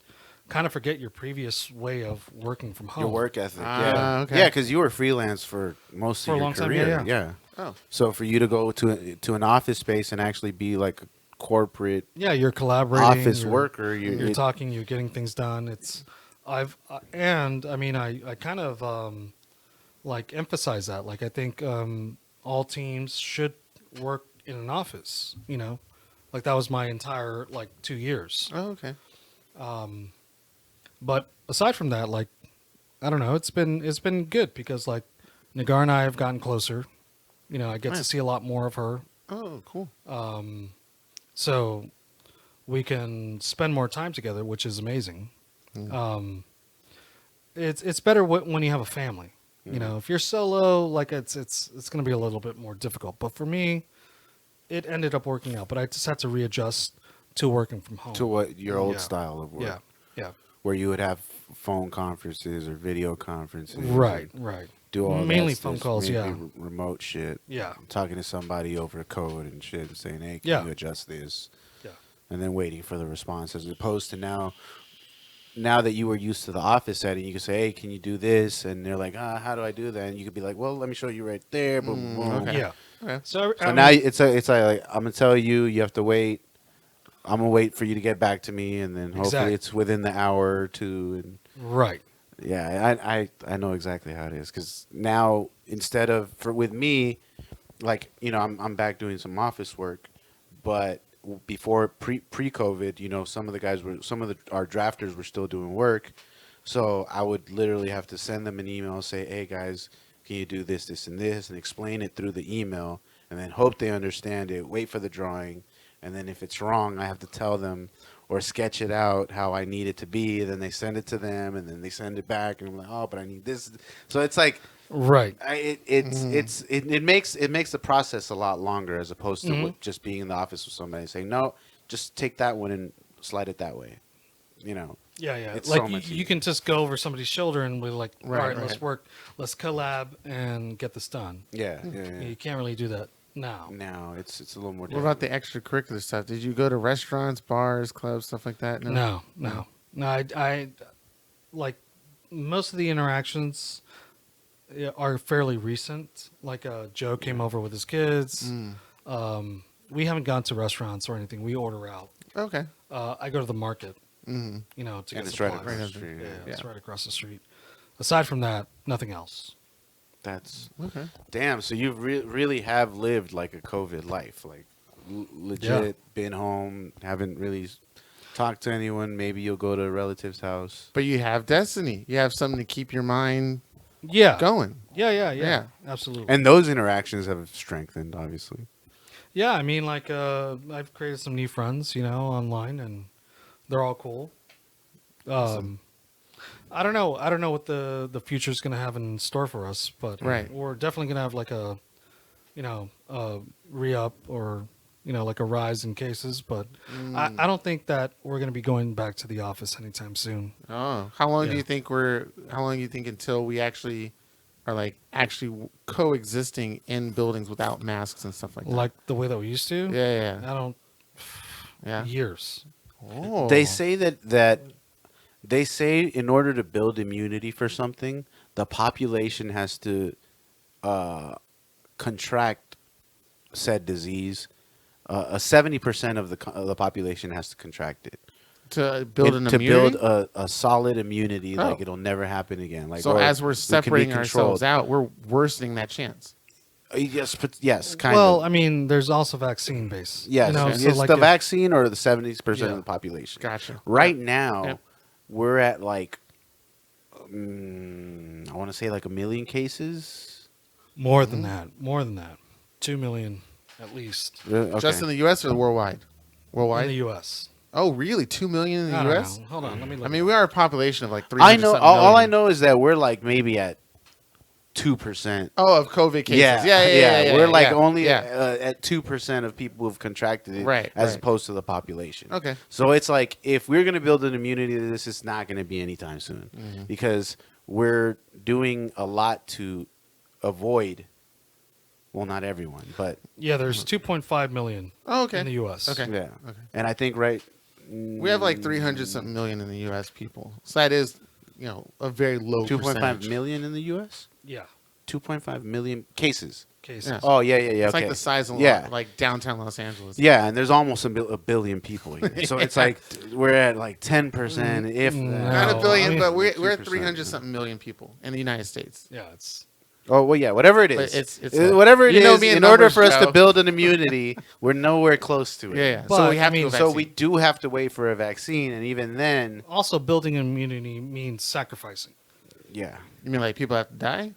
Speaker 3: kind of forget your previous way of working from home.
Speaker 2: your work ethic.
Speaker 1: Ah, okay.
Speaker 2: Yeah, because you were freelance for most
Speaker 3: For a
Speaker 2: of your
Speaker 3: long time,
Speaker 2: career.
Speaker 3: yeah.
Speaker 1: Oh.
Speaker 2: So for you to go to an office space and actually be like a corporate
Speaker 3: Yeah, you're collaborating.
Speaker 2: office
Speaker 3: you're-
Speaker 2: worker,
Speaker 3: You're talking. You're getting things done. I kind of like emphasize that. Like I think all teams should work in an office. Like that was my entire 2 years.
Speaker 1: Oh, okay.
Speaker 3: But aside from that, like I don't know, it's been good because like Nagar and I have gotten closer. I get to
Speaker 1: Nice.
Speaker 3: see a lot more of her.
Speaker 1: Oh, cool.
Speaker 3: So we can spend more time together, which is amazing. It's better when you have a family. If you're solo, like it's going to be a little bit more difficult. But for me, it ended up working out. But I just had to readjust to working from home.
Speaker 2: to what your old
Speaker 3: Yeah.
Speaker 2: style of work.
Speaker 3: Yeah, yeah,
Speaker 2: Where you would have phone conferences or video conferences.
Speaker 3: right.
Speaker 2: Do all
Speaker 3: Mainly
Speaker 2: that
Speaker 3: phone
Speaker 2: stuff,
Speaker 3: calls,
Speaker 2: maybe
Speaker 3: yeah.
Speaker 2: remote shit.
Speaker 3: Yeah,
Speaker 2: Talking to somebody over code and shit and saying, hey, can
Speaker 3: Yeah.
Speaker 2: you adjust this?
Speaker 3: yeah,
Speaker 2: And then waiting for the response, as opposed to now that you were used to the office setting, you could say, hey, can you do this? And they're like, how do I do that? And you could be like, well, let me show you right there. Boom, boom.
Speaker 1: okay.
Speaker 3: yeah.
Speaker 1: Okay.
Speaker 3: So,
Speaker 2: So now it's like, I'm going to tell you, you have to wait. I'm going to wait for you to get back to me. And then hopefully
Speaker 3: Exactly.
Speaker 2: it's within the hour or two. And
Speaker 3: right.
Speaker 2: yeah, I know exactly how it is. Because now, instead of, with me, like, I'm back doing some office work. But before pre-COVID, some of the guys our drafters were still doing work. So I would literally have to send them an email, say, hey guys, can you do this, this, and this, and explain it through the email, and then hope they understand it, wait for the drawing, and then if it's wrong, I have to tell them or sketch it out how I need it to be. Then they send it to them, and then they send it back, and I'm like, oh, but I need this. So it's like,
Speaker 3: Right.
Speaker 2: it makes the process a lot longer as opposed to
Speaker 3: Mhm.
Speaker 2: just being in the office with somebody and saying, no, just take that one and slide it that way.
Speaker 3: Yeah.
Speaker 2: It's
Speaker 3: Like
Speaker 2: so much
Speaker 3: you
Speaker 2: easier.
Speaker 3: can just go over somebody's shoulder and be like, all
Speaker 1: Right,
Speaker 3: right, let's
Speaker 1: right.
Speaker 3: work, let's collab and get this done.
Speaker 2: Yeah.
Speaker 3: You can't really do that now.
Speaker 2: Now it's a little more.
Speaker 1: What about the extracurricular stuff? Did you go to restaurants, bars, clubs, stuff like that?
Speaker 3: No. I like most of the interactions are fairly recent. Like Joe came over with his kids. We haven't gone to restaurants or anything. We order out.
Speaker 1: Okay.
Speaker 3: I go to the market,
Speaker 1: Mm-hmm.
Speaker 3: to
Speaker 2: And
Speaker 3: get
Speaker 2: it's right
Speaker 3: supplies.
Speaker 2: across the
Speaker 1: Right
Speaker 2: street.
Speaker 3: Yeah, it's right across the street. Aside from that, nothing else.
Speaker 2: That's
Speaker 1: Okay.
Speaker 2: damn. So you really have lived like a COVID life, like legit been home, haven't really talk to anyone. Maybe you'll go to a relative's house.
Speaker 1: But you have destiny. You have something to keep your mind
Speaker 3: Yeah.
Speaker 1: going.
Speaker 3: Yeah. Absolutely.
Speaker 2: And those interactions have strengthened, obviously.
Speaker 3: Yeah, I mean, like, I've created some new friends, online, and they're all cool. I don't know. I don't know what the future's going to have in store for us, but
Speaker 1: Right.
Speaker 3: we're definitely going to have like a re-up or, like a rise in cases. But I don't think that we're going to be going back to the office anytime soon.
Speaker 1: Oh, how long do
Speaker 3: Yeah.
Speaker 1: you think How long do you think until we actually are like actually coexisting in buildings without masks and stuff like that?
Speaker 3: Like the way that we used to?
Speaker 1: Yeah.
Speaker 3: I don't.
Speaker 1: Yeah.
Speaker 3: Years.
Speaker 1: Oh.
Speaker 2: They say that they say in order to build immunity for something, the population has to contract said disease. 70% of the population has to contract it
Speaker 1: to build an
Speaker 2: to
Speaker 1: immunity.
Speaker 2: build a solid immunity.
Speaker 1: Oh.
Speaker 2: Like it'll never happen again. Like
Speaker 1: So
Speaker 2: or
Speaker 1: as we're
Speaker 2: we can be
Speaker 1: separating ourselves
Speaker 2: controlled.
Speaker 1: out, we're worsening that chance.
Speaker 2: Yes, kind
Speaker 3: Well,
Speaker 2: of.
Speaker 3: I mean, there's also vaccine base.
Speaker 2: Yes,
Speaker 3: so
Speaker 2: it's
Speaker 3: like
Speaker 2: the
Speaker 3: if-
Speaker 2: vaccine or the 70%
Speaker 3: Yeah.
Speaker 2: of the population.
Speaker 1: Gotcha.
Speaker 2: Right now,
Speaker 1: Yep.
Speaker 2: we're at like, I want to say like 1 million cases.
Speaker 3: More than that. 2 million at least
Speaker 2: Really? Okay.
Speaker 1: Just in the U.S. or worldwide? Worldwide.
Speaker 3: in the U.S.
Speaker 1: Oh, really? 2 million in the
Speaker 3: I don't
Speaker 1: U.S.
Speaker 3: know. Hold on, let me look.
Speaker 1: I mean, we are a population of like 300
Speaker 2: I know.
Speaker 1: something
Speaker 2: All I
Speaker 1: million.
Speaker 2: know is that we're like maybe at 2%.
Speaker 1: Oh, of COVID cases.
Speaker 2: Yeah. We're like only
Speaker 1: yeah.
Speaker 2: at 2% of people who've contracted it,
Speaker 1: Right,
Speaker 2: as
Speaker 1: right.
Speaker 2: opposed to the population.
Speaker 1: Okay.
Speaker 2: So it's like if we're gonna build an immunity to this, it's not gonna be anytime soon
Speaker 1: Mm-hmm.
Speaker 2: because we're doing a lot to avoid. Well, not everyone, but
Speaker 3: Yeah, there's 2.5 million
Speaker 1: Oh, okay.
Speaker 3: in the U.S.
Speaker 1: Okay.
Speaker 2: yeah.
Speaker 1: Okay.
Speaker 2: And I think
Speaker 1: We have like 300 something million in the U.S. people. So that is, a very low
Speaker 2: 2.5
Speaker 1: percentage.
Speaker 2: million in the U.S.
Speaker 3: Yeah,
Speaker 2: 2.5 million cases.
Speaker 3: cases.
Speaker 1: Yeah.
Speaker 2: Oh yeah.
Speaker 1: It's
Speaker 2: Okay.
Speaker 1: like the size of
Speaker 2: Yeah.
Speaker 1: like downtown Los Angeles.
Speaker 2: Yeah, and there's almost a billion people here. So it's like we're at like 10%, if that.
Speaker 1: Not a
Speaker 3: No,
Speaker 1: billion,
Speaker 3: I mean-
Speaker 1: but we're
Speaker 2: 2%,
Speaker 1: at 300 something million people in the United States.
Speaker 3: Yeah, it's
Speaker 2: Oh well, yeah, whatever it
Speaker 1: But
Speaker 2: is,
Speaker 1: it's
Speaker 2: whatever it
Speaker 1: you know
Speaker 2: is.
Speaker 1: me in
Speaker 2: In order
Speaker 1: numbers,
Speaker 2: for us
Speaker 1: Joe.
Speaker 2: to build an immunity, we're nowhere close to it.
Speaker 1: Yeah.
Speaker 3: But,
Speaker 1: So we have
Speaker 3: I mean,
Speaker 1: to go
Speaker 2: So
Speaker 1: vaccine.
Speaker 2: we do have to wait for a vaccine, and even then,
Speaker 3: also building immunity means sacrificing.
Speaker 2: yeah,
Speaker 1: You mean like people have to die?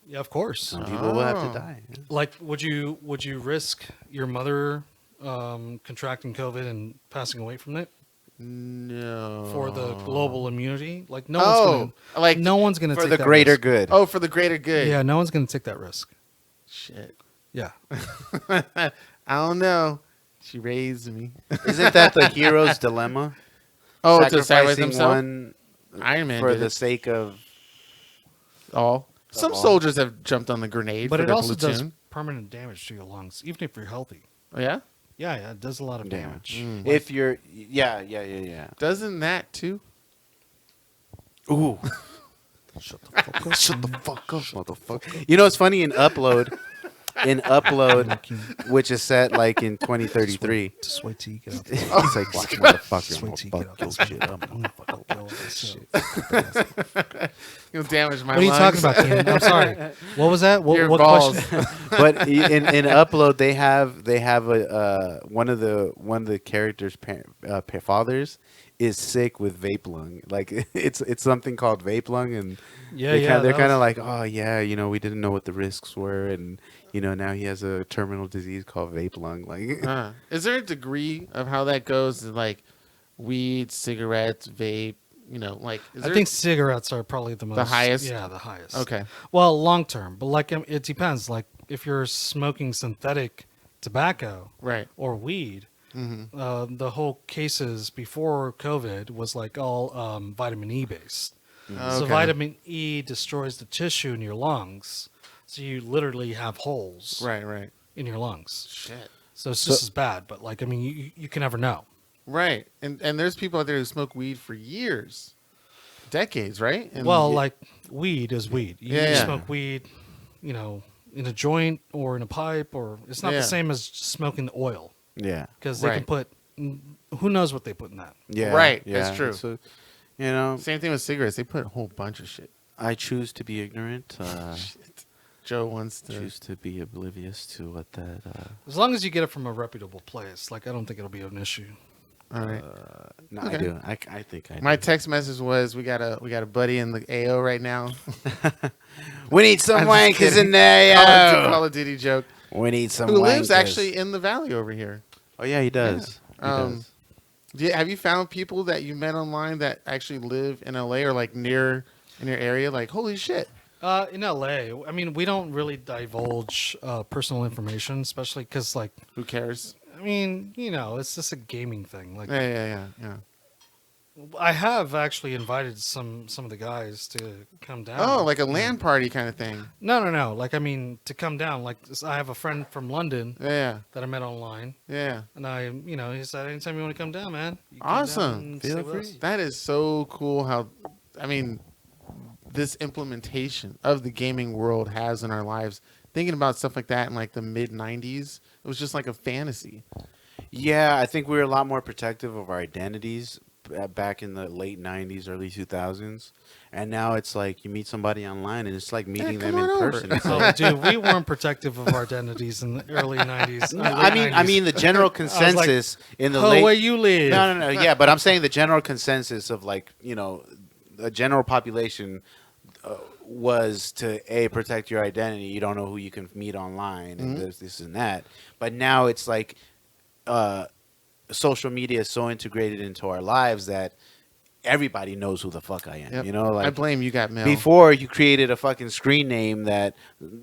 Speaker 3: Yeah, of course.
Speaker 2: some people will have
Speaker 1: Oh.
Speaker 2: to die.
Speaker 3: Like, would you risk your mother contracting COVID and passing away from it
Speaker 1: No.
Speaker 3: for the global immunity? Like, no
Speaker 1: Oh,
Speaker 3: one's gonna
Speaker 1: like
Speaker 3: no one's gonna
Speaker 2: For
Speaker 3: take
Speaker 2: the
Speaker 3: that
Speaker 2: greater
Speaker 3: risk.
Speaker 2: good.
Speaker 1: Oh, for the greater good.
Speaker 3: Yeah, no one's gonna take that risk.
Speaker 1: Shit.
Speaker 3: Yeah,
Speaker 1: I don't know. She raised me.
Speaker 2: Isn't that the hero's dilemma?
Speaker 1: Oh, to sacrifice
Speaker 2: Sacrificing
Speaker 1: himself.
Speaker 2: one
Speaker 1: Iron Man
Speaker 2: for
Speaker 1: did
Speaker 2: the
Speaker 1: it.
Speaker 2: sake of.
Speaker 1: all. Some
Speaker 2: all.
Speaker 1: soldiers have jumped on the grenade
Speaker 3: but
Speaker 1: for
Speaker 3: it
Speaker 1: their
Speaker 3: also does
Speaker 1: platoon.
Speaker 3: permanent damage to your lungs, even if you're healthy.
Speaker 1: Oh, yeah.
Speaker 3: Yeah, it does a lot of
Speaker 2: Yeah.
Speaker 3: damage.
Speaker 2: If you're, yeah.
Speaker 1: Doesn't that too?
Speaker 2: Ooh.
Speaker 3: Shut the fuck up.
Speaker 2: Shut the fuck up, motherfucker. You know, it's funny in upload, which is set like in 2033.
Speaker 3: Just wait till you get out.
Speaker 2: It's like, watch, motherfucker,
Speaker 3: Just
Speaker 2: I'm
Speaker 3: wait till you
Speaker 2: gonna
Speaker 3: get
Speaker 2: fuck
Speaker 3: out.
Speaker 2: your shit up.
Speaker 3: I'm gonna fucking kill this shit.
Speaker 1: You'll damage my
Speaker 3: What are you
Speaker 1: lungs.
Speaker 3: talking about, Keenan? I'm sorry. What was that?
Speaker 1: Your
Speaker 3: What
Speaker 1: balls.
Speaker 3: question?
Speaker 2: But in upload, they have a one of the characters' fathers is sick with vape lung. Like it's something called vape lung, and
Speaker 3: Yeah,
Speaker 2: they're
Speaker 3: that
Speaker 2: kind of
Speaker 3: was-
Speaker 2: like, oh yeah, we didn't know what the risks were, and now he has a terminal disease called vape lung. Like
Speaker 1: Is there a degree of how that goes? Like weed, cigarettes, vape. Like is
Speaker 3: I
Speaker 1: there,
Speaker 3: think cigarettes are probably the most
Speaker 1: highest?
Speaker 3: Yeah, the highest.
Speaker 1: Okay.
Speaker 3: Well, long term, but like it depends. Like if you're smoking synthetic tobacco
Speaker 1: Right.
Speaker 3: or weed,
Speaker 1: Mm-hmm.
Speaker 3: the whole cases before COVID was like all vitamin E based. So
Speaker 1: Okay.
Speaker 3: vitamin E destroys the tissue in your lungs, so you literally have holes
Speaker 1: Right.
Speaker 3: in your lungs.
Speaker 1: Shit.
Speaker 3: So it's just as bad. But like, I mean, you can never know.
Speaker 1: Right. And there's people out there who smoke weed for years, decades, right? And
Speaker 3: Well, like weed is weed. You
Speaker 1: Yeah.
Speaker 3: smoke weed, in a joint or in a pipe, or it's not
Speaker 1: Yeah.
Speaker 3: the same as smoking the oil
Speaker 2: yeah,
Speaker 3: because they can
Speaker 1: Right.
Speaker 3: put. Who knows what they put in that?
Speaker 2: yeah,
Speaker 1: Right,
Speaker 2: yeah.
Speaker 1: that's true.
Speaker 2: So,
Speaker 1: same thing with cigarettes. They put a whole bunch of shit.
Speaker 2: I choose to be ignorant.
Speaker 1: Shit. Joe wants to.
Speaker 2: Choose to be oblivious to what that.
Speaker 3: As long as you get it from a reputable place, like I don't think it'll be an issue.
Speaker 1: All right.
Speaker 2: No,
Speaker 1: Okay.
Speaker 2: I do. I think I do.
Speaker 1: My text message was we got a buddy in the AO right now.
Speaker 2: We need some
Speaker 1: I'm just
Speaker 2: wankers
Speaker 1: kidding.
Speaker 2: in there, yo.
Speaker 1: Call of Duty joke.
Speaker 2: We need some
Speaker 1: Who
Speaker 2: wankers.
Speaker 1: lives actually in the valley over here?
Speaker 2: Oh yeah, he does.
Speaker 1: Yeah.
Speaker 2: He does.
Speaker 1: Have you found people that you met online that actually live in LA or like near in your area? Like, holy shit.
Speaker 3: In LA, I mean, we don't really divulge personal information, especially because, like,
Speaker 1: Who cares?
Speaker 3: I mean, it's just a gaming thing. Like,
Speaker 1: Yeah.
Speaker 3: I have actually invited some of the guys to come down.
Speaker 1: Oh, like a LAN party kind of thing.
Speaker 3: No. Like, I mean, to come down. Like, I have a friend from London
Speaker 1: Yeah.
Speaker 3: that I met online,
Speaker 1: Yeah.
Speaker 3: and he said, anytime you want to come down, man. You come
Speaker 1: Awesome.
Speaker 3: down and
Speaker 2: Feel
Speaker 3: stay with
Speaker 2: free.
Speaker 3: us.
Speaker 1: That is so cool how, I mean, this implementation of the gaming world has in our lives. Thinking about stuff like that in like the mid 90s, it was just like a fantasy.
Speaker 2: Yeah, I think we were a lot more protective of our identities back in the late 90s, early 2000s. And now it's like you meet somebody online and it's like meeting them
Speaker 1: come
Speaker 2: in
Speaker 1: on over.
Speaker 2: person. It's
Speaker 3: Oh,
Speaker 2: like,
Speaker 3: dude, we weren't protective of our identities in the early 90s.
Speaker 2: I mean the general consensus in the late
Speaker 3: where you live.
Speaker 2: No. Yeah, but I'm saying the general consensus of like, the general population was to protect your identity. You don't know who you can meet online, and there's this and that. But now it's like social media is so integrated into our lives that everybody knows who the fuck I am.
Speaker 1: Yep.
Speaker 2: Like
Speaker 1: I blame you got mail.
Speaker 2: before you created a fucking screen name that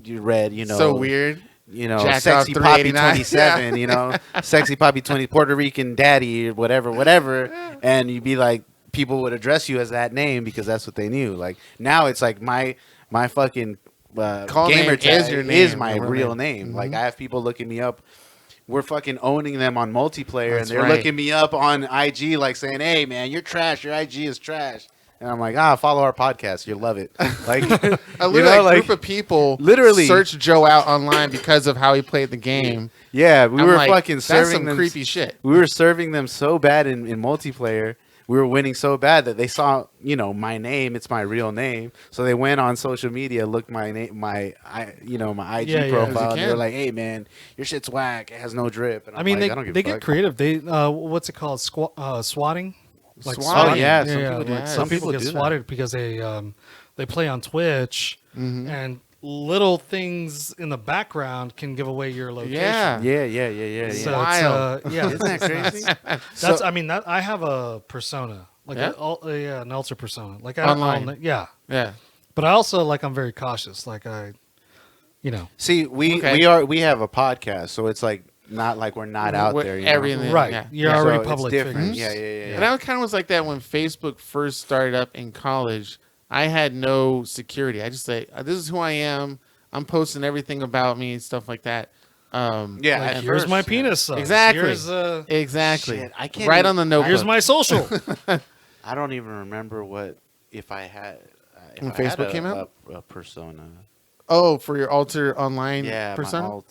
Speaker 2: you read.
Speaker 1: So weird. Jack
Speaker 2: Sexy
Speaker 1: off
Speaker 2: Poppy
Speaker 1: 389.
Speaker 2: 27, Sexy Poppy 20, Puerto Rican Daddy, or whatever. And you'd be like, people would address you as that name because that's what they knew. Like, now it's like my fucking
Speaker 1: Call
Speaker 2: gamer
Speaker 1: name
Speaker 2: tag
Speaker 1: is your
Speaker 2: is
Speaker 1: name,
Speaker 2: my
Speaker 1: your real
Speaker 2: real
Speaker 1: name.
Speaker 2: name. Like, I have people looking me up. We're fucking owning them on multiplayer,
Speaker 1: That's
Speaker 2: and they're
Speaker 1: right.
Speaker 2: looking me up on IG, like saying, "Hey, man, you're trash. Your IG is trash." And I'm like, follow our podcast. You'll love it. Like,
Speaker 1: A group of people
Speaker 2: literally
Speaker 1: searched Joe out online because of how he played the game.
Speaker 2: yeah, we
Speaker 1: I'm
Speaker 2: were
Speaker 1: like,
Speaker 2: fucking
Speaker 1: that's
Speaker 2: serving
Speaker 1: some
Speaker 2: them.
Speaker 1: creepy shit.
Speaker 2: We were serving them so bad in multiplayer. We were winning so bad that they saw, my name. It's my real name. So they went on social media, looked my name, my IG
Speaker 3: Yeah,
Speaker 2: profile, and they were
Speaker 1: can.
Speaker 2: like, "Hey, man, your shit's whack. It has no drip." And
Speaker 3: I
Speaker 2: I'm
Speaker 3: mean,
Speaker 2: like, I don't give
Speaker 3: they
Speaker 2: a
Speaker 3: get
Speaker 2: fuck.
Speaker 3: creative. They swhat's it called? Swatting. Like
Speaker 1: Swatting.
Speaker 2: Oh yeah, some
Speaker 3: Yeah,
Speaker 2: people do.
Speaker 1: yeah.
Speaker 3: Some people get
Speaker 2: do that.
Speaker 3: swatted because they play on Twitch, and little things in the background can give away your location.
Speaker 1: Yeah.
Speaker 2: Yeah.
Speaker 3: So
Speaker 1: Wild.
Speaker 3: it's, yeah,
Speaker 2: Isn't that crazy?
Speaker 3: that's. I mean, I have a persona, like
Speaker 1: Yeah?
Speaker 3: an ultra persona, like
Speaker 1: Online.
Speaker 3: yeah.
Speaker 1: Yeah.
Speaker 3: But I also I'm very cautious. Like
Speaker 2: See, we
Speaker 1: Okay.
Speaker 2: we have a podcast, so it's like not like we're not out there.
Speaker 1: Everything.
Speaker 3: right?
Speaker 1: Yeah.
Speaker 3: You're
Speaker 1: Yeah.
Speaker 3: already
Speaker 2: So
Speaker 3: public
Speaker 2: it's different.
Speaker 3: figures.
Speaker 2: Yeah.
Speaker 1: And I kind of was like that when Facebook first started up in college. I had no security. I just say, this is who I am. I'm posting everything about me and stuff like that.
Speaker 2: Yeah,
Speaker 3: Like,
Speaker 2: at
Speaker 3: here's
Speaker 2: first,
Speaker 3: my
Speaker 2: yeah.
Speaker 3: penis size.
Speaker 1: Exactly.
Speaker 3: Here's,
Speaker 1: Exactly.
Speaker 2: Shit, I can't
Speaker 1: right
Speaker 2: even-
Speaker 1: on the notebook.
Speaker 3: here's my social.
Speaker 2: I don't even remember if I had
Speaker 1: When
Speaker 2: I had
Speaker 1: Facebook came out?
Speaker 2: a persona.
Speaker 1: Oh, for your alter online
Speaker 2: Yeah,
Speaker 1: persona?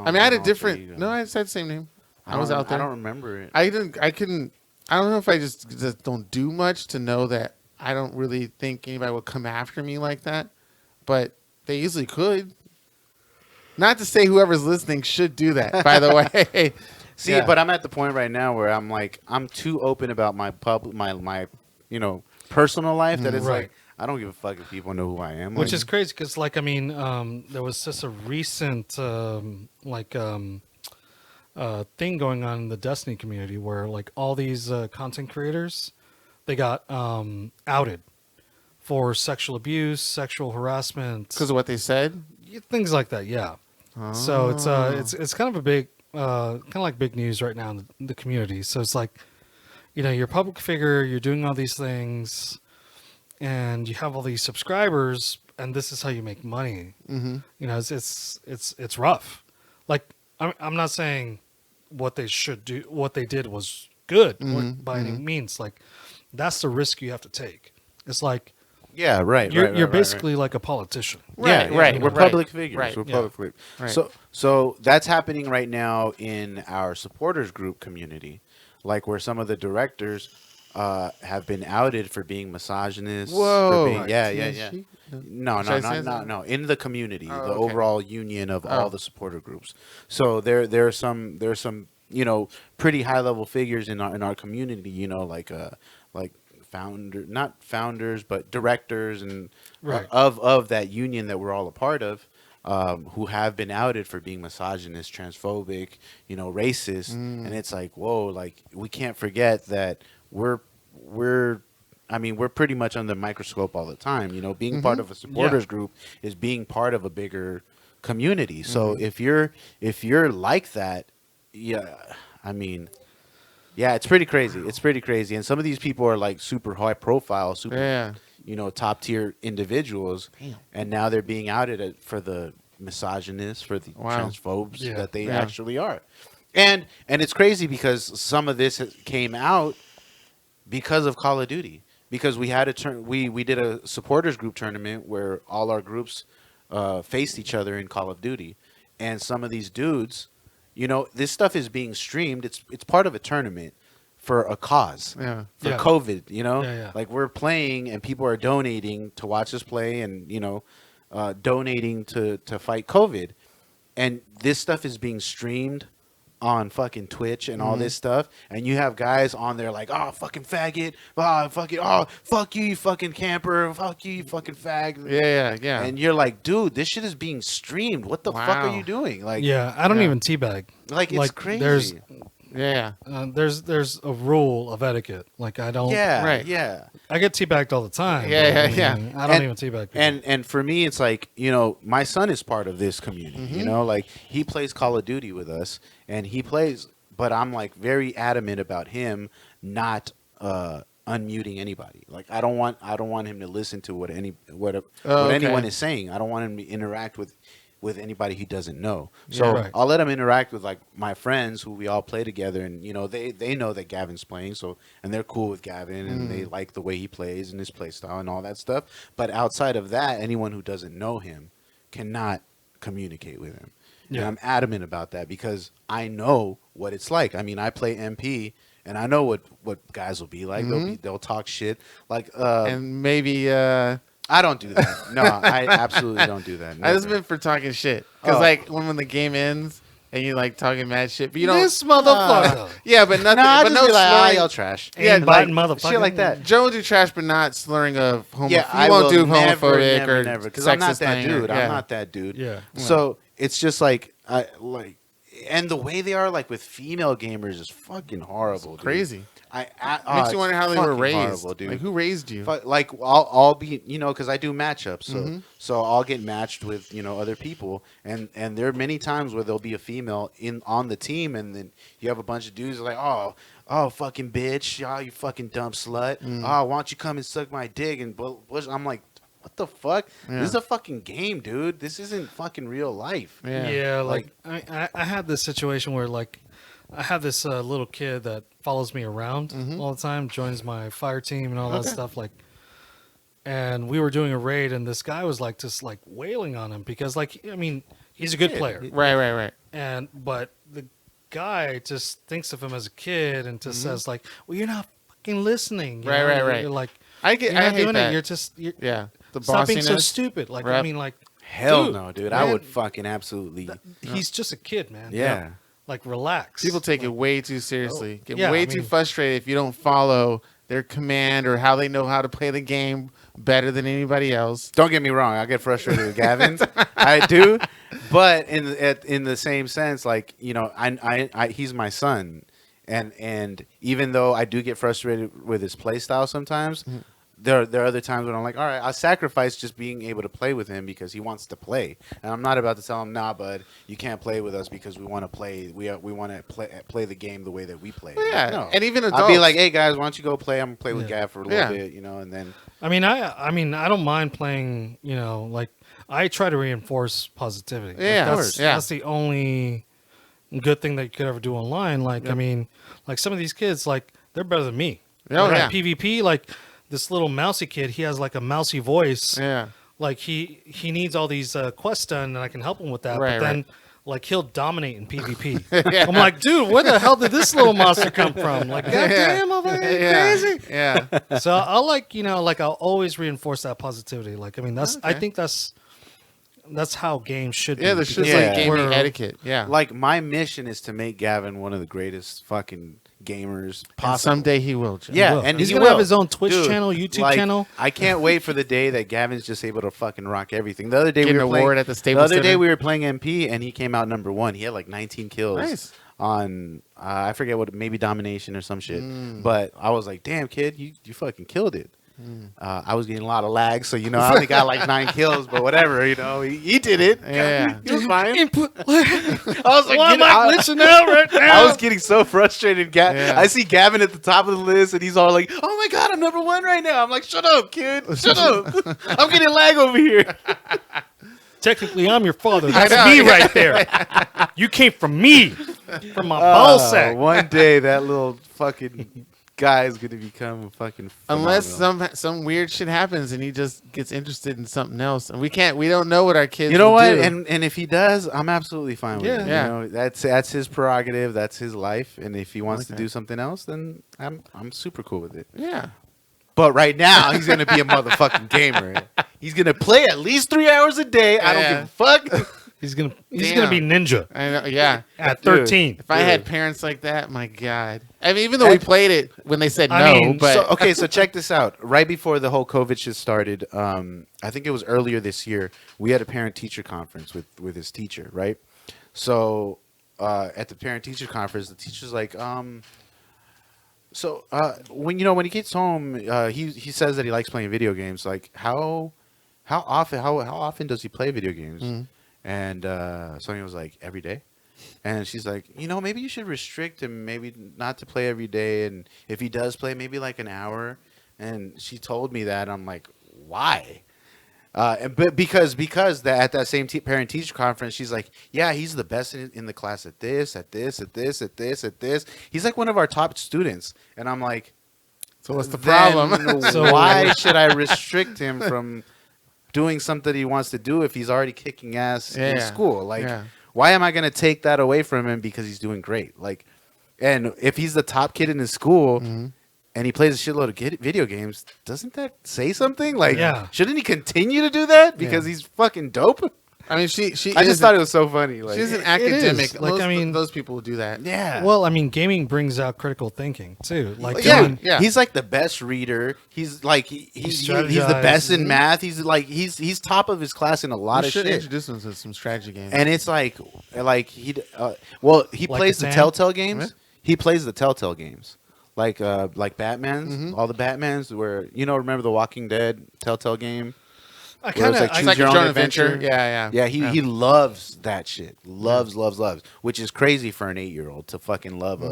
Speaker 1: I mean, I had a different. No, I said the same name. I was out there.
Speaker 2: I don't remember it.
Speaker 1: I didn't. I couldn't. I don't know if I just don't do much to know that I don't really think anybody would come after me like that, but they easily could. Not to say whoever's listening should do that. By the way,
Speaker 2: See,
Speaker 1: Yeah.
Speaker 2: but I'm at the point right now where I'm like, I'm too open about my my personal life that it's
Speaker 3: Right.
Speaker 2: like I don't give a fuck if people know who I am.
Speaker 3: Which
Speaker 2: Like,
Speaker 3: is crazy because, there was just a recent thing going on in the Destiny community where all these content creators, they got outed for sexual abuse, sexual harassment,
Speaker 1: because of what they said.
Speaker 3: things like that. Yeah. So it's kind of a big kind of like big news right now in the community. So it's like, you're a public figure, you're doing all these things, and you have all these subscribers, and this is how you make money.
Speaker 1: Mm-hmm.
Speaker 3: It's rough. Like I'm not saying what they should do, what they did was good by any means. Like that's the risk you have to take. It's like
Speaker 2: yeah, right.
Speaker 3: you're basically like a politician.
Speaker 2: Yeah,
Speaker 1: Right,
Speaker 2: right.
Speaker 1: yeah,
Speaker 2: We're
Speaker 1: right,
Speaker 2: public figures.
Speaker 1: right,
Speaker 2: We're
Speaker 3: yeah.
Speaker 2: public figures.
Speaker 1: Right.
Speaker 2: So that's happening right now in our supporters group community, like where some of the directors have been outed for being misogynist.
Speaker 1: Whoa.
Speaker 2: For being, yeah.
Speaker 1: She-
Speaker 2: No,
Speaker 1: Should I say that?
Speaker 2: no. In the community,
Speaker 1: Oh,
Speaker 2: the
Speaker 1: okay.
Speaker 2: overall union of
Speaker 1: Oh.
Speaker 2: all the supporter groups. So there are some pretty high level figures in our community, like not founders, but directors and
Speaker 3: Right.
Speaker 2: of that union that we're all a part of, who have been outed for being misogynist, transphobic, racist, and it's like, whoa, like we can't forget that we're I mean, we're pretty much under the microscope all the time. Being part of a supporters group is being part of a bigger community. So if you're like that, yeah, I mean, yeah, it's pretty crazy. It's pretty crazy. And some of these people are like super high profile, super, top tier individuals.
Speaker 1: Damn.
Speaker 2: And now they're being outed for the misogynists, for the transphobes that they actually are. And it's crazy because some of this came out because of Call of Duty. Because we had we did a supporters group tournament where all our groups faced each other in Call of Duty, and some of these dudes, this stuff is being streamed. It's part of a tournament for a cause, for COVID. Like we're playing and people are donating to watch us play, and donating to fight COVID, and this stuff is being streamed on fucking Twitch and all this stuff, and you have guys on there like, oh, fucking faggot, fuck you, you fucking camper, fuck you, you fucking fag.
Speaker 1: Yeah.
Speaker 2: And you're like, dude, this shit is being streamed. What the fuck are you doing? Like,
Speaker 3: I don't even teabag.
Speaker 2: Like, it's crazy.
Speaker 3: There's a rule of etiquette. Like I don't.
Speaker 1: Right.
Speaker 2: Yeah.
Speaker 3: I get teabagged all the time.
Speaker 1: Yeah.
Speaker 3: I don't even teabag people.
Speaker 2: And for me, it's like, my son is part of this community. Like he plays Call of Duty with us, and he plays, but I'm like very adamant about him not unmuting anybody. Like I don't want him to listen to what anyone is saying. I don't want him to interact with anybody he doesn't know. So I'll let him interact with like my friends who we all play together, and they know that Gavin's playing, and they're cool with Gavin, and they like the way he plays and his play style and all that stuff. But outside of that, anyone who doesn't know him cannot communicate with him. And I'm adamant about that because I know what it's like. I mean, I play MP, and I know what guys will be like. They'll talk shit like
Speaker 1: and maybe
Speaker 2: I don't do that. No, I absolutely don't do that.
Speaker 1: I just meant for talking shit. Because like when the game ends and you like talking mad shit, but you don't.
Speaker 3: This motherfucker.
Speaker 1: Yeah, but nothing.
Speaker 2: Nah,
Speaker 1: but no
Speaker 2: be like,
Speaker 1: slurring.
Speaker 2: y'all trash.
Speaker 1: Yeah, like
Speaker 3: motherfucker.
Speaker 2: Shit like that.
Speaker 1: Joe will do trash, but not slurring of homo.
Speaker 2: Yeah,
Speaker 1: I won't do homophobic
Speaker 2: never,
Speaker 1: or
Speaker 2: because
Speaker 1: sexist
Speaker 2: I'm not that
Speaker 1: thing
Speaker 2: dude.
Speaker 1: or-
Speaker 2: I'm not that dude.
Speaker 3: Yeah.
Speaker 2: So it's just like and the way they are like with female gamers is fucking horrible. Dude.
Speaker 1: Crazy.
Speaker 2: Makes
Speaker 1: you wonder how they were raised.
Speaker 2: Horrible, dude.
Speaker 1: Like who raised you?
Speaker 2: Like I'll be because I do matchups, so I'll get matched with other people, and there are many times where there'll be a female on the team, and then you have a bunch of dudes like oh fucking bitch, oh you fucking dumb slut, oh why don't you come and suck my dick, and I'm like, what the fuck? This is a fucking game, dude. This isn't fucking real life.
Speaker 3: Yeah, like I had this situation where like I have this little kid that follows me around all the time, joins my fire team and all that stuff. Like, and we were doing a raid, and this guy was like just like wailing on him because like I mean he's a good player,
Speaker 1: Right.
Speaker 3: but the guy just thinks of him as a kid and just says like, well, you're not fucking listening. You know?
Speaker 1: Right.
Speaker 3: You're like,
Speaker 1: I
Speaker 3: you're not
Speaker 1: hate
Speaker 3: doing
Speaker 1: that.
Speaker 3: it. You're just
Speaker 1: The
Speaker 3: stop being so
Speaker 1: bossiness.
Speaker 3: stupid. Like
Speaker 1: Right.
Speaker 3: I mean like.
Speaker 2: Hell
Speaker 3: Dude,
Speaker 2: no, dude.
Speaker 3: man,
Speaker 2: I would fucking absolutely.
Speaker 3: He's just a kid, man.
Speaker 2: Yeah.
Speaker 3: Like relax.
Speaker 1: People take it way too seriously. Get
Speaker 3: yeah,
Speaker 1: way
Speaker 3: I
Speaker 1: too
Speaker 3: mean-
Speaker 1: frustrated if you don't follow their command or how they know how to play the game better than anybody else.
Speaker 2: Don't get me wrong. I get frustrated with Gavin. I do, but in the same sense, like I he's my son, and even though I do get frustrated with his play style sometimes, there are other times when I'm like, all right, I'll sacrifice just being able to play with him because he wants to play, and I'm not about to tell him, nah, bud, you can't play with us because we want to play. We want to play the game the way that we play.
Speaker 1: Yeah,
Speaker 2: No.
Speaker 1: and even adults.
Speaker 2: I'll be like, hey guys, why don't you go play? I'm gonna play with Gav for a little bit, and then.
Speaker 3: I mean, I don't mind playing. Like I try to reinforce positivity.
Speaker 1: Yeah,
Speaker 3: like,
Speaker 1: of course.
Speaker 3: that's the only good thing that you could ever do online. Like I mean, like some of these kids, like they're better than me.
Speaker 1: Oh,
Speaker 3: like,
Speaker 1: yeah.
Speaker 3: PvP, like this little mousy kid, he has like a mousy voice.
Speaker 1: Yeah.
Speaker 3: Like he needs all these quests done, and I can help him with that.
Speaker 1: Right,
Speaker 3: but then.
Speaker 1: right.
Speaker 3: Like he'll dominate in PvP. I'm like, dude, where the hell did this little monster come from? Like, goddamn, motherfucker, crazy.
Speaker 1: Yeah.
Speaker 3: So I'll I'll always reinforce that positivity. Like, I mean, I think that's that's how games should be.
Speaker 1: Yeah, there's just
Speaker 2: Yeah.
Speaker 1: like gaming
Speaker 3: We're-
Speaker 1: etiquette. Yeah.
Speaker 2: Like, my mission is to make Gavin one of the greatest fucking gamers
Speaker 1: And
Speaker 2: possible.
Speaker 1: someday he will. Joe.
Speaker 2: Yeah,
Speaker 3: will.
Speaker 2: and
Speaker 3: He's
Speaker 2: he
Speaker 3: gonna
Speaker 2: will.
Speaker 3: have his own Twitch
Speaker 2: Dude,
Speaker 3: channel, YouTube
Speaker 2: like,
Speaker 3: channel.
Speaker 2: I can't wait for the day that Gavin's just able to fucking rock everything. The other day
Speaker 1: Get
Speaker 2: we
Speaker 1: an
Speaker 2: were playing,
Speaker 1: award at the Staples
Speaker 2: other day
Speaker 1: Center.
Speaker 2: we were playing MP and he came out number 1. He had like 19 kills.
Speaker 1: Nice.
Speaker 2: On I forget what, maybe domination or some shit.
Speaker 1: Mm.
Speaker 2: But I was like, damn kid, you fucking killed it. I was getting a lot of lag, so you know I only got like 9 kills, but whatever, you know he did it.
Speaker 1: Yeah.
Speaker 2: He was fine.
Speaker 3: Input.
Speaker 2: I was like,
Speaker 3: Why am I glitching out right
Speaker 2: I
Speaker 3: now?
Speaker 2: was getting so frustrated.
Speaker 1: Yeah.
Speaker 2: I see Gavin at the top of the list, and he's all like, "Oh my god, I'm number 1 right now." I'm like, "Shut up, kid! Shut up! I'm getting lag over here."
Speaker 3: Technically, I'm your father.
Speaker 1: I
Speaker 3: That's
Speaker 1: know,
Speaker 3: me
Speaker 1: yeah.
Speaker 3: right there. You came from me, from my ball sack.
Speaker 2: One day that little fucking guy is gonna become a fucking
Speaker 1: Unless
Speaker 2: phenomenal.
Speaker 1: some weird shit happens and he just gets interested in something else, and we don't know what our kids.
Speaker 2: You know
Speaker 1: will
Speaker 2: what?
Speaker 1: do.
Speaker 2: And if he does, I'm absolutely fine with
Speaker 3: Yeah.
Speaker 2: it.
Speaker 1: Yeah.
Speaker 2: You know, that's his prerogative. That's his life. And if he wants
Speaker 1: like
Speaker 2: to
Speaker 1: that.
Speaker 2: do something else, then I'm super cool with it.
Speaker 1: yeah.
Speaker 2: But right now, he's gonna be a motherfucking gamer. He's gonna play at least 3 hours a day. I don't
Speaker 1: Yeah.
Speaker 2: give a fuck.
Speaker 3: He's gonna
Speaker 1: Damn.
Speaker 3: be ninja
Speaker 1: I know. Yeah.
Speaker 3: at
Speaker 2: Dude.
Speaker 3: 13.
Speaker 1: If I had parents like that, my God. I mean, even though we played it when they said
Speaker 3: I
Speaker 1: no,
Speaker 3: mean,
Speaker 1: but
Speaker 2: So check this out. Right before the whole COVID shit started, I think it was earlier this year, we had a parent-teacher conference with his teacher, right? So at the parent-teacher conference, the teacher's like, when he gets home, he says that he likes playing video games. Like, how often does he play video games?
Speaker 1: Mhm.
Speaker 2: And Sonia was like, every day. And she's like, maybe you should restrict him, maybe not to play every day. And if he does play, maybe like an hour. And she told me that. I'm like, why? But because at that same parent-teacher conference, she's like, yeah, he's the best in the class at this. He's like one of our top students. And I'm like,
Speaker 1: so what's the
Speaker 2: then
Speaker 1: problem?
Speaker 3: So-
Speaker 2: why should I restrict him from doing something he wants to do if he's already kicking ass in
Speaker 1: Yeah.
Speaker 2: school? Like,
Speaker 1: Yeah.
Speaker 2: why am I going to take that away from him because he's doing great? Like, and if he's the top kid in his school
Speaker 1: Mhm.
Speaker 2: and he plays a shitload of video games, doesn't that say something? Like,
Speaker 3: Yeah.
Speaker 2: shouldn't he continue to do that because
Speaker 1: Yeah.
Speaker 2: he's fucking dope?
Speaker 1: I mean, she
Speaker 2: I just thought it was so funny. Like,
Speaker 1: she's an
Speaker 3: It
Speaker 1: academic.
Speaker 3: is. Like,
Speaker 1: Most
Speaker 3: I mean-
Speaker 1: those people will do that.
Speaker 2: yeah.
Speaker 3: Well, I mean, gaming brings out critical thinking too. Like,
Speaker 2: yeah,
Speaker 3: I mean,
Speaker 1: yeah.
Speaker 2: he's like the best reader. He's like he's the
Speaker 3: strategizes.
Speaker 2: best in math. He's top of his class in a lot
Speaker 1: We
Speaker 2: of
Speaker 1: should
Speaker 2: shit.
Speaker 1: introduce them to some strategy games.
Speaker 2: And it's like he
Speaker 3: Like
Speaker 2: plays the
Speaker 3: Catan?
Speaker 2: Telltale games.
Speaker 1: Yeah.
Speaker 2: He plays the Telltale games, like Batman's,
Speaker 1: Mhm.
Speaker 2: all the Batmans. Where remember the Walking Dead Telltale game?
Speaker 3: I
Speaker 2: Where
Speaker 3: kind
Speaker 2: it's
Speaker 3: of
Speaker 2: like
Speaker 1: it's
Speaker 2: choose
Speaker 1: like
Speaker 2: your
Speaker 1: a
Speaker 2: own
Speaker 1: joint
Speaker 2: adventure.
Speaker 1: adventure. Yeah,
Speaker 2: Yeah, he loves that shit. Loves, which is crazy for an 8-year-old to fucking love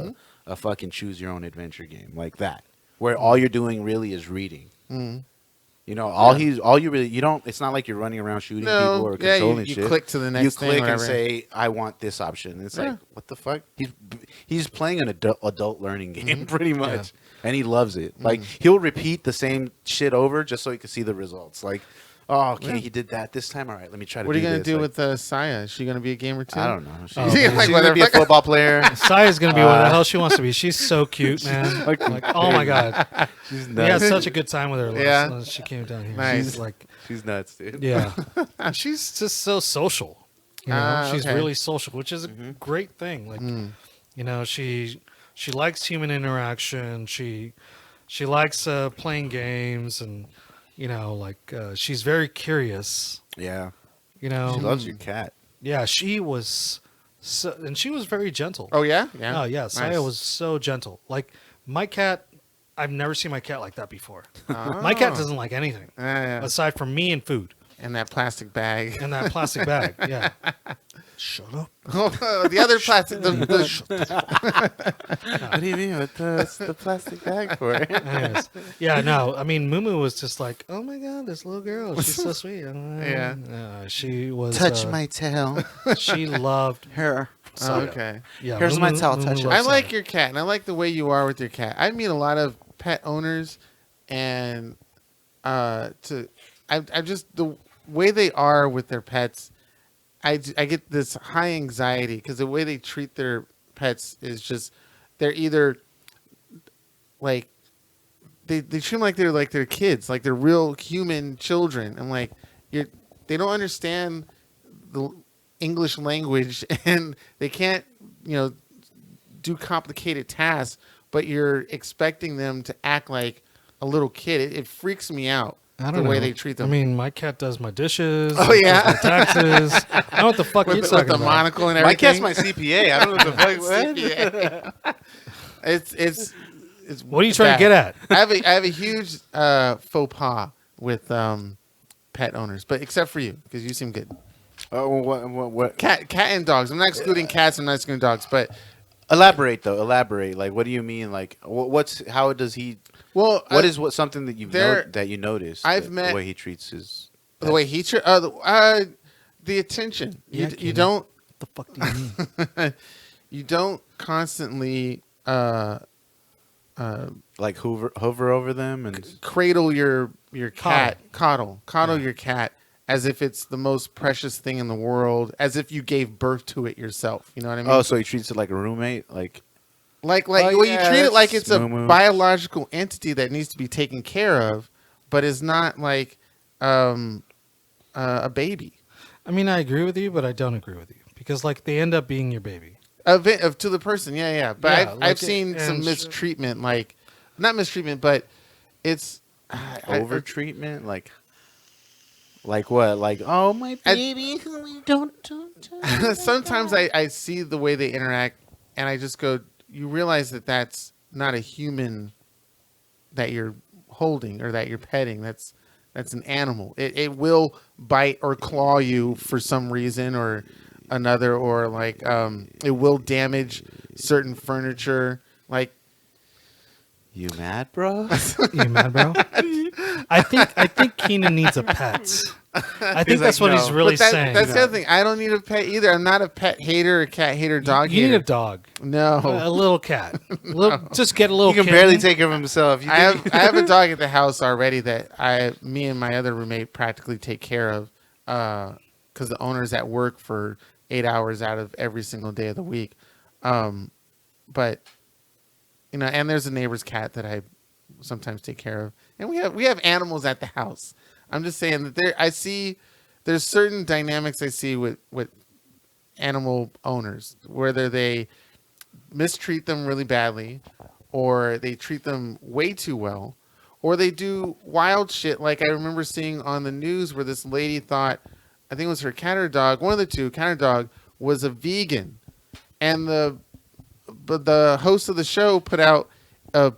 Speaker 2: a fucking choose your own adventure game like that, where all you're doing really is reading.
Speaker 1: Mhm.
Speaker 2: You don't. It's not like you're running around shooting people
Speaker 1: No,
Speaker 2: or
Speaker 1: yeah,
Speaker 2: controlling
Speaker 1: you
Speaker 2: shit.
Speaker 1: click to the next
Speaker 2: You
Speaker 1: thing,
Speaker 2: click and
Speaker 1: whatever.
Speaker 2: say, "I want this option." And it's
Speaker 1: Yeah.
Speaker 2: like, what the fuck? He's playing an adult learning game pretty much, and he loves it. Like he'll repeat the same shit over just so he can see the results. Like, oh, okay,
Speaker 1: Yeah.
Speaker 2: he did that this time. All right, let me try to.
Speaker 1: What are you
Speaker 2: do
Speaker 1: gonna
Speaker 2: this.
Speaker 1: do
Speaker 2: Like,
Speaker 1: with Saya? Is she gonna be a gamer too?
Speaker 2: I don't know. She's,
Speaker 3: Oh,
Speaker 2: she's
Speaker 3: man.
Speaker 1: Like,
Speaker 2: gonna be a
Speaker 1: whatever.
Speaker 2: football player.
Speaker 3: Saya's gonna be what the hell she wants to be. She's so cute, man.
Speaker 2: Like,
Speaker 3: Oh my god,
Speaker 2: She's
Speaker 3: we had
Speaker 2: nuts.
Speaker 3: such a good time with her.
Speaker 1: Yeah.
Speaker 3: Last she came down here.
Speaker 1: Nice.
Speaker 3: She's like,
Speaker 2: She's nuts, dude.
Speaker 3: yeah, she's just so social. You know,
Speaker 1: Ah,
Speaker 3: she's
Speaker 1: okay.
Speaker 3: really social, which is a great thing. Like, you know, she likes human interaction. She likes playing games, and you know, like she's very curious.
Speaker 2: Yeah.
Speaker 3: You know,
Speaker 2: She loves your cat.
Speaker 3: yeah, she was, and she was very gentle.
Speaker 1: Oh yeah, yeah.
Speaker 3: Oh yeah, Saya
Speaker 1: Nice.
Speaker 3: was so gentle. Like my cat, I've never seen my cat like that before.
Speaker 1: Oh.
Speaker 3: My cat doesn't like anything
Speaker 1: Yeah.
Speaker 3: aside from me and food
Speaker 1: And that plastic bag.
Speaker 3: and that plastic bag. Yeah. Shut up.
Speaker 1: The other plastic.
Speaker 2: What do you mean? What's the plastic bag for?
Speaker 3: Anyways, yeah, no, I mean, Mumu was just like, oh my god, this little girl, she's so sweet.
Speaker 1: Yeah.
Speaker 3: She was.
Speaker 2: Touch my tail.
Speaker 3: She loved.
Speaker 2: Here.
Speaker 1: Oh,
Speaker 3: Saya.
Speaker 1: okay.
Speaker 3: Yeah,
Speaker 2: Here's my towel, touch it.
Speaker 3: loves
Speaker 1: I like
Speaker 3: Saya.
Speaker 1: your cat, and I like the way you are with your cat. I meet a lot of pet owners, and I just the way they are with their pets, I get this high anxiety because the way they treat their pets is just they're either like they treat them like they're kids, like they're real human children. I'm like they don't understand the English language and they can't, do complicated tasks, but you're expecting them to act like a little kid. It freaks me out.
Speaker 3: I don't
Speaker 1: the way
Speaker 3: know.
Speaker 1: they treat them.
Speaker 3: I mean, my cat does my dishes.
Speaker 1: Oh,
Speaker 3: it
Speaker 1: yeah?
Speaker 3: does my taxes. I don't know what the fuck you're
Speaker 1: with
Speaker 3: talking
Speaker 1: the
Speaker 3: about.
Speaker 1: monocle and
Speaker 2: My
Speaker 1: everything.
Speaker 2: cat's my CPA. I don't know what the fuck. What?
Speaker 1: CPA. It's
Speaker 3: What are you trying to get at?
Speaker 1: I have a huge faux pas with pet owners, but except for you because you seem good.
Speaker 2: Oh, what?
Speaker 1: Cat and dogs. I'm not excluding cats. I'm not excluding dogs, but
Speaker 2: Elaborate though. Elaborate. Like, what do you mean? Like, how does he?
Speaker 1: well,
Speaker 2: What something that that you noticed?
Speaker 1: I've met
Speaker 2: the way he treats his.
Speaker 1: the way he the attention.
Speaker 3: Yeah,
Speaker 1: You don't
Speaker 3: What the fuck do you mean?
Speaker 1: you don't constantly
Speaker 2: Like hover over them and
Speaker 1: cradle your cat, coddle your cat as if it's the most precious thing in the world, as if you gave birth to it yourself. You know what I mean?
Speaker 2: oh, so he treats it like a roommate, like
Speaker 1: Like
Speaker 2: Oh,
Speaker 1: well,
Speaker 2: yeah,
Speaker 1: you treat it like
Speaker 2: that's
Speaker 1: it's a
Speaker 2: moo-moo.
Speaker 1: biological entity that needs to be taken care of, but is not like a baby.
Speaker 3: I mean, I agree with you, but I don't agree with you because like they end up being your baby.
Speaker 1: Of to the person, yeah. But
Speaker 3: Yeah,
Speaker 1: I've
Speaker 3: like
Speaker 1: seen
Speaker 3: it-
Speaker 1: some
Speaker 3: and-
Speaker 1: mistreatment, like not mistreatment, but it's
Speaker 2: over treatment, like what? Like, oh my baby, don't.
Speaker 1: sometimes I see the way they interact, and I just go, you realize that that's not a human that you're holding or that you're petting. That's an animal. It will bite or claw you for some reason or another, or like it will damage certain furniture. Like,
Speaker 2: You mad, bro?
Speaker 3: You mad, bro? I think Keenan needs a pet. I think that's
Speaker 2: like,
Speaker 3: what he's
Speaker 2: no.
Speaker 3: really
Speaker 1: but
Speaker 3: saying.
Speaker 1: that's the other thing. I don't need a pet either. I'm not a pet hater or cat hater, dog
Speaker 3: You
Speaker 1: hater.
Speaker 3: need a dog,
Speaker 1: No.
Speaker 3: a little cat. Just get a little.
Speaker 2: He can
Speaker 3: kitten.
Speaker 2: barely take care of himself. You
Speaker 1: I
Speaker 2: think-
Speaker 1: have a dog at the house already that me and my other roommate practically take care of, because the owner's at work for 8 hours out of every single day of the week. But and there's a neighbor's cat that I sometimes take care of, and we have animals at the house. I'm just saying that there's certain dynamics I see with animal owners, whether they mistreat them really badly, or they treat them way too well, or they do wild shit. Like I remember seeing on the news where this lady thought, I think it was her cat or dog, one of the two, cat or dog, was a vegan, and the host of the show put out a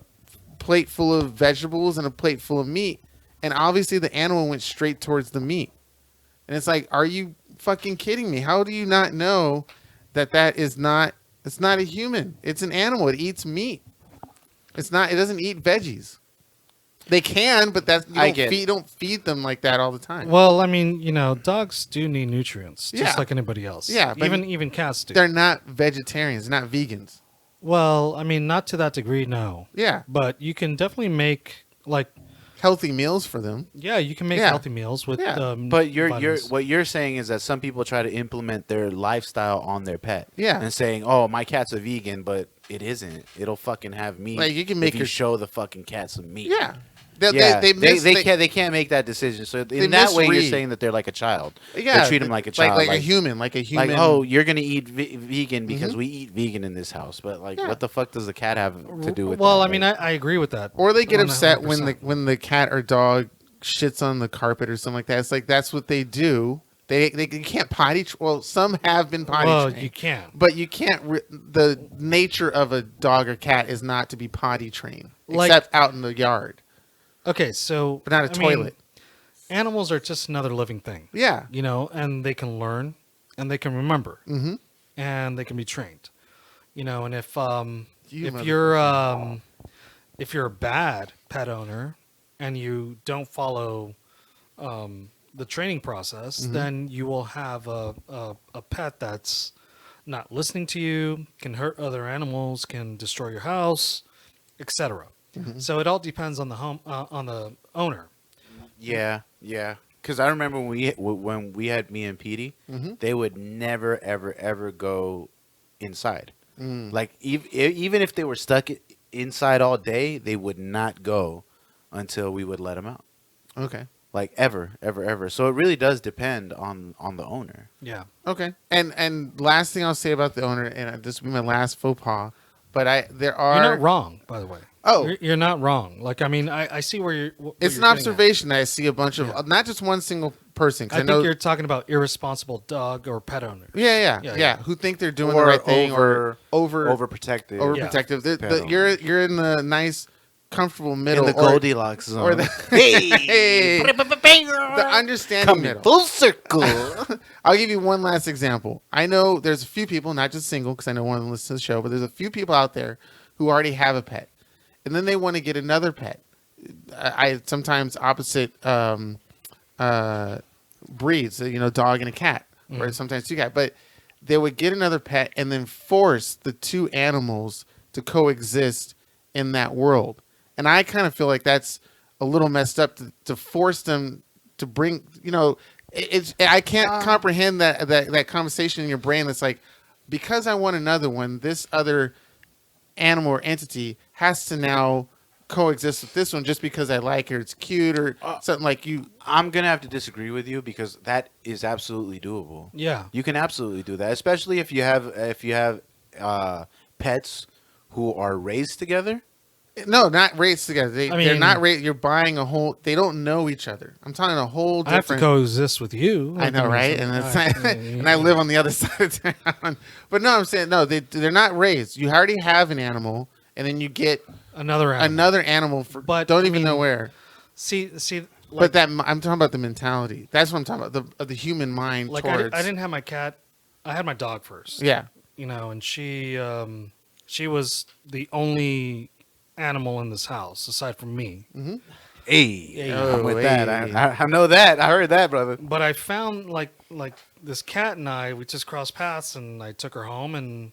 Speaker 1: plate full of vegetables and a plate full of meat, and obviously the animal went straight towards the meat. And it's like, are you fucking kidding me? How do you not know that is not? It's not a human. It's an animal. It eats meat. It doesn't eat veggies. They can, but you don't feed them like that all the time.
Speaker 3: Well, I mean, dogs do need nutrients, just
Speaker 1: Yeah.
Speaker 3: like anybody else.
Speaker 1: Yeah, but
Speaker 3: even cats do.
Speaker 1: They're not vegetarians. They're not vegans.
Speaker 3: Well, I mean, not to that degree, no.
Speaker 1: Yeah,
Speaker 3: But you can definitely make
Speaker 1: healthy meals for them.
Speaker 3: you can make
Speaker 1: Yeah.
Speaker 3: healthy meals with.
Speaker 1: Yeah.
Speaker 2: But
Speaker 3: vitamins.
Speaker 2: what you're saying is that some people try to implement their lifestyle on their pet.
Speaker 1: Yeah.
Speaker 2: And saying, "Oh, my cat's a vegan," but it isn't. It'll fucking have meat.
Speaker 1: Like, you can make
Speaker 2: if you
Speaker 1: your-
Speaker 2: show the fucking cat some meat.
Speaker 1: Yeah,
Speaker 2: Yeah,
Speaker 1: they
Speaker 2: they can't make that decision. So
Speaker 1: they
Speaker 2: in that way, you're
Speaker 1: misread.
Speaker 2: saying that they're like a child.
Speaker 1: Yeah,
Speaker 2: they treat them like a child,
Speaker 1: like a human, like a human.
Speaker 2: Like, oh, you're gonna eat vegan because we eat vegan in this house. But like,
Speaker 1: Yeah.
Speaker 2: what the fuck does the cat have to do with
Speaker 3: Well,
Speaker 2: that?
Speaker 3: I mean, I agree with that.
Speaker 1: Or they get
Speaker 3: 100%.
Speaker 1: upset when the cat or dog shits on the carpet or something like that. It's like that's what they do. They can't potty. Well, some have been potty
Speaker 3: Well,
Speaker 1: trained,
Speaker 3: you can.
Speaker 1: but you can't. The nature of a dog or cat is not to be potty trained,
Speaker 3: Like-
Speaker 1: except out in the yard,
Speaker 3: Okay, so
Speaker 1: but not a
Speaker 3: I mean,
Speaker 1: toilet.
Speaker 3: animals are just another living thing.
Speaker 1: Yeah.
Speaker 3: And they can learn, and they can remember,
Speaker 1: Mm-hmm.
Speaker 3: and they can be trained. And if
Speaker 1: You
Speaker 3: if you're a bad pet owner and you don't follow the training process, then you will have a pet that's not listening to you, can hurt other animals, can destroy your house, etc. So it all depends on the on the owner.
Speaker 2: yeah. Because I remember when we had me and Petey, they would never ever go inside. Like even if they were stuck inside all day, they would not go until we would let them out.
Speaker 1: Okay.
Speaker 2: like ever. So it really does depend on the owner.
Speaker 3: Yeah.
Speaker 1: Okay. And last thing I'll say about the owner, and this will be my last faux pas, but there are.
Speaker 3: You're not wrong, by the way.
Speaker 1: Oh.
Speaker 3: You're not wrong. Like, I mean, I see where you're.
Speaker 1: It's an observation that I see a bunch of, not just one single person. 'Cause
Speaker 3: I think you're talking about irresponsible dog or pet owner.
Speaker 1: Yeah. Who think they're doing the right thing or
Speaker 2: overprotective.
Speaker 1: Overprotective.
Speaker 2: Yeah.
Speaker 1: You're in the nice, comfortable middle.
Speaker 2: In the Goldilocks zone.
Speaker 1: Or the, the understanding
Speaker 2: Coming
Speaker 1: middle.
Speaker 2: full circle.
Speaker 1: I'll give you one last example. I know there's a few people, not just single, because I know one of them listens to the show, but there's a few people out there who already have a pet. And then they want to get another pet. I sometimes opposite breeds, dog and a cat, or sometimes two cats. But they would get another pet and then force the two animals to coexist in that world. And I kind of feel like that's a little messed up to force them to bring, I can't comprehend that conversation in your brain that's like, because I want another one, this other animal or entity has to now coexist with this one just because I like it or it's cute or something like you.
Speaker 2: I'm gonna have to disagree with you because that is absolutely doable.
Speaker 3: Yeah,
Speaker 2: you can absolutely do that, especially if you have pets who are raised together.
Speaker 1: No, not raised together. They're not raised. You're buying a whole. They don't know each other. I'm talking a whole different.
Speaker 3: I have to coexist with you.
Speaker 1: I know, right? And and I live on the other side of town. But no, I'm saying no. They're not raised. You already have an animal, and then you get
Speaker 3: another
Speaker 1: animal for. But don't even know where.
Speaker 3: See.
Speaker 1: But I'm talking about the mentality. That's what I'm talking about. The human mind.
Speaker 3: Like
Speaker 1: towards.
Speaker 3: I didn't have my cat. I had my dog first.
Speaker 1: Yeah.
Speaker 3: And she was the only animal in this house aside from me.
Speaker 1: Mm-hmm.
Speaker 2: Hey, I'm with that. I know that. I heard that, brother.
Speaker 3: But I found like this cat and we just crossed paths, and I took her home, and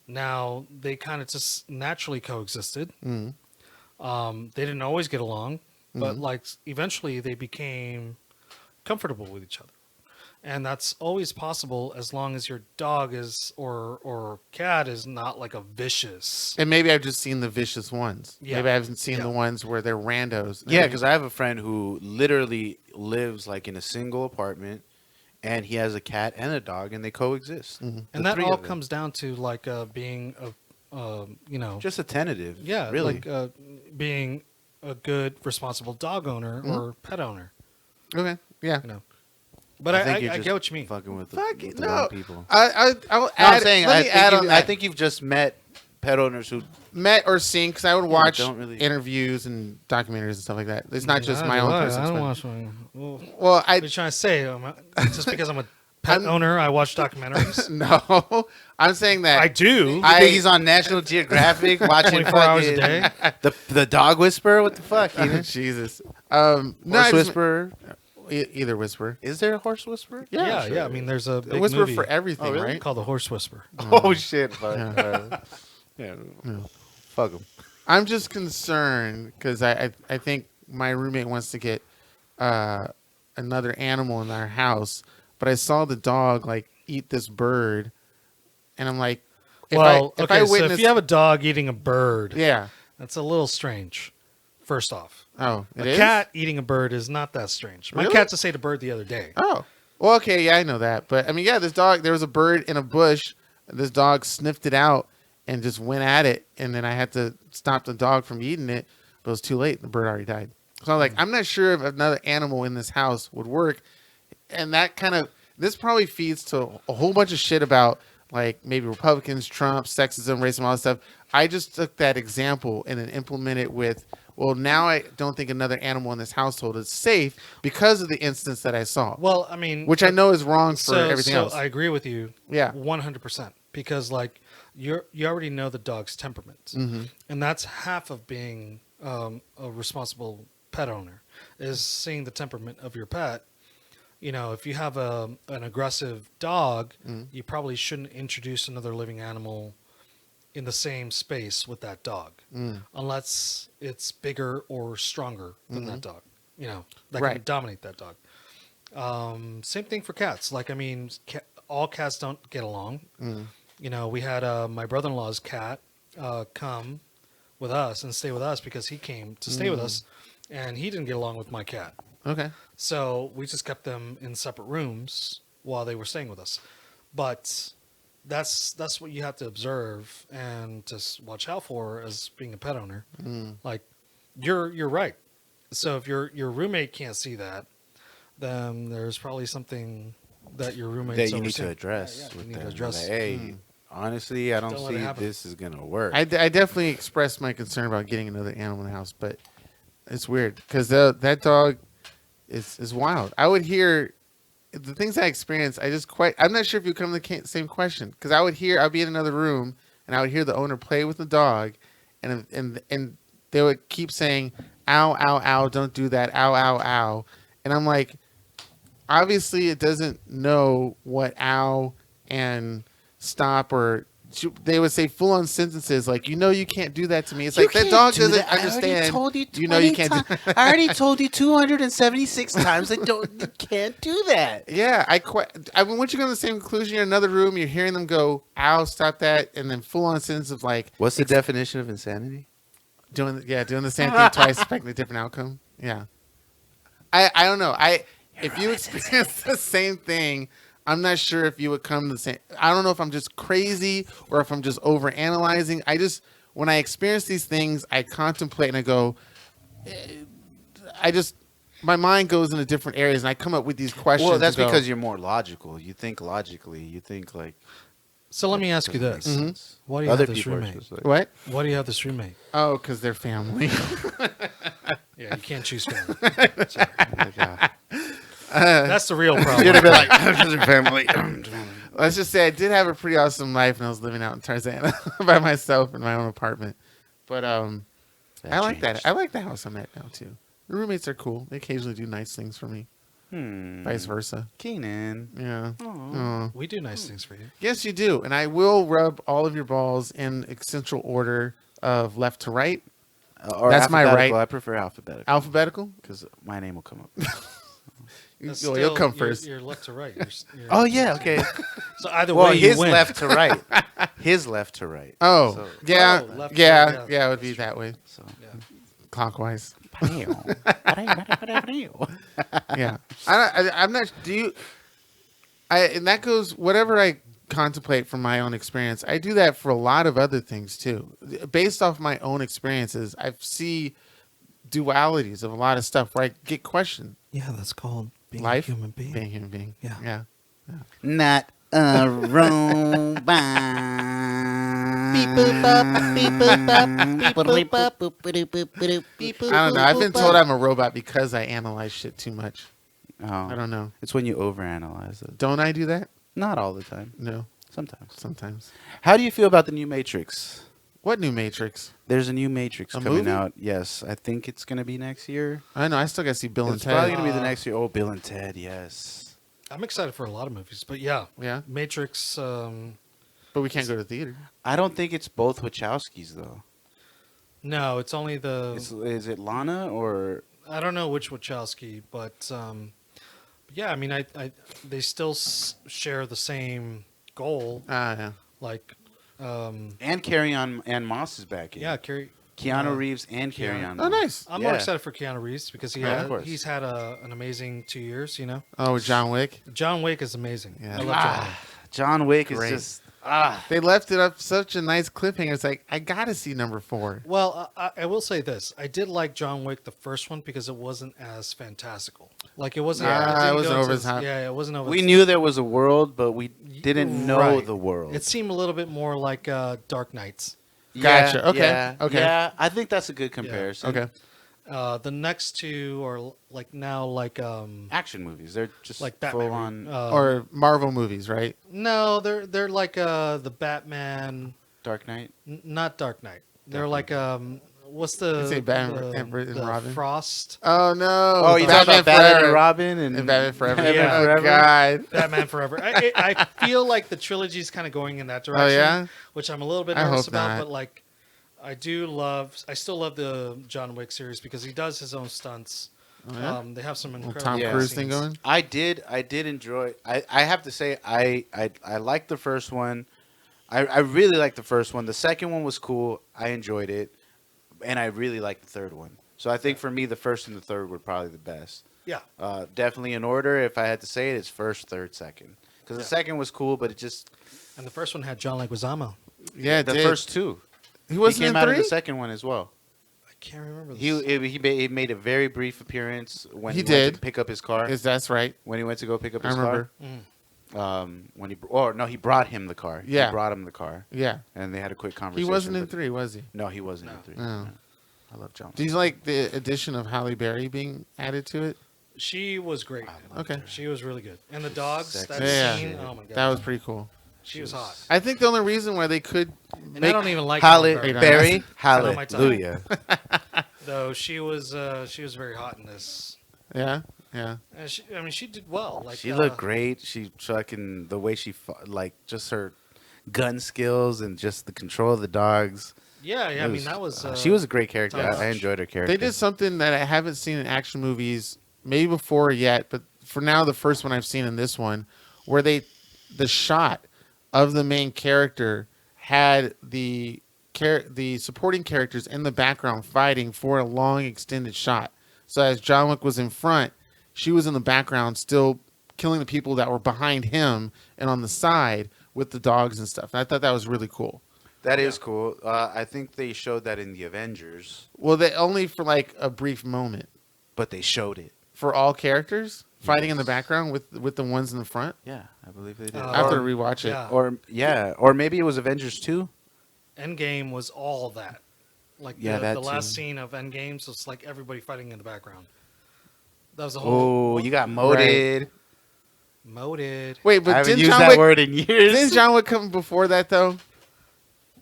Speaker 3: now they kind of just naturally coexisted.
Speaker 1: Mm-hmm.
Speaker 3: They didn't always get along, but like eventually they became comfortable with each other. And that's always possible as long as your dog is or cat is not like a vicious.
Speaker 1: And maybe I've just seen the vicious ones.
Speaker 3: Yeah.
Speaker 1: Maybe I haven't seen the ones where they're randos.
Speaker 2: Yeah, because I have a friend who literally lives like in a single apartment, and he has a cat and a dog, and they coexist.
Speaker 1: Mm-hmm.
Speaker 3: And that all comes down to like being
Speaker 2: just attentive.
Speaker 3: Yeah,
Speaker 2: really.
Speaker 3: like being a good, responsible dog owner or pet owner.
Speaker 1: Okay. Yeah.
Speaker 3: But I
Speaker 2: think
Speaker 3: get what you mean.
Speaker 2: Fucking with the
Speaker 1: no.
Speaker 2: wrong people.
Speaker 1: I'll add.
Speaker 2: I'm saying I think you've just met pet owners who
Speaker 1: met or seen, because I would watch
Speaker 2: don't really-
Speaker 1: interviews and documentaries and stuff like that. It's not just my own personal.
Speaker 3: I don't
Speaker 1: experience.
Speaker 3: watch.
Speaker 1: Well,
Speaker 3: What are you trying to say? Just because I'm a pet owner, I watch documentaries?
Speaker 1: No, I'm saying that
Speaker 3: I do.
Speaker 2: I think he's on National Geographic watching
Speaker 3: 24 hours a day.
Speaker 2: the dog whisperer. What the fuck?
Speaker 1: Jesus.
Speaker 2: Horse whisperer.
Speaker 1: Either whisperer.
Speaker 2: Is there a horse whisperer?
Speaker 3: Yeah.
Speaker 1: sure.
Speaker 3: I mean, there's a big
Speaker 1: Whisper
Speaker 3: movie
Speaker 1: for everything,
Speaker 2: really?
Speaker 1: right?
Speaker 3: called The Horse Whisperer.
Speaker 2: Oh shit! Fuck. Yeah. Fuck him.
Speaker 1: I'm just concerned because I think my roommate wants to get another animal in our house, but I saw the dog like eat this bird, and I'm like, if
Speaker 3: So
Speaker 1: witness,
Speaker 3: if you have a dog eating a bird,
Speaker 1: yeah,
Speaker 3: that's a little strange. First off,
Speaker 1: a
Speaker 3: cat eating a bird is not that strange. My
Speaker 1: Really?
Speaker 3: cat just ate a bird the other day.
Speaker 1: Oh, well, okay, yeah, I know that, but I mean, yeah, there was a bird in a bush. This dog sniffed it out and just went at it, and then I had to stop the dog from eating it, but it was too late. The bird already died. So I'm like, I'm not sure if another animal in this house would work, and this probably feeds to a whole bunch of shit about like maybe Republicans, Trump, sexism, racism, all that stuff. I just took that example and then implemented it with, well, now I don't think another animal in this household is safe because of the instance that I saw.
Speaker 3: Well, I mean,
Speaker 1: which I know is wrong for everything else.
Speaker 3: I agree with you.
Speaker 1: Yeah.
Speaker 3: 100%. Because like you already know the dog's temperament, and that's half of being a responsible pet owner is seeing the temperament of your pet. If you have an aggressive dog, you probably shouldn't introduce another living animal in the same space with that dog, unless it's bigger or stronger than that dog. That can dominate that dog. Same thing for cats. Like, I mean, all cats don't get along. We had my brother-in-law's cat come with us and stay with us because he came to stay with us, and he didn't get along with my cat.
Speaker 1: Okay.
Speaker 3: So we just kept them in separate rooms while they were staying with us. But that's what you have to observe and just watch out for as being a pet owner. Like you're right. So if your roommate can't see that, then there's probably something that your roommate
Speaker 2: that you need to address.
Speaker 3: Yeah, you
Speaker 2: with
Speaker 3: need to
Speaker 2: them.
Speaker 3: address.
Speaker 2: Like, hey, honestly, I don't
Speaker 3: Don't let it
Speaker 2: see
Speaker 3: happen.
Speaker 2: this is gonna work.
Speaker 1: I definitely expressed my concern about getting another animal in the house, but it's weird because that dog is wild. I would hear the things I experienced. I'm not sure if you come to the same question because I'd be in another room and I would hear the owner play with the dog, and they would keep saying, "Ow, ow, ow! Don't do that! Ow, ow, ow!" And I'm like, obviously it doesn't know what ow and stop or. They would say full-on sentences like, you can't do that to me. It's like that dog doesn't understand.
Speaker 2: I already told you
Speaker 1: you can't do that.
Speaker 2: I already told you 276 times that you can't do that.
Speaker 1: Yeah, I mean, once you go to the same conclusion, you're in another room, you're hearing them go, "Ow, stop that," and then full-on sentence of like,
Speaker 2: What's the definition of insanity?
Speaker 1: doing the same thing twice, expecting a different outcome. Yeah, I don't know. If you experience the same thing, I'm not sure if you would come to the same. I don't know if I'm just crazy or if I'm just over analyzing. When I experience these things, I contemplate and I go, my mind goes into different areas and I come up with these questions.
Speaker 2: Well, that's
Speaker 1: and go,
Speaker 2: because you're more logical. You think logically. You think like.
Speaker 3: So let me ask you this: Why do you
Speaker 2: Other
Speaker 3: have this
Speaker 2: people are
Speaker 3: roommate?
Speaker 2: just like,
Speaker 1: what?
Speaker 3: Why do you have this roommate?
Speaker 1: Oh, because they're family.
Speaker 3: Yeah, you can't choose family.
Speaker 2: like,
Speaker 3: That's the real problem.
Speaker 2: you'd have been like, because they're family.
Speaker 1: Let's just say I did have a pretty awesome life when I was living out in Tarzana by myself in my own apartment. But I like that. I like the house I'm at now too. The roommates are cool. They occasionally do nice things for me. Vice versa.
Speaker 2: Keenan.
Speaker 1: Yeah. Aw.
Speaker 3: We do nice things for you.
Speaker 1: Yes, you do. And I will rub all of your balls in essential order of left to right.
Speaker 2: Or
Speaker 1: That's my
Speaker 2: alphabetical.
Speaker 1: right.
Speaker 2: I prefer alphabetical
Speaker 1: Alphabetical.
Speaker 2: because my name will come up.
Speaker 3: That's
Speaker 1: You'll
Speaker 3: still-
Speaker 1: come
Speaker 3: you're-
Speaker 1: first.
Speaker 3: You're left to right. You're-
Speaker 2: Oh yeah, okay.
Speaker 3: So either
Speaker 2: Well,
Speaker 3: way, you
Speaker 2: his
Speaker 3: win.
Speaker 2: left to right. His left to right.
Speaker 1: Oh,
Speaker 2: So-
Speaker 1: yeah.
Speaker 3: Oh, left to
Speaker 1: yeah.
Speaker 3: right, yeah.
Speaker 1: Yeah, it would be that way.
Speaker 2: So.
Speaker 3: Yeah.
Speaker 1: Clockwise.
Speaker 2: yeah.
Speaker 1: Yeah. I'm not. Do you? And that goes. Whatever I contemplate from my own experience, I do that for a lot of other things too. Based off my own experiences, I see dualities of a lot of stuff where I get questioned.
Speaker 3: Yeah, that's called being
Speaker 1: Life,
Speaker 3: a human being.
Speaker 1: being a human being.
Speaker 3: Yeah.
Speaker 1: Yeah.
Speaker 2: Not a robot.
Speaker 1: I don't know. I've been told I'm a robot because I analyze shit too much. I
Speaker 2: Oh,
Speaker 1: don't know.
Speaker 2: it's when you overanalyze it.
Speaker 1: Don't I do that?
Speaker 2: Not all the time.
Speaker 1: No.
Speaker 2: Sometimes.
Speaker 1: Sometimes.
Speaker 2: How do you feel about the new Matrix?
Speaker 1: What new Matrix?
Speaker 2: There's a new Matrix
Speaker 1: A
Speaker 2: coming
Speaker 1: movie?
Speaker 2: out. Yes, I think it's gonna be next year.
Speaker 1: I know. I still got to see Bill and
Speaker 2: It's probably
Speaker 1: Ted.
Speaker 2: gonna be the next year. Oh, Bill and Ted. Yes.
Speaker 3: I'm excited for a lot of movies, but yeah,
Speaker 1: Yeah.
Speaker 3: Matrix.
Speaker 1: But we can't go to the theater.
Speaker 2: I don't think it's both Wachowskis though.
Speaker 3: No, it's only the.
Speaker 2: Is it Lana or?
Speaker 3: I don't know which Wachowski, but yeah, I mean, I they still share the same goal.
Speaker 1: Yeah.
Speaker 3: Like,
Speaker 2: And Carrie Ann Moss is back in.
Speaker 3: yeah,
Speaker 2: Keanu Reeves and Carrie Ann.
Speaker 1: Oh,
Speaker 2: Moss.
Speaker 1: nice.
Speaker 3: I'm
Speaker 2: Yeah.
Speaker 3: more excited for Keanu Reeves because
Speaker 2: Yeah, of course.
Speaker 3: he's had an amazing 2 years. You know,
Speaker 1: Oh, John Wick.
Speaker 3: John Wick is amazing.
Speaker 1: Yeah.
Speaker 3: I love John Wick.
Speaker 2: John Wick
Speaker 1: Great.
Speaker 2: is just
Speaker 1: They left it up such a nice cliffhanger. It's like I gotta see number 4.
Speaker 3: Well, I will say this: I did like John Wick the first one because it wasn't as fantastical. Like it wasn't.
Speaker 1: Yeah,
Speaker 3: didn't
Speaker 1: it wasn't
Speaker 3: go
Speaker 1: over
Speaker 3: into-
Speaker 1: the top.
Speaker 3: Yeah, it wasn't over.
Speaker 2: we knew there was a world, but we didn't know
Speaker 3: Right.
Speaker 2: the world.
Speaker 3: It seemed a little bit more like Dark Knights.
Speaker 1: Gotcha. Okay.
Speaker 2: Yeah,
Speaker 1: Okay.
Speaker 2: Yeah, I think that's a good comparison.
Speaker 1: Okay.
Speaker 3: The next two are like now like
Speaker 2: Action movies. They're just
Speaker 3: like Batman.
Speaker 2: full on
Speaker 1: Or Marvel movies, right?
Speaker 3: No, they're like the Batman,
Speaker 2: Dark Knight.
Speaker 3: not Dark Knight. They're
Speaker 2: Dark
Speaker 3: like what's the
Speaker 1: You say Batman and
Speaker 3: the
Speaker 1: Robin?
Speaker 3: Frost
Speaker 1: Oh no!
Speaker 2: Oh, you talking about Batman
Speaker 1: Forever.
Speaker 2: and Robin
Speaker 1: And Batman Forever.
Speaker 2: Batman
Speaker 3: Yeah.
Speaker 1: Oh,
Speaker 2: Forever?
Speaker 1: God.
Speaker 3: Batman Forever. I feel like the trilogy is kind of going in that direction.
Speaker 1: Oh yeah.
Speaker 3: Which I'm a little bit
Speaker 1: I
Speaker 3: nervous
Speaker 1: hope
Speaker 3: about,
Speaker 1: not.
Speaker 3: but like I still love the John Wick series because he does his own stunts.
Speaker 1: Oh, yeah?
Speaker 3: They have some
Speaker 1: Little
Speaker 3: incredible
Speaker 1: Tom Cruise
Speaker 3: scenes.
Speaker 1: thing going.
Speaker 2: I did enjoy. I have to say I liked the first one. I really liked the first one. The second one was cool. I enjoyed it, and I really liked the third one. So I think for me, the first and the third were probably the best.
Speaker 3: Yeah.
Speaker 2: Definitely in order. If I had to say it, it's first, third, second. Because the second was cool, but it just
Speaker 3: And the first one had John Leguizamo.
Speaker 1: Yeah, it
Speaker 2: the
Speaker 1: did.
Speaker 2: first two.
Speaker 1: He wasn't
Speaker 2: came
Speaker 1: in
Speaker 2: out in
Speaker 1: 3?
Speaker 2: the second one as well.
Speaker 3: I can't remember this.
Speaker 2: He made a very brief appearance when
Speaker 1: He
Speaker 2: he went
Speaker 1: did.
Speaker 2: to pick up his car.
Speaker 1: That's right.
Speaker 2: When he went to go pick up
Speaker 1: I
Speaker 2: his
Speaker 1: remember.
Speaker 2: car. When he brought him the car.
Speaker 1: Yeah.
Speaker 2: He brought him the car.
Speaker 1: Yeah.
Speaker 2: And they had a quick
Speaker 1: He
Speaker 2: conversation.
Speaker 1: wasn't in
Speaker 2: but-
Speaker 1: 3, was he?
Speaker 2: No, he wasn't in 3.
Speaker 1: Oh.
Speaker 2: No. I love John.
Speaker 1: Do you like the addition of Halle Berry being added to it?
Speaker 3: She was great.
Speaker 1: Okay.
Speaker 3: She was really good. And the dogs,
Speaker 2: Sexy.
Speaker 3: that
Speaker 1: Yeah.
Speaker 3: scene, oh my god.
Speaker 1: That was pretty cool.
Speaker 3: She was hot.
Speaker 1: I think the only reason why they could
Speaker 3: And I don't even like
Speaker 2: Halle
Speaker 3: Halle
Speaker 2: Berry.
Speaker 3: Not my type.
Speaker 2: Hallelujah.
Speaker 3: Though she was very hot in this.
Speaker 1: Yeah, yeah.
Speaker 3: And she did well. Like
Speaker 2: She looked great. She fucking the way she fought, like just her gun skills and just the control of the dogs.
Speaker 3: Yeah,
Speaker 2: It
Speaker 3: I mean that was.
Speaker 2: she was a great character.
Speaker 3: top
Speaker 2: I
Speaker 3: notch.
Speaker 2: enjoyed her character.
Speaker 1: They did something that I haven't seen in action movies, maybe before yet, but for now, the first one I've seen in this one, where the shot of the main character had the supporting characters in the background fighting for a long extended shot. So as John Wick was in front, she was in the background still killing the people that were behind him and on the side with the dogs and stuff. And I thought that was really cool.
Speaker 2: That is cool. I think they showed that in the Avengers,
Speaker 1: Well, they only for like a brief moment.
Speaker 2: but they showed it.
Speaker 1: For all characters fighting in the background with the ones in the front.
Speaker 2: Yeah, I believe they did.
Speaker 1: I have to
Speaker 3: Or-
Speaker 1: rewatch it.
Speaker 3: yeah.
Speaker 2: Or maybe it was Avengers 2.
Speaker 3: Endgame was all that. Like
Speaker 2: Yeah,
Speaker 3: the,
Speaker 2: that
Speaker 3: the last
Speaker 2: too.
Speaker 3: scene of Endgame, so it's like everybody fighting in the background. That was the whole.
Speaker 2: Oh, you got moded.
Speaker 3: Moded.
Speaker 1: Wait,
Speaker 2: I
Speaker 1: but
Speaker 2: haven't
Speaker 1: didn't
Speaker 2: used
Speaker 1: John
Speaker 2: that
Speaker 1: Wick?
Speaker 2: word in years.
Speaker 1: Didn't John Wick come before that though?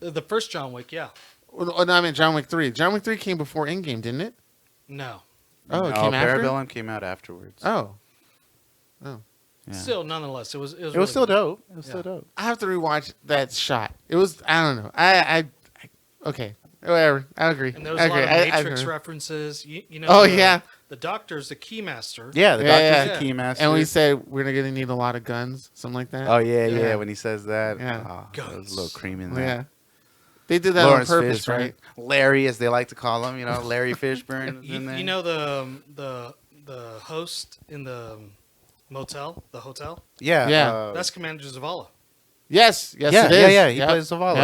Speaker 3: The first John Wick, yeah.
Speaker 1: Oh, no, I mean John Wick 3. John Wick 3 came before Endgame, didn't it?
Speaker 3: No.
Speaker 1: Oh, it
Speaker 2: No,
Speaker 1: came after.
Speaker 2: Parabellum came out afterwards.
Speaker 1: Oh,
Speaker 2: Yeah.
Speaker 3: Still, nonetheless, it was.
Speaker 2: It was still dope. It was
Speaker 3: Yeah.
Speaker 2: still dope.
Speaker 1: I have to rewatch that shot. It was I don't know. I okay, whatever. I agree.
Speaker 3: And there was
Speaker 1: I
Speaker 3: a lot
Speaker 1: agree.
Speaker 3: of
Speaker 1: I
Speaker 3: Matrix
Speaker 1: agree.
Speaker 3: references. You know.
Speaker 1: Oh,
Speaker 3: the,
Speaker 1: yeah.
Speaker 3: The doctor's the keymaster.
Speaker 2: Yeah, the
Speaker 1: Yeah,
Speaker 2: doctor's
Speaker 3: yeah.
Speaker 2: the key master.
Speaker 1: And we said we're gonna need a lot of guns, something like that.
Speaker 2: oh yeah,
Speaker 1: Yeah.
Speaker 2: yeah. When he says that,
Speaker 1: Yeah.
Speaker 2: oh, there was
Speaker 3: Guns.
Speaker 2: a little cream in
Speaker 1: Oh,
Speaker 2: there.
Speaker 1: yeah. They did that
Speaker 2: Lawrence
Speaker 1: on purpose,
Speaker 2: Fishburne,
Speaker 1: right?
Speaker 2: Larry, as they like to call him. You know, Larry Fishburne. is in there.
Speaker 3: You know the host in the motel, the hotel.
Speaker 2: Yeah,
Speaker 1: Yeah.
Speaker 3: That's Commander Zavala.
Speaker 1: Yes, yes,
Speaker 2: yeah,
Speaker 1: it is.
Speaker 2: yeah. He
Speaker 1: Yep.
Speaker 2: plays Zavala.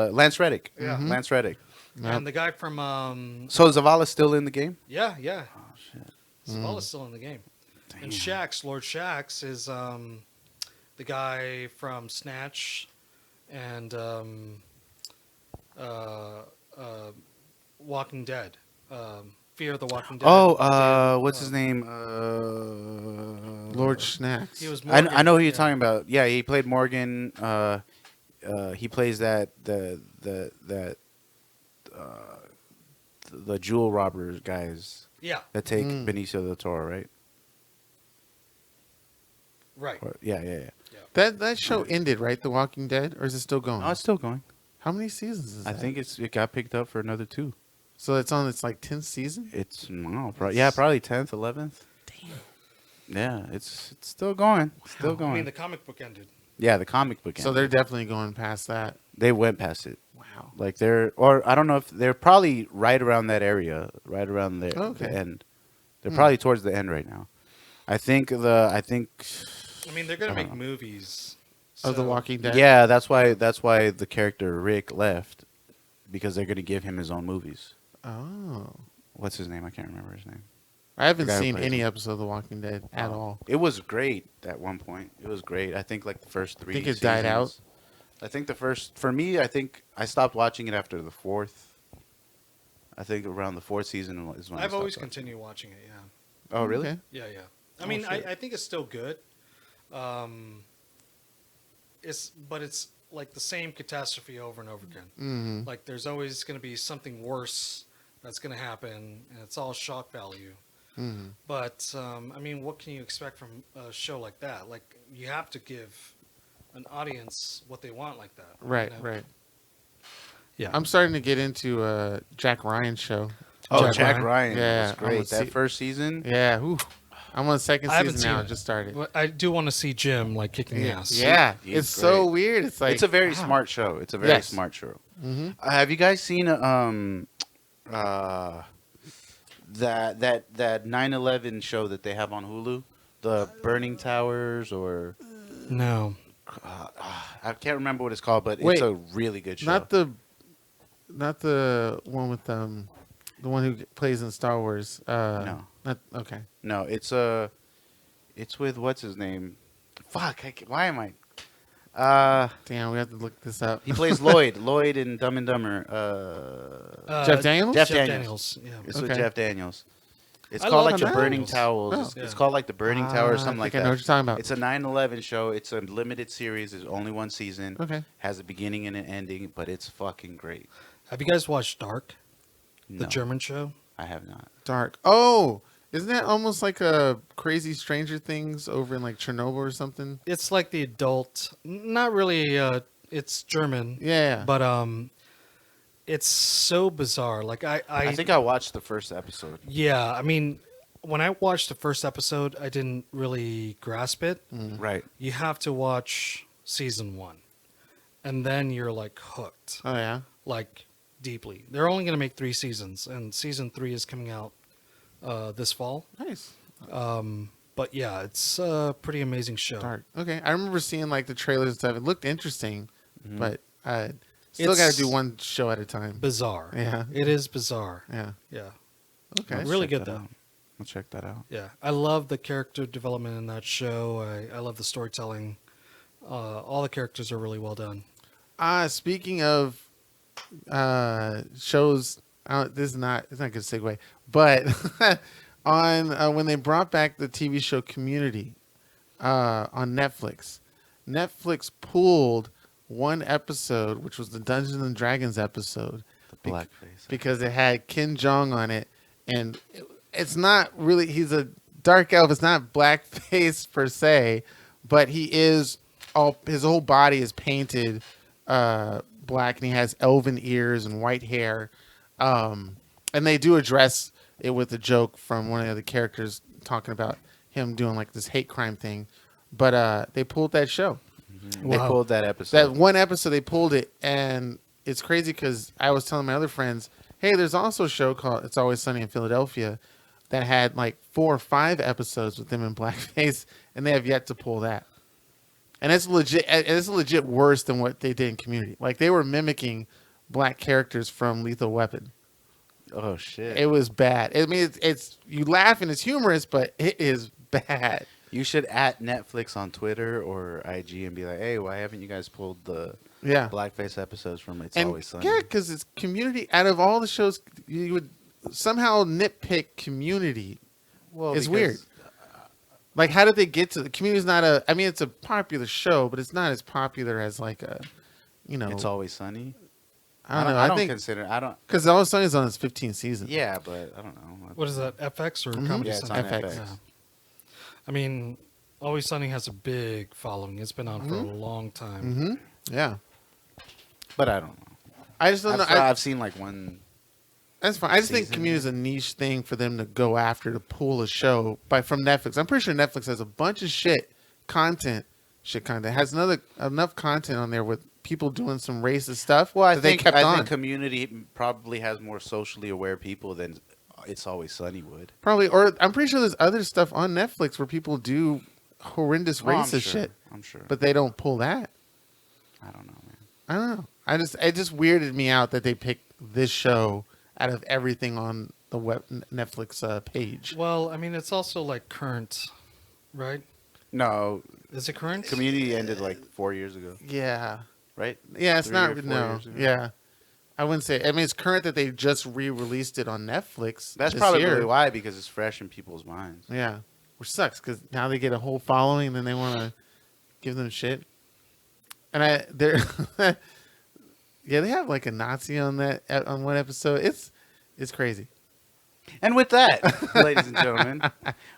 Speaker 1: Yep.
Speaker 2: Lance Reddick.
Speaker 3: Yeah.
Speaker 1: Mhm.
Speaker 2: Lance Reddick.
Speaker 1: Yep.
Speaker 3: And the guy from
Speaker 2: So Zavala's still in the game?
Speaker 3: yeah.
Speaker 2: Oh shit.
Speaker 3: Zavala's still in the game. And Shax, Lord Shax, is the guy from Snatch and Walking Dead. Fear of the Walking Dead.
Speaker 2: Oh, what's his name?
Speaker 1: Lord Snacks.
Speaker 3: He was.
Speaker 2: I know who you're
Speaker 3: yeah.
Speaker 2: talking about. Yeah, he played Morgan. He plays that the jewel robbers guys
Speaker 3: Yeah,
Speaker 2: that take
Speaker 1: Mm.
Speaker 2: Benicio del Toro, right?
Speaker 3: right.
Speaker 2: Yeah.
Speaker 1: That show ended, right? The Walking Dead, or is it still going?
Speaker 2: Oh, it's still going.
Speaker 1: How many seasons is
Speaker 2: I
Speaker 1: that?
Speaker 2: think it got picked up for another 2.
Speaker 1: So it's on its like 10th season.
Speaker 2: It's no, probably 10th, 11th. Damn. Yeah, it's still going. Still
Speaker 3: I
Speaker 2: going.
Speaker 3: mean, the comic book ended.
Speaker 2: Yeah, the comic book.
Speaker 1: So they're definitely going past that.
Speaker 2: they went past it.
Speaker 1: Wow.
Speaker 2: Like or I don't know if they're probably right around that area, right around the
Speaker 1: Okay.
Speaker 2: end. They're probably towards the end right now. I think.
Speaker 3: I mean, they're gonna
Speaker 2: I don't
Speaker 3: make
Speaker 2: know.
Speaker 3: movies
Speaker 1: Of The
Speaker 3: so-
Speaker 1: Walking Dead.
Speaker 2: Yeah, that's why the character Rick left, because they're gonna give him his own movies.
Speaker 1: Oh.
Speaker 2: What's his name? I can't remember his name.
Speaker 1: I haven't
Speaker 2: The guy who
Speaker 1: seen
Speaker 2: plays
Speaker 1: any
Speaker 2: him.
Speaker 1: episode of The Walking Dead at all.
Speaker 2: It was great at one point. It was great. I think like the first 3.
Speaker 1: Think it died out?
Speaker 2: seasons. I think the first. For me, I think I stopped watching it after the 4th. I think around the 4th season is when I
Speaker 3: I've
Speaker 2: stopped
Speaker 3: always
Speaker 2: watching.
Speaker 3: continued watching it. Yeah,
Speaker 2: Oh really?
Speaker 1: Okay.
Speaker 3: yeah. I
Speaker 2: Oh,
Speaker 3: mean,
Speaker 2: shit.
Speaker 3: I think it's still good. But it's like the same catastrophe over and over again.
Speaker 1: Mm-hmm.
Speaker 3: Like there's always going to be something worse that's going to happen, and it's all shock value.
Speaker 1: Mm-hmm.
Speaker 3: But I mean, what can you expect from a show like that? Like you have to give an audience what they want, like that.
Speaker 1: Right,
Speaker 3: you know?
Speaker 1: right.
Speaker 3: Yeah.
Speaker 1: I'm starting to get into Jack Ryan's show.
Speaker 2: Oh,
Speaker 3: Jack
Speaker 2: Jack
Speaker 3: Ryan?
Speaker 2: Ryan.
Speaker 1: Yeah,
Speaker 2: was
Speaker 1: I'm
Speaker 2: great.
Speaker 1: gonna
Speaker 2: That
Speaker 1: see-
Speaker 2: first season.
Speaker 1: Yeah, ooh. I'm on the second
Speaker 3: I haven't
Speaker 1: season now.
Speaker 3: seen
Speaker 1: It
Speaker 3: it.
Speaker 1: just started.
Speaker 3: But I do want to see Jim like kicking the ass.
Speaker 1: Yeah,
Speaker 2: He's
Speaker 1: it's so
Speaker 2: great.
Speaker 1: weird. It's like
Speaker 2: It's a very
Speaker 1: wow.
Speaker 2: smart show. It's a very
Speaker 1: Yes.
Speaker 2: smart show.
Speaker 1: Mm-hmm.
Speaker 2: Have you guys seen that 9/11 show that they have on Hulu, the Burning Towers, or
Speaker 3: No.
Speaker 2: I can't remember what it's called, but
Speaker 1: Wait,
Speaker 2: it's a really good show.
Speaker 1: not the one with the one who plays in Star Wars.
Speaker 2: No.
Speaker 1: Not okay.
Speaker 2: No, it's with what's his name? Fuck, why am I?
Speaker 1: Damn, we have to look this up.
Speaker 2: He plays Lloyd in Dumb and Dumber.
Speaker 1: Jeff Daniels?
Speaker 2: Jeff
Speaker 3: Jeff
Speaker 2: Daniels.
Speaker 3: Daniels. Yeah.
Speaker 2: It's
Speaker 1: Okay.
Speaker 2: with Jeff Daniels. It's
Speaker 3: I
Speaker 2: called
Speaker 3: love
Speaker 2: like the
Speaker 3: Jeff
Speaker 2: Burning
Speaker 3: Daniels.
Speaker 2: Towers.
Speaker 1: Oh.
Speaker 2: It's
Speaker 3: Yeah.
Speaker 2: called like the Burning Tower or something
Speaker 1: I
Speaker 2: like
Speaker 1: think I
Speaker 2: that.
Speaker 1: know what you're talking about.
Speaker 2: It's a 9/11 show. It's a limited series. There's only one season.
Speaker 1: Okay.
Speaker 2: Has a beginning and an ending, but it's fucking great.
Speaker 3: Have you guys watched Dark, the
Speaker 2: No,
Speaker 3: German show?
Speaker 2: I have not.
Speaker 1: Dark. Oh, isn't that almost like a crazy Stranger Things over in like Chernobyl or something?
Speaker 3: It's like the adult, not really. It's German,
Speaker 1: Yeah.
Speaker 3: but it's so bizarre. Like
Speaker 2: I think I watched the first episode.
Speaker 3: yeah. I mean, when I watched the first episode, I didn't really grasp it.
Speaker 2: Right.
Speaker 3: You have to watch season 1, and then you're like hooked,
Speaker 1: Oh yeah.
Speaker 3: like deeply. They're only going to make 3 seasons, and season 3 is coming out this fall.
Speaker 1: Nice.
Speaker 3: But yeah, it's a pretty amazing show.
Speaker 1: Dark. Okay. I remember seeing like the trailers and stuff. It looked interesting, but still
Speaker 3: It's
Speaker 1: got to do one show at a time.
Speaker 3: Bizarre.
Speaker 1: Yeah.
Speaker 3: It is bizarre.
Speaker 1: Yeah.
Speaker 3: Yeah.
Speaker 1: Okay.
Speaker 2: Let's
Speaker 3: Really
Speaker 2: check
Speaker 3: good,
Speaker 2: that
Speaker 3: though.
Speaker 2: out. I'll check that out.
Speaker 3: Yeah. I love the character development in that show. I love the storytelling. All the characters are really well done.
Speaker 1: Speaking of shows, this is not it's not a good segue, but on when they brought back the TV show Community on Netflix, Netflix pulled one episode, which was the Dungeons and Dragons episode,
Speaker 2: The blackface.
Speaker 1: because it had Ken Jeong on it, and it's not really he's a dark elf. It's not blackface per se, but he is all his whole body is painted black, and he has elven ears and white hair. And they do address it with a joke from one of the characters talking about him doing like this hate crime thing. But they pulled that show.
Speaker 2: They
Speaker 3: Wow.
Speaker 2: pulled that episode.
Speaker 1: That one episode they pulled it, and it's crazy because I was telling my other friends, hey, there's also a show called It's Always Sunny in Philadelphia that had like 4 or 5 episodes with them in blackface, and they have yet to pull that. And it's legit worse than what they did in Community. Like they were mimicking black characters from Lethal Weapon.
Speaker 2: Oh shit!
Speaker 1: It was bad. I mean, it's you laugh and it's humorous, but it is bad.
Speaker 2: You should at Netflix on Twitter or IG and be like, "Hey, why haven't you guys pulled the
Speaker 1: Yeah.
Speaker 2: blackface episodes from It's
Speaker 1: And
Speaker 2: Always Sunny?"
Speaker 1: yeah, because it's Community. Out of all the shows, you would somehow nitpick Community.
Speaker 2: Well,
Speaker 1: It's
Speaker 2: because-
Speaker 1: weird. Like, how did they get to the Community's not a? I mean, it's a popular show, but it's not as popular as like a,
Speaker 2: It's Always Sunny.
Speaker 1: I don't know.
Speaker 2: I
Speaker 1: I
Speaker 2: don't
Speaker 1: think
Speaker 2: consider. I don't.
Speaker 1: because All of a Sudden is on its 15th season.
Speaker 2: Yeah, but I don't know.
Speaker 3: What is that? FX or
Speaker 1: Mhm.
Speaker 3: Comedy
Speaker 2: Yeah, it's
Speaker 3: Central?
Speaker 2: on
Speaker 1: FX.
Speaker 2: FX.
Speaker 3: Yeah. I mean, Always Sunny has a big following. It's been on for a
Speaker 1: Mhm.
Speaker 3: long time.
Speaker 1: Mm-hmm. Yeah.
Speaker 2: But I don't know.
Speaker 1: I just don't know.
Speaker 2: I've seen like one.
Speaker 1: That's fine. I just think
Speaker 2: season.
Speaker 1: Community is a niche thing for them to go after to pull a show from Netflix. I'm pretty sure Netflix has a bunch of shit content has enough content on there with people doing some racist stuff.
Speaker 2: Well, I
Speaker 1: that
Speaker 2: think
Speaker 1: they kept
Speaker 2: I
Speaker 1: on.
Speaker 2: think Community probably has more socially aware people than It's Always Sunny would.
Speaker 1: Probably, or I'm pretty sure there's other stuff on Netflix where people do horrendous
Speaker 2: Oh, I'm
Speaker 1: racist
Speaker 2: sure.
Speaker 1: shit,
Speaker 2: I'm sure.
Speaker 1: but they don't pull that.
Speaker 2: I don't know, man.
Speaker 1: I don't know. It just weirded me out that they picked this show out of everything on the Netflix page.
Speaker 3: Well, I mean, it's also like current, right?
Speaker 2: No,
Speaker 3: Is it current?
Speaker 2: Community ended like 4 years ago,
Speaker 1: Yeah,
Speaker 2: right?
Speaker 1: yeah. It's
Speaker 2: 3 or
Speaker 1: not
Speaker 2: 4
Speaker 1: no.
Speaker 2: years ago.
Speaker 1: Yeah, I wouldn't say. I mean, it's current that they just re-released it on Netflix.
Speaker 2: That's
Speaker 1: this
Speaker 2: probably
Speaker 1: year.
Speaker 2: why, because it's fresh in people's minds.
Speaker 1: Yeah, which sucks because now they get a whole following, and then they want to give them shit. And they're yeah, they have like a Nazi on one episode. It's crazy.
Speaker 2: And with that, ladies and gentlemen,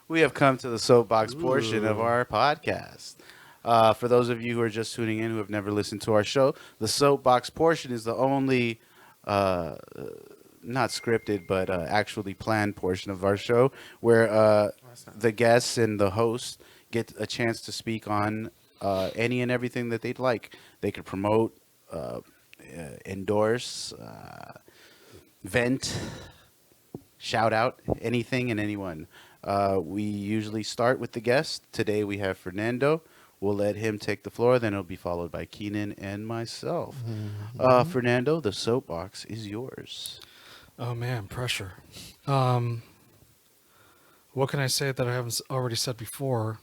Speaker 2: we have come to the soapbox portion of our podcast. For those of you who are just tuning in who have never listened to our show, the soapbox portion is the only not scripted but actually planned portion of our show where the guests and the host get a chance to speak on any and everything that they'd like. They could promote, endorse, vent, shout out anything and anyone. We usually start with the guest. Today we have Fernando. We'll let him take the floor. Then it'll be followed by Keenan and myself. Fernando, the soapbox is yours.
Speaker 3: Oh man, pressure. Um, what can I say that I haven't already said before?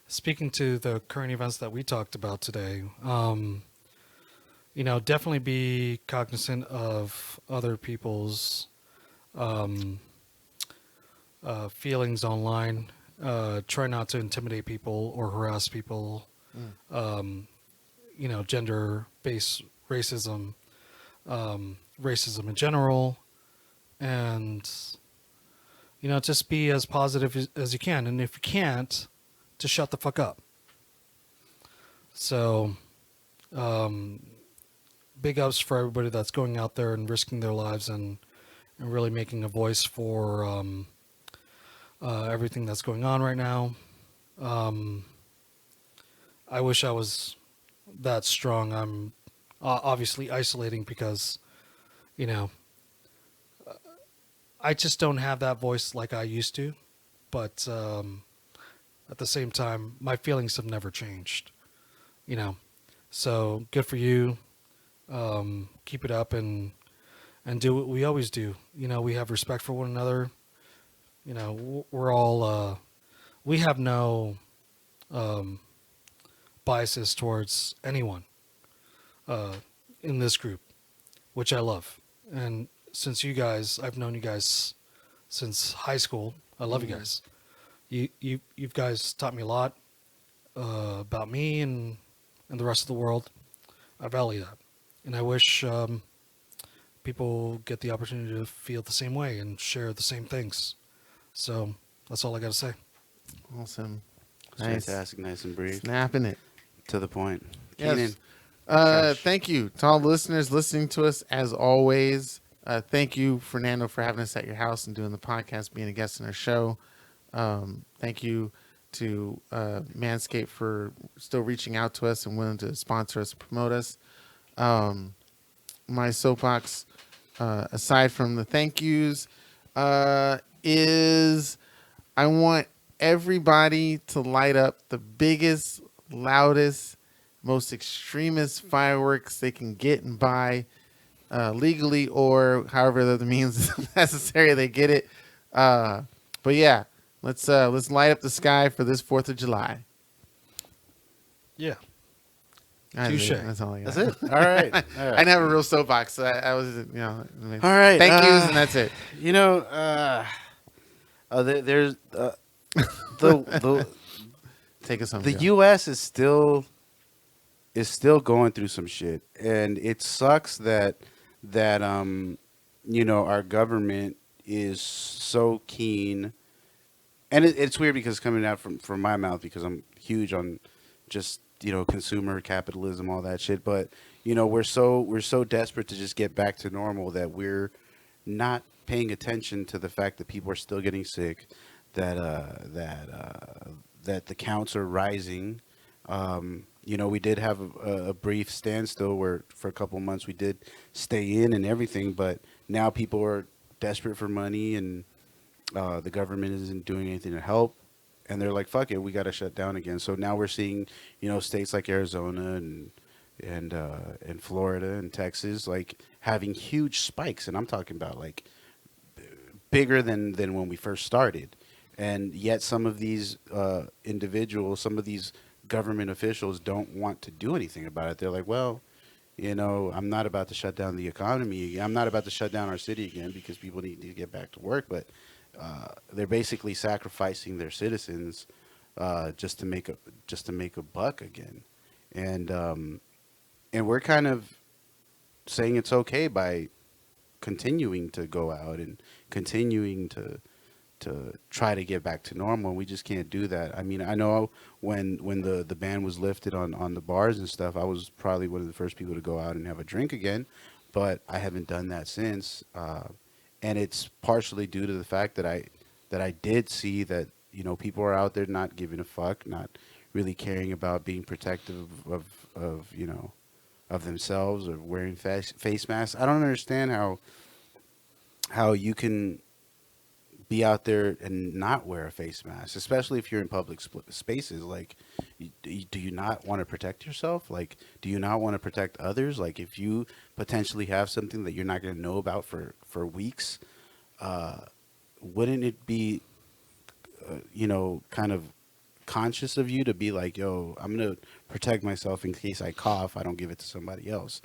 Speaker 3: Speaking to the current events that we talked about today, definitely be cognizant of other people's feelings online. Try not to intimidate people or harass people. Gender-based racism, racism in general, and just be as positive as you can. And if you can't, just shut the fuck up. So, big ups for everybody that's going out there and risking their lives and really making a voice for everything that's going on right now. I wish I was that strong. I'm obviously isolating because, I just don't have that voice like I used to. But at the same time, my feelings have never changed. So good for you. Keep it up and do what we always do. We have respect for one another. We're all we have no biases towards anyone in this group, which I love. And since I've known you guys since high school. I love you guys. You guys taught me a lot about me and the rest of the world. I value that, and I wish people get the opportunity to feel the same way and share the same things. So that's all I got to say.
Speaker 1: Awesome.
Speaker 2: Nice. Fantastic, nice and brief.
Speaker 1: Snapping it.
Speaker 2: To the point.
Speaker 1: Yes.
Speaker 2: Keenan,
Speaker 1: thank you to all the listeners listening to us as always. Thank you, Fernando, for having us at your house and doing the podcast, being a guest in our show. Thank you to Manscaped for still reaching out to us and willing to sponsor us, promote us. My soapbox, aside from the thank yous, is I want everybody to light up the biggest, loudest, most extremist fireworks they can get and buy legally or however the means necessary they get it. But yeah, let's light up the sky for this 4th of July.
Speaker 3: Yeah.
Speaker 1: Touche. That's all I got.
Speaker 2: That's it. All right.
Speaker 1: I didn't have a real soapbox, so I was,
Speaker 2: all right.
Speaker 1: Thank yous, and that's it.
Speaker 2: There's the
Speaker 1: Take us home.
Speaker 2: the
Speaker 1: Joe.
Speaker 2: U.S. is still going through some shit, and it sucks that our government is so keen, and it's weird because it's coming out from my mouth because I'm huge on just consumer capitalism, all that shit. But we're so desperate to just get back to normal that we're not paying attention to the fact that people are still getting sick, that the counts are rising. We did have a brief standstill where for a couple of months we did stay in and everything, but now people are desperate for money and the government isn't doing anything to help. And they're like, fuck it, we got to shut down again. So now we're seeing, states like Arizona and Florida and Texas, like having huge spikes. And I'm talking about like bigger than when we first started. And yet some of these individuals, some of these government officials don't want to do anything about it. They're like, well, I'm not about to shut down the economy. I'm not about to shut down our city again because people need to get back to work. But they're basically sacrificing their citizens just to make a buck again, and we're kind of saying it's okay by continuing to go out and continuing to try to get back to normal. We just can't do that. I mean, I know when the ban was lifted on the bars and stuff, I was probably one of the first people to go out and have a drink again, but I haven't done that since. And it's partially due to the fact that I did see that people are out there not giving a fuck, not really caring about being protective of themselves or wearing face masks. I don't understand how how you can be out there and not wear a face mask, especially if you're in public spaces. Like, do you not want to protect yourself? Like, do you not want to protect others? Like, if you potentially have something that you're not going to know about for weeks, wouldn't it be, kind of conscious of you to be like, yo, I'm going to protect myself in case I cough. I don't give it to somebody else,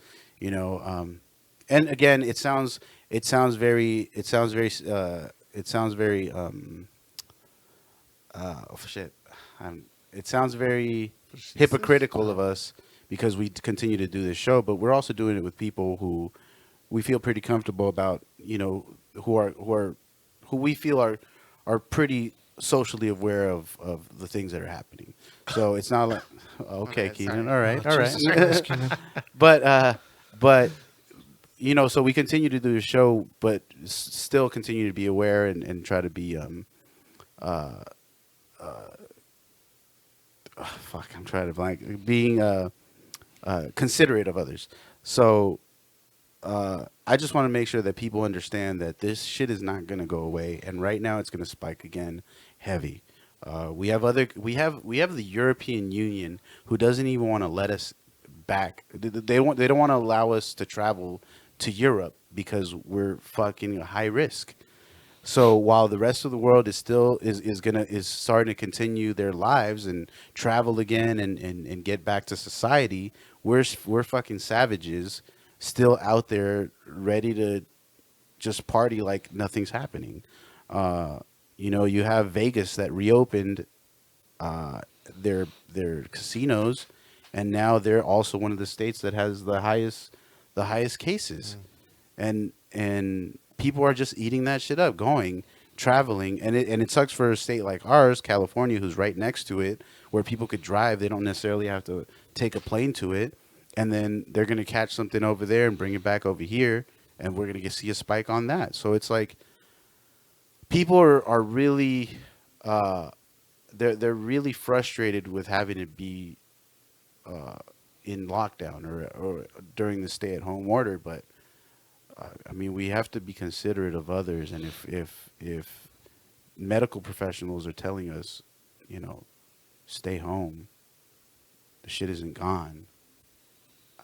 Speaker 2: and again, it sounds very oh shit. It sounds very hypocritical of us because we continue to do this show, but we're also doing it with people who we feel pretty comfortable about, who we feel are pretty socially aware of the things that are happening. So it's not like, okay, Keenan, all right.
Speaker 3: Jesus Christ,
Speaker 2: But so we continue to do the show, but still continue to be aware and try to be I'm trying to blank. Being considerate of others. So I just want to make sure that people understand that this shit is not going to go away, and right now it's going to spike again, heavy. We have the European Union who doesn't even want to let us back. They don't want to allow us to travel to Europe because we're fucking high risk. So while the rest of the world is still is starting to continue their lives and travel again and get back to society, we're fucking savages still out there ready to just party like nothing's happening. You have Vegas that reopened their casinos, and now they're also one of the states that has the highest cases, and people are just eating that shit up, traveling, and it sucks for a state like ours, California, who's right next to it, where people could drive. They don't necessarily have to take a plane to it, and then they're gonna catch something over there and bring it back over here, and we're gonna see a spike on that. So it's like people are really they're really frustrated with having to be in lockdown or during the stay-at-home order, but I mean, we have to be considerate of others, and if medical professionals are telling us, stay home, the shit isn't gone,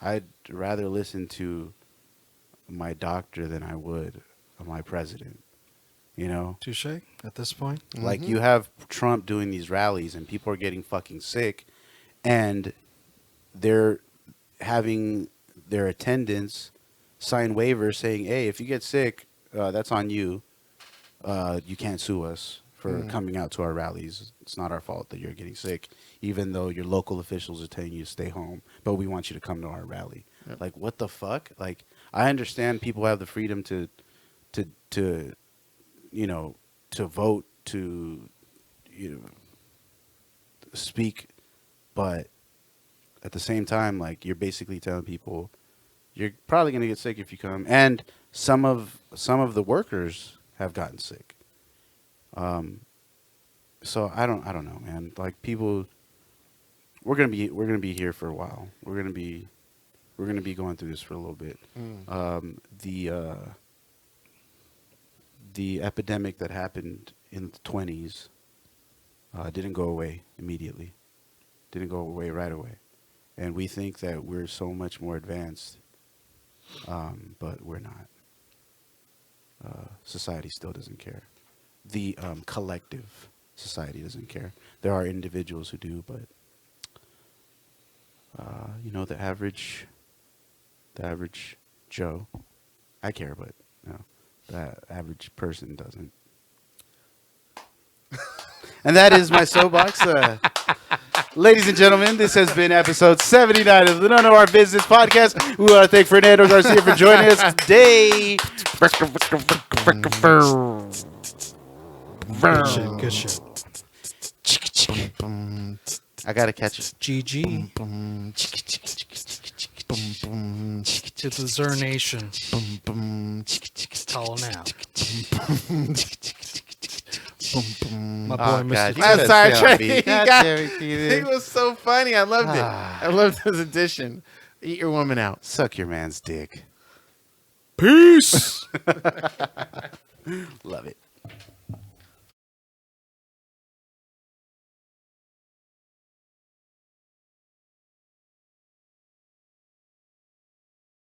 Speaker 2: I'd rather listen to my doctor than I would my president.
Speaker 3: Touche at this point.
Speaker 2: Like, you have Trump doing these rallies, and people are getting fucking sick, and they're having their attendants sign waivers saying, hey, if you get sick, that's on you. You can't sue us for coming out to our rallies. It's not our fault that you're getting sick, even though your local officials are telling you to stay home, but we want you to come to our rally. Yep. Like, what the fuck? Like, I understand people have the freedom to vote, to speak, but at the same time, like, you're basically telling people you're probably going to get sick if you come, and some of the workers have gotten sick. So I don't know, man. Like, people, we're gonna be here for a while. We're gonna be going through this for a little bit. The epidemic that happened in the 20s didn't go away immediately. Didn't go away right away, and we think that we're so much more advanced. But we're not. Society still doesn't care. The collective society doesn't care. There are individuals who do, but the average Joe, I care, but the average person doesn't. And that is my soapbox. Ladies and gentlemen, this has been episode 79 of the None of Our Business podcast. We want to thank Fernando Garcia for joining us today.
Speaker 3: Good shit.
Speaker 2: I got to catch it.
Speaker 3: GG. To the Zer Nation. Calling out. My boy, Mr.
Speaker 1: I'm sorry, Trey.
Speaker 2: It
Speaker 1: It was so funny. I loved it. I loved his addition. Eat your woman out.
Speaker 2: Suck your man's dick. Peace. Love it.